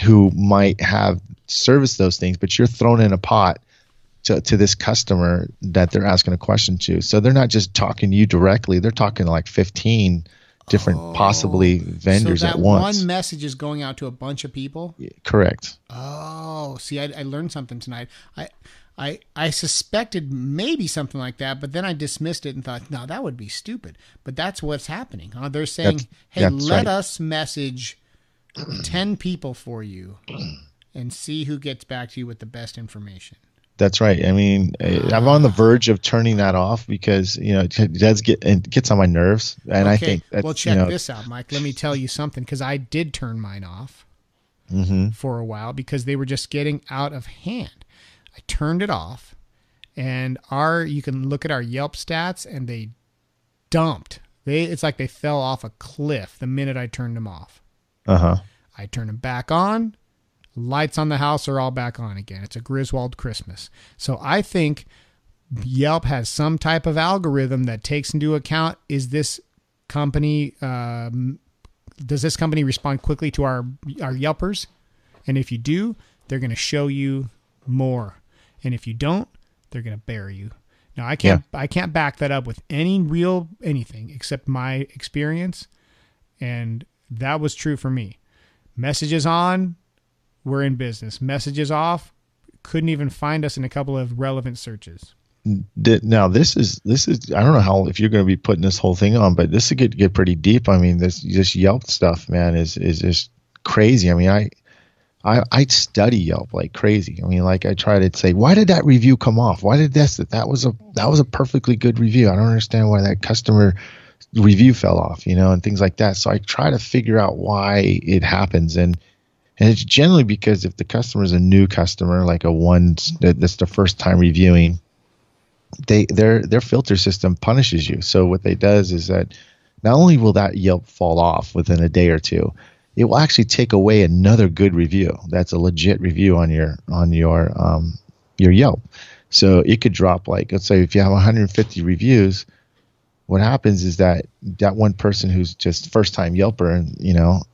who might have serviced those things, but you're thrown in a pot to this customer that they're asking a question to. So they're not just talking to you directly, they're talking to 15 different possibly vendors at once. One message is going out to a bunch of people? Yeah, correct. Oh, see, I learned something tonight. I suspected maybe something like that, but then I dismissed it and thought, no, that would be stupid. But that's what's happening. They're saying, let us message 10 people for you and see who gets back to you with the best information. That's right. I mean, I'm on the verge of turning that off because, it does gets on my nerves. And okay. I think that, well, check this out, Myke. Let me tell you something, because I did turn mine off for a while because they were just getting out of hand. I turned it off, and you can look at our Yelp stats, and they dumped. It's like they fell off a cliff the minute I turned them off. I turned them back on. Lights on the house are all back on again. It's a Griswold Christmas. So I think Yelp has some type of algorithm that takes into account, does this company respond quickly to our Yelpers? And if you do, they're going to show you more. And if you don't, they're going to bury you. Now I can't back that up with anything except my experience. And that was true for me. Messages on, we're in business. Messages off, couldn't even find us in a couple of relevant searches. Now this is I don't know if you're going to be putting this whole thing on, but this could get pretty deep. I mean, this Yelp stuff, man, is just crazy. I mean, I study Yelp like crazy. I mean, I try to say, why did that review come off? Why did that was a perfectly good review. I don't understand why that customer review fell off, and things like that. So I try to figure out why it happens, and it's generally because if the customer is a new customer, like that's the first time reviewing, their filter system punishes you. So what they does is that not only will that Yelp fall off within a day or two, it will actually take away another good review. That's a legit review on your Yelp. So it could drop let's say if you have 150 reviews, what happens is that one person who's just first time Yelper, and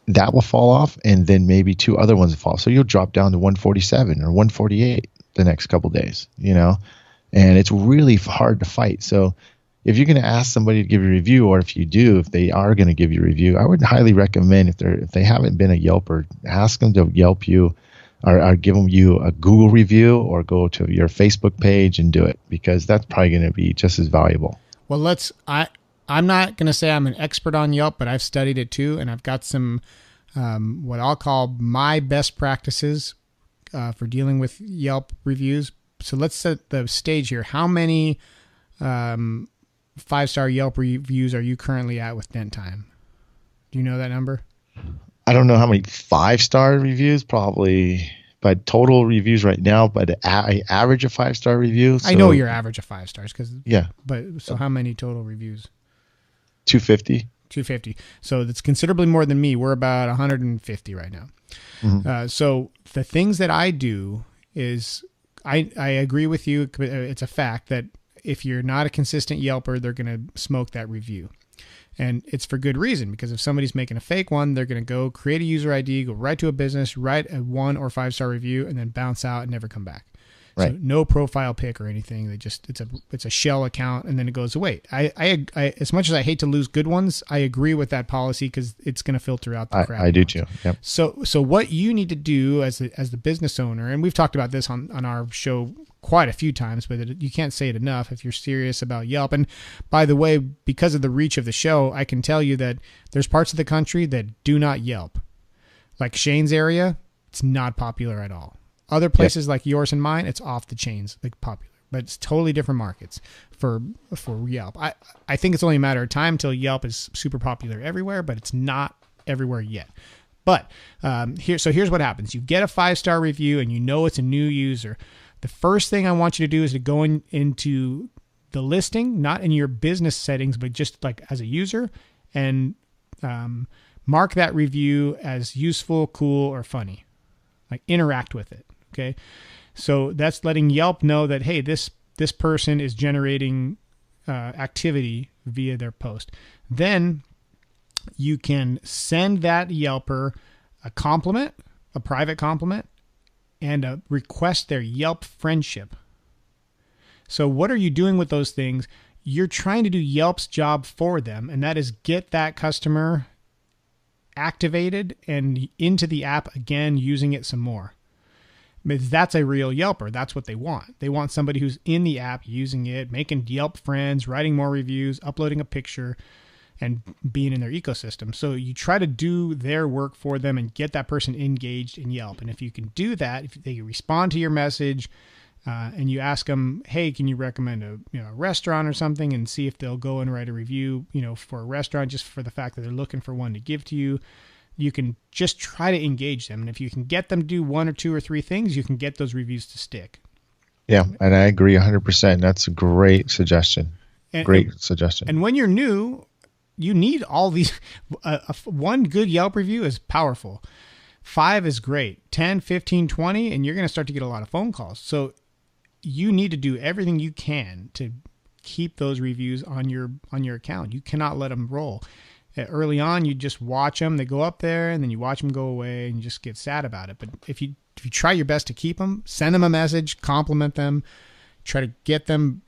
that will fall off, and then maybe 2 other ones will fall. So you'll drop down to 147 or 148 the next couple days, and it's really hard to fight. So if you're going to ask somebody to give you a review, or if they are going to give you a review, I would highly recommend, if they haven't been a Yelper, ask them to Yelp you, or give them you a Google review, or go to your Facebook page and do it, because that's probably going to be just as valuable. Well, I'm not going to say I'm an expert on Yelp, but I've studied it too, and I've got some what I'll call my best practices for dealing with Yelp reviews. So let's set the stage here. How many 5-star Yelp reviews are you currently at with Dent Time? Do you know that number? I don't know how many 5-star reviews, probably, but total reviews right now, but I average a 5-star review. So, I know your average of 5 stars, yeah. But so how many total reviews? 250. 250. So that's considerably more than me. We're about 150 right now. Mm-hmm. So the things that I do is I agree with you. It's a fact that if you're not a consistent Yelper, they're going to smoke that review. And it's for good reason, because if somebody's making a fake one, they're going to go create a user ID, go right to a business, write a 1 or 5-star review, and then bounce out and never come back. Right. So no profile pic or anything. It's a shell account, and then it goes away. I as much as I hate to lose good ones, I agree with that policy, because it's going to filter out the crap. I do too. Yep. So what you need to do as the business owner, and we've talked about this on our show quite a few times, but you can't say it enough if you're serious about Yelp. And by the way, because of the reach of the show, I can tell you that there's parts of the country that do not Yelp. Like Shane's area, it's not popular at all. Other places like yours and mine, it's off the chains, like popular. But it's totally different markets for Yelp. I think it's only a matter of time till Yelp is super popular everywhere, but it's not everywhere yet. But here's what happens. You get a 5-star review, and it's a new user. The first thing I want you to do is to go into the listing, not in your business settings, but just like as a user, and mark that review as useful, cool, or funny. Like interact with it. Okay. So that's letting Yelp know that, hey, this person is generating activity via their post. Then you can send that Yelper a compliment, a private compliment, and request their Yelp friendship. So what are you doing with those things? You're trying to do Yelp's job for them, and that is get that customer activated and into the app again, using it some more. Because that's a real Yelper. That's what they want. They want somebody who's in the app, using it, making Yelp friends, writing more reviews, uploading a picture, and being in their ecosystem. So you try to do their work for them and get that person engaged in Yelp. And if you can do that, if they respond to your message, and you ask them, hey, can you recommend a restaurant or something, and see if they'll go and write a review, for a restaurant, just for the fact that they're looking for one to give to you, you can just try to engage them. And if you can get them to do 1 or 2 or 3 things, you can get those reviews to stick. Yeah, and I agree 100%. That's a great suggestion. Great suggestion. And when you're new, you need all these. One good Yelp review is powerful. 5 is great. 10, 15, 20, and you're going to start to get a lot of phone calls. So you need to do everything you can to keep those reviews on your account. You cannot let them roll. Early on, you just watch them. They go up there, and then you watch them go away, and you just get sad about it. But if you try your best to keep them, send them a message, compliment them, try to get them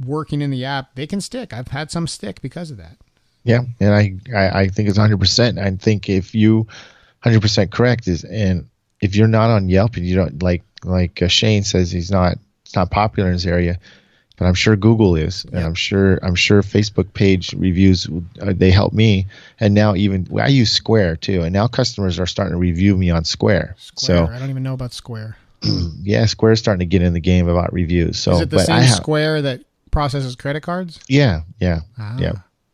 working in the app, they can stick. I've had some stick because of that. Yeah, and I think it's 100%. I think if you 100% correct and if you're not on Yelp and you don't like Shane says, it's not popular in his area, but I'm sure Google is, and I'm sure Facebook page reviews, they help me. And now I use Square too, and now customers are starting to review me on Square. So I don't even know about Square. Yeah, Square is starting to get in the game about reviews. So is it the same Square that processes credit cards? Yeah.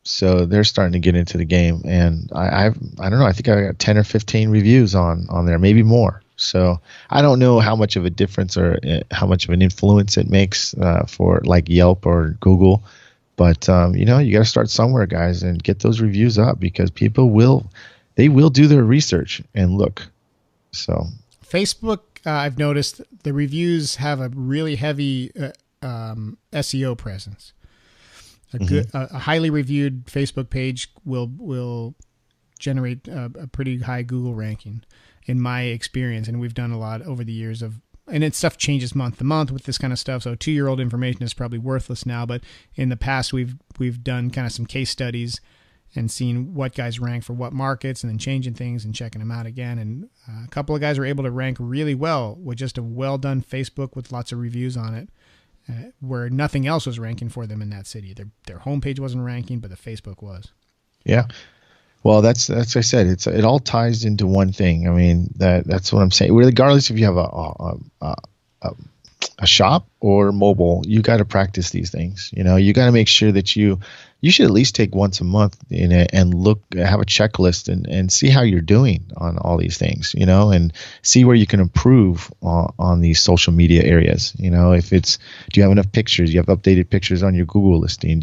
So they're starting to get into the game, and I don't know. I think I got 10 or 15 reviews on there, maybe more. So I don't know how much of a difference or how much of an influence it makes for like Yelp or Google, but you got to start somewhere, guys, and get those reviews up, because people will do their research and look. So Facebook, I've noticed the reviews have a really heavy SEO presence. A highly reviewed Facebook page will generate a pretty high Google ranking, in my experience. And we've done a lot over the years and stuff changes month to month with this kind of stuff. So 2-year-old information is probably worthless now, but in the past we've done kind of some case studies and seen what guys rank for what markets, and then changing things and checking them out again. And a couple of guys were able to rank really well with just a well done Facebook with lots of reviews on it, where nothing else was ranking for them in that city. Their homepage wasn't ranking, but the Facebook was. Yeah. Well, that's what I said. It all ties into one thing. I mean, that's what I'm saying. Regardless if you have a shop or mobile, you got to practice these things. You got to make sure that you should at least take once a month and have a checklist and see how you're doing on all these things, and see where you can improve on these social media areas. Do you have enough pictures? Do you have updated pictures on your Google listing?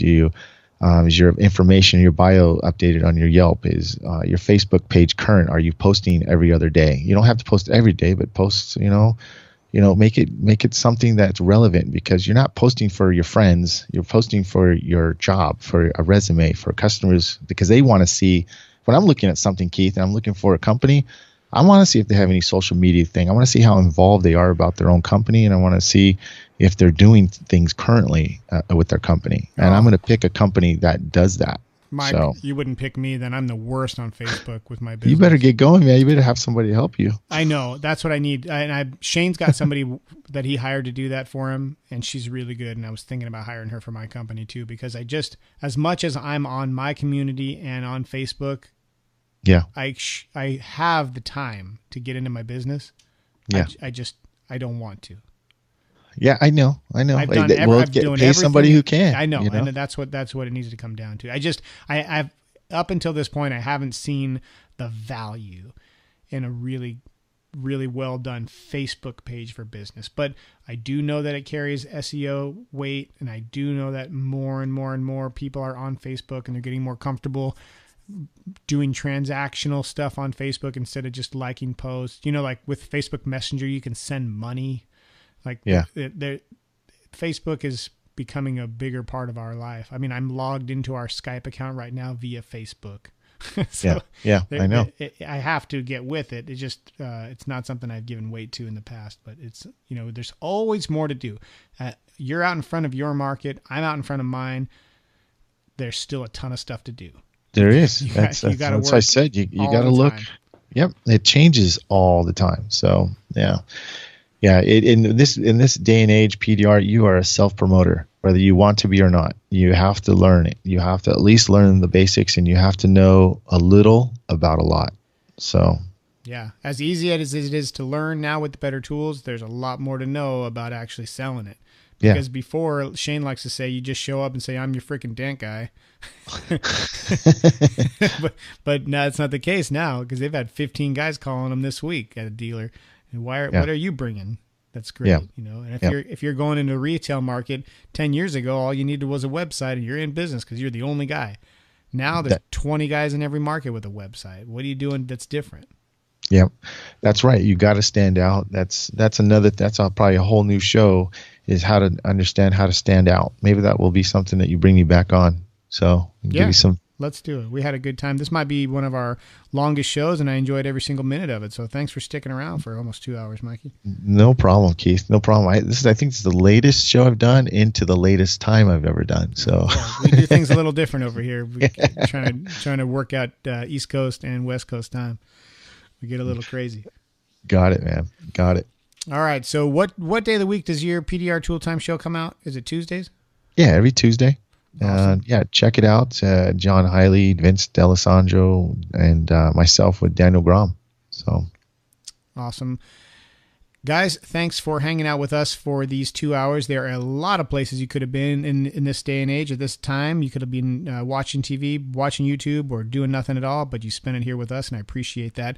Is your information, your bio updated on your Yelp? Is your Facebook page current? Are you posting every other day? You don't have to post every day, but post, make it something that's relevant, because you're not posting for your friends. You're posting for your job, for a resume, for customers, because they want to see. When I'm looking at something, Keith, and I'm looking for a company, I want to see if they have any social media thing. I want to see how involved they are about their own company, and I want to see if they're doing things currently with their company. And I'm going to pick a company that does that. Myke, so, you wouldn't pick me, then I'm the worst on Facebook with my business. You better get going, man. You better have somebody to help you. I know. That's what I need. Shane's got somebody that he hired to do that for him, and she's really good. And I was thinking about hiring her for my company too, because as much as I'm on my community and on Facebook, yeah, I have the time to get into my business. Yeah. I don't want to. Yeah, I know. I've done pay somebody who can. I know, and that's what it needs to come down to. I've up until this point, I haven't seen the value in a really, really well done Facebook page for business. But I do know that it carries SEO weight, and I do know that more and more and more people are on Facebook, and they're getting more comfortable doing transactional stuff on Facebook instead of just liking posts. Like with Facebook Messenger, you can send money. Like, yeah, Facebook is becoming a bigger part of our life. I mean, I'm logged into our Skype account right now via Facebook. So yeah, I know. I have to get with it. It just, it's not something I've given weight to in the past, but it's, there's always more to do. You're out in front of your market. I'm out in front of mine. There's still a ton of stuff to do. There is. That's what I said. You got to look. Yep. It changes all the time. So yeah. Yeah. In this day and age, PDR, you are a self-promoter, whether you want to be or not. You have to learn it. You have to at least learn the basics, and you have to know a little about a lot. So yeah, as easy as it is to learn now with the better tools, there's a lot more to know about actually selling it. Because before, Shane likes to say, you just show up and say, I'm your freaking dent guy. but no, it's not the case now, because they've had 15 guys calling them this week at a dealer. And what are you bringing? That's great. Yeah. And if you're going into a retail market 10 years ago, all you needed was a website, and you're in business because you're the only guy. Now there's 20 guys in every market with a website. What are you doing that's different? Yeah, that's right. You got to stand out. That's probably a whole new show, is how to understand how to stand out. Maybe that will be something that you bring me back on. So give you some. Let's do it. We had a good time. This might be one of our longest shows, and I enjoyed every single minute of it. So thanks for sticking around for almost 2 hours, Mikey. No problem, Keith. No problem. I think this is the latest show I've done into the latest time I've ever done. So we do things a little different over here. We're trying to work out East Coast and West Coast time. We get a little crazy. Got it, man. Got it. All right. So what day of the week does your PDR Tool Time show come out? Is it Tuesdays? Yeah, every Tuesday. Awesome. Check it out. John Hiley, Vince D'Alessandro, and myself with Daniel Grom. So awesome. Guys, thanks for hanging out with us for these 2 hours. There are a lot of places you could have been in this day and age at this time. You could have been watching TV, watching YouTube, or doing nothing at all, but you spent it here with us, and I appreciate that.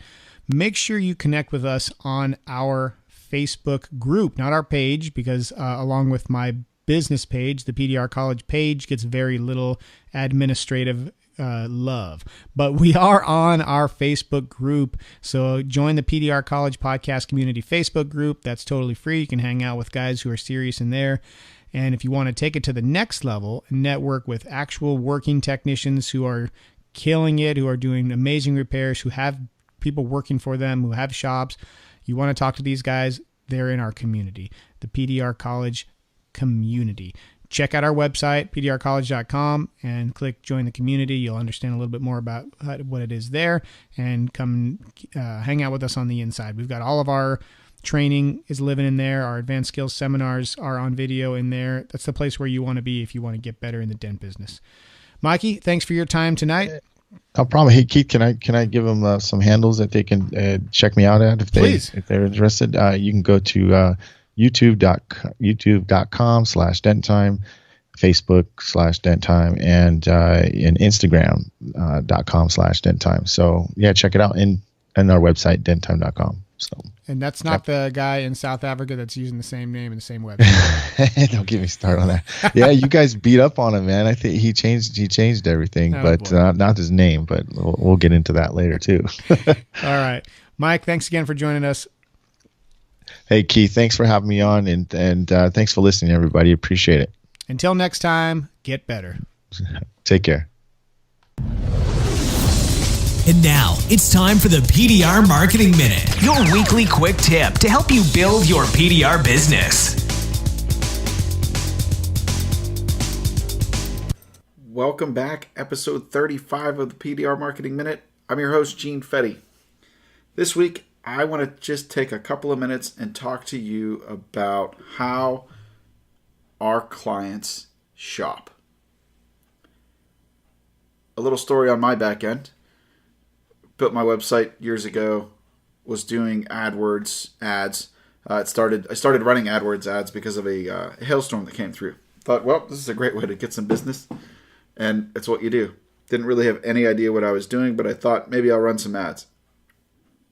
Make sure you connect with us on our Facebook group, not our page, because along with my business page, the PDR College page gets very little administrative love, but we are on our Facebook group. So join the PDR College Podcast Community Facebook group. That's totally free. You can hang out with guys who are serious in there. And if you want to take it to the next level and network with actual working technicians who are killing it, who are doing amazing repairs, who have people working for them, who have shops, you want to talk to these guys, they're in our community, the PDR College community. Check out our website, pdrcollege.com, and click join the community. You'll understand a little bit more about what it is there, and come hang out with us on the inside. We've got all of our training is living in there. Our advanced skills seminars are on video in there. That's the place where you want to be if you want to get better in the dent business. Myke, thanks for your time tonight. No problem. Hey, Keith, can I give them some handles that they can check me out at if they're interested? You can go to youtube.com/denttime, Facebook/denttime, and in Instagram.com/denttime. So yeah, check it out in our website, denttime.com. So, and that's not the guy in South Africa that's using the same name and the same website. Don't get me started on that. Yeah, you guys beat up on him, man. I think he changed everything, but not his name. But we'll get into that later too. All right, Myke, thanks again for joining us. Hey, Keith, thanks for having me on, and thanks for listening, everybody. Appreciate it. Until next time, get better. Take care. And now, it's time for the PDR Marketing Minute, your weekly quick tip to help you build your PDR business. Welcome back, episode 35 of the PDR Marketing Minute. I'm your host, Gene Fetty. This week, I want to just take a couple of minutes and talk to you about how our clients shop. A little story on my back end. Built my website years ago, was doing AdWords ads. I started running AdWords ads because of a hailstorm that came through. Thought, well, this is a great way to get some business, and it's what you do. Didn't really have any idea what I was doing, but I thought maybe I'll run some ads.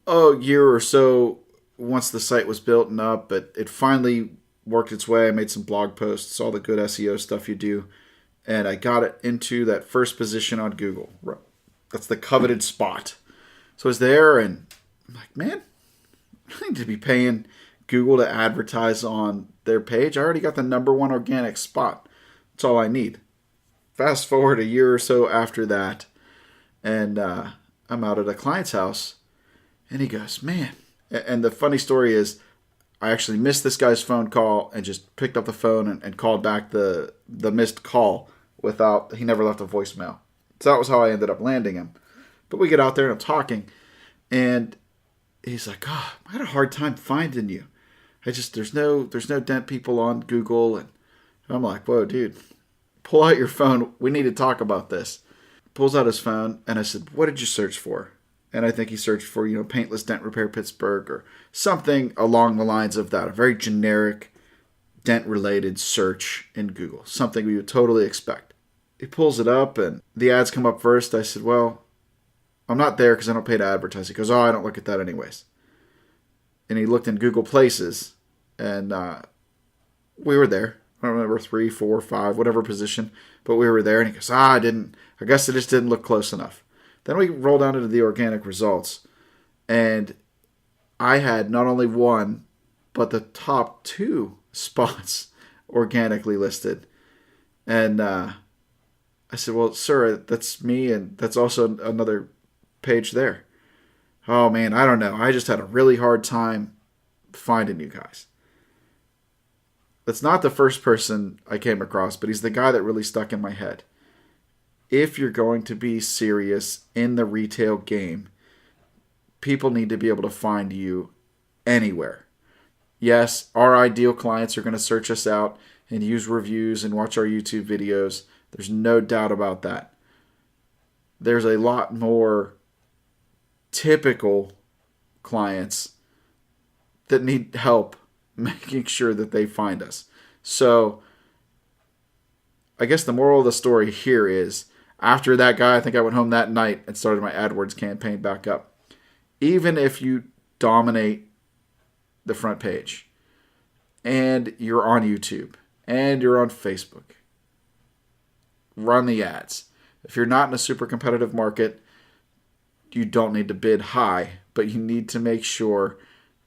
A year or so once the site was built and up, but it finally worked its way. I made some blog posts, all the good SEO stuff you do, and I got it into that first position on Google. That's the coveted spot. So I was there, and I'm like, man, I need to be paying Google to advertise on their page. I already got the #1 organic spot. That's all I need. Fast forward a year or so after that, and I'm out at a client's house, and he goes, man. And the funny story is, I actually missed this guy's phone call and just picked up the phone and called back the missed call he never left a voicemail. So that was how I ended up landing him. But we get out there and I'm talking, and he's like, "Oh, I had a hard time finding you. There's no dent people on Google." And I'm like, "Whoa, dude, pull out your phone. We need to talk about this." Pulls out his phone, and I said, "What did you search for?" And I think he searched for, paintless dent repair Pittsburgh or something along the lines of that. A very generic dent-related search in Google, something we would totally expect. He pulls it up, and the ads come up first. I said, "Well, I'm not there because I don't pay to advertise." He goes, "Oh, I don't look at that anyways." And he looked in Google Places, and we were there. I don't remember 3, 4, 5, whatever position, but we were there. And he goes, I guess it just didn't look close enough. Then we roll down into the organic results, and I had not only one, but the top 2 spots organically listed. And I said, "Well, sir, that's me, and that's also another page there." "Oh, man, I don't know. I just had a really hard time finding you guys." That's not the first person I came across, but he's the guy that really stuck in my head. If you're going to be serious in the retail game, people need to be able to find you anywhere. Yes, our ideal clients are going to search us out and use reviews and watch our YouTube videos. There's no doubt about that. There's a lot more typical clients that need help making sure that they find us. So I guess the moral of the story here is, after that guy, I think I went home that night and started my AdWords campaign back up. Even if you dominate the front page and you're on YouTube and you're on Facebook, run the ads. If you're not in a super competitive market, you don't need to bid high, but you need to make sure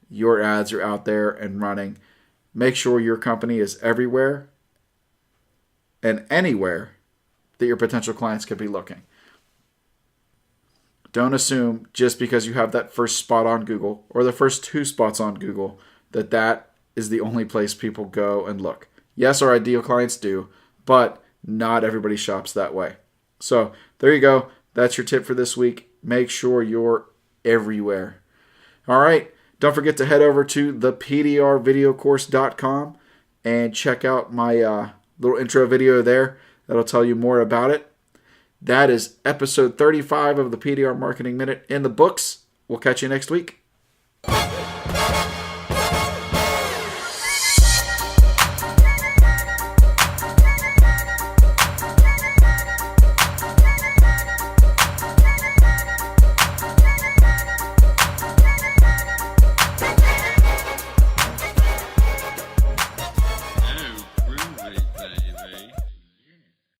your ads are out there and running. Make sure your company is everywhere and anywhere that your potential clients could be looking. Don't assume just because you have that first spot on Google or the first 2 spots on Google that is the only place people go and look. Yes, our ideal clients do, but not everybody shops that way. So there you go. That's your tip for this week. Make sure you're everywhere. All right. Don't forget to head over to thepdrvideocourse.com and check out my little intro video there. That'll tell you more about it. That is episode 35 of the PDR Marketing Minute in the books. We'll catch you next week.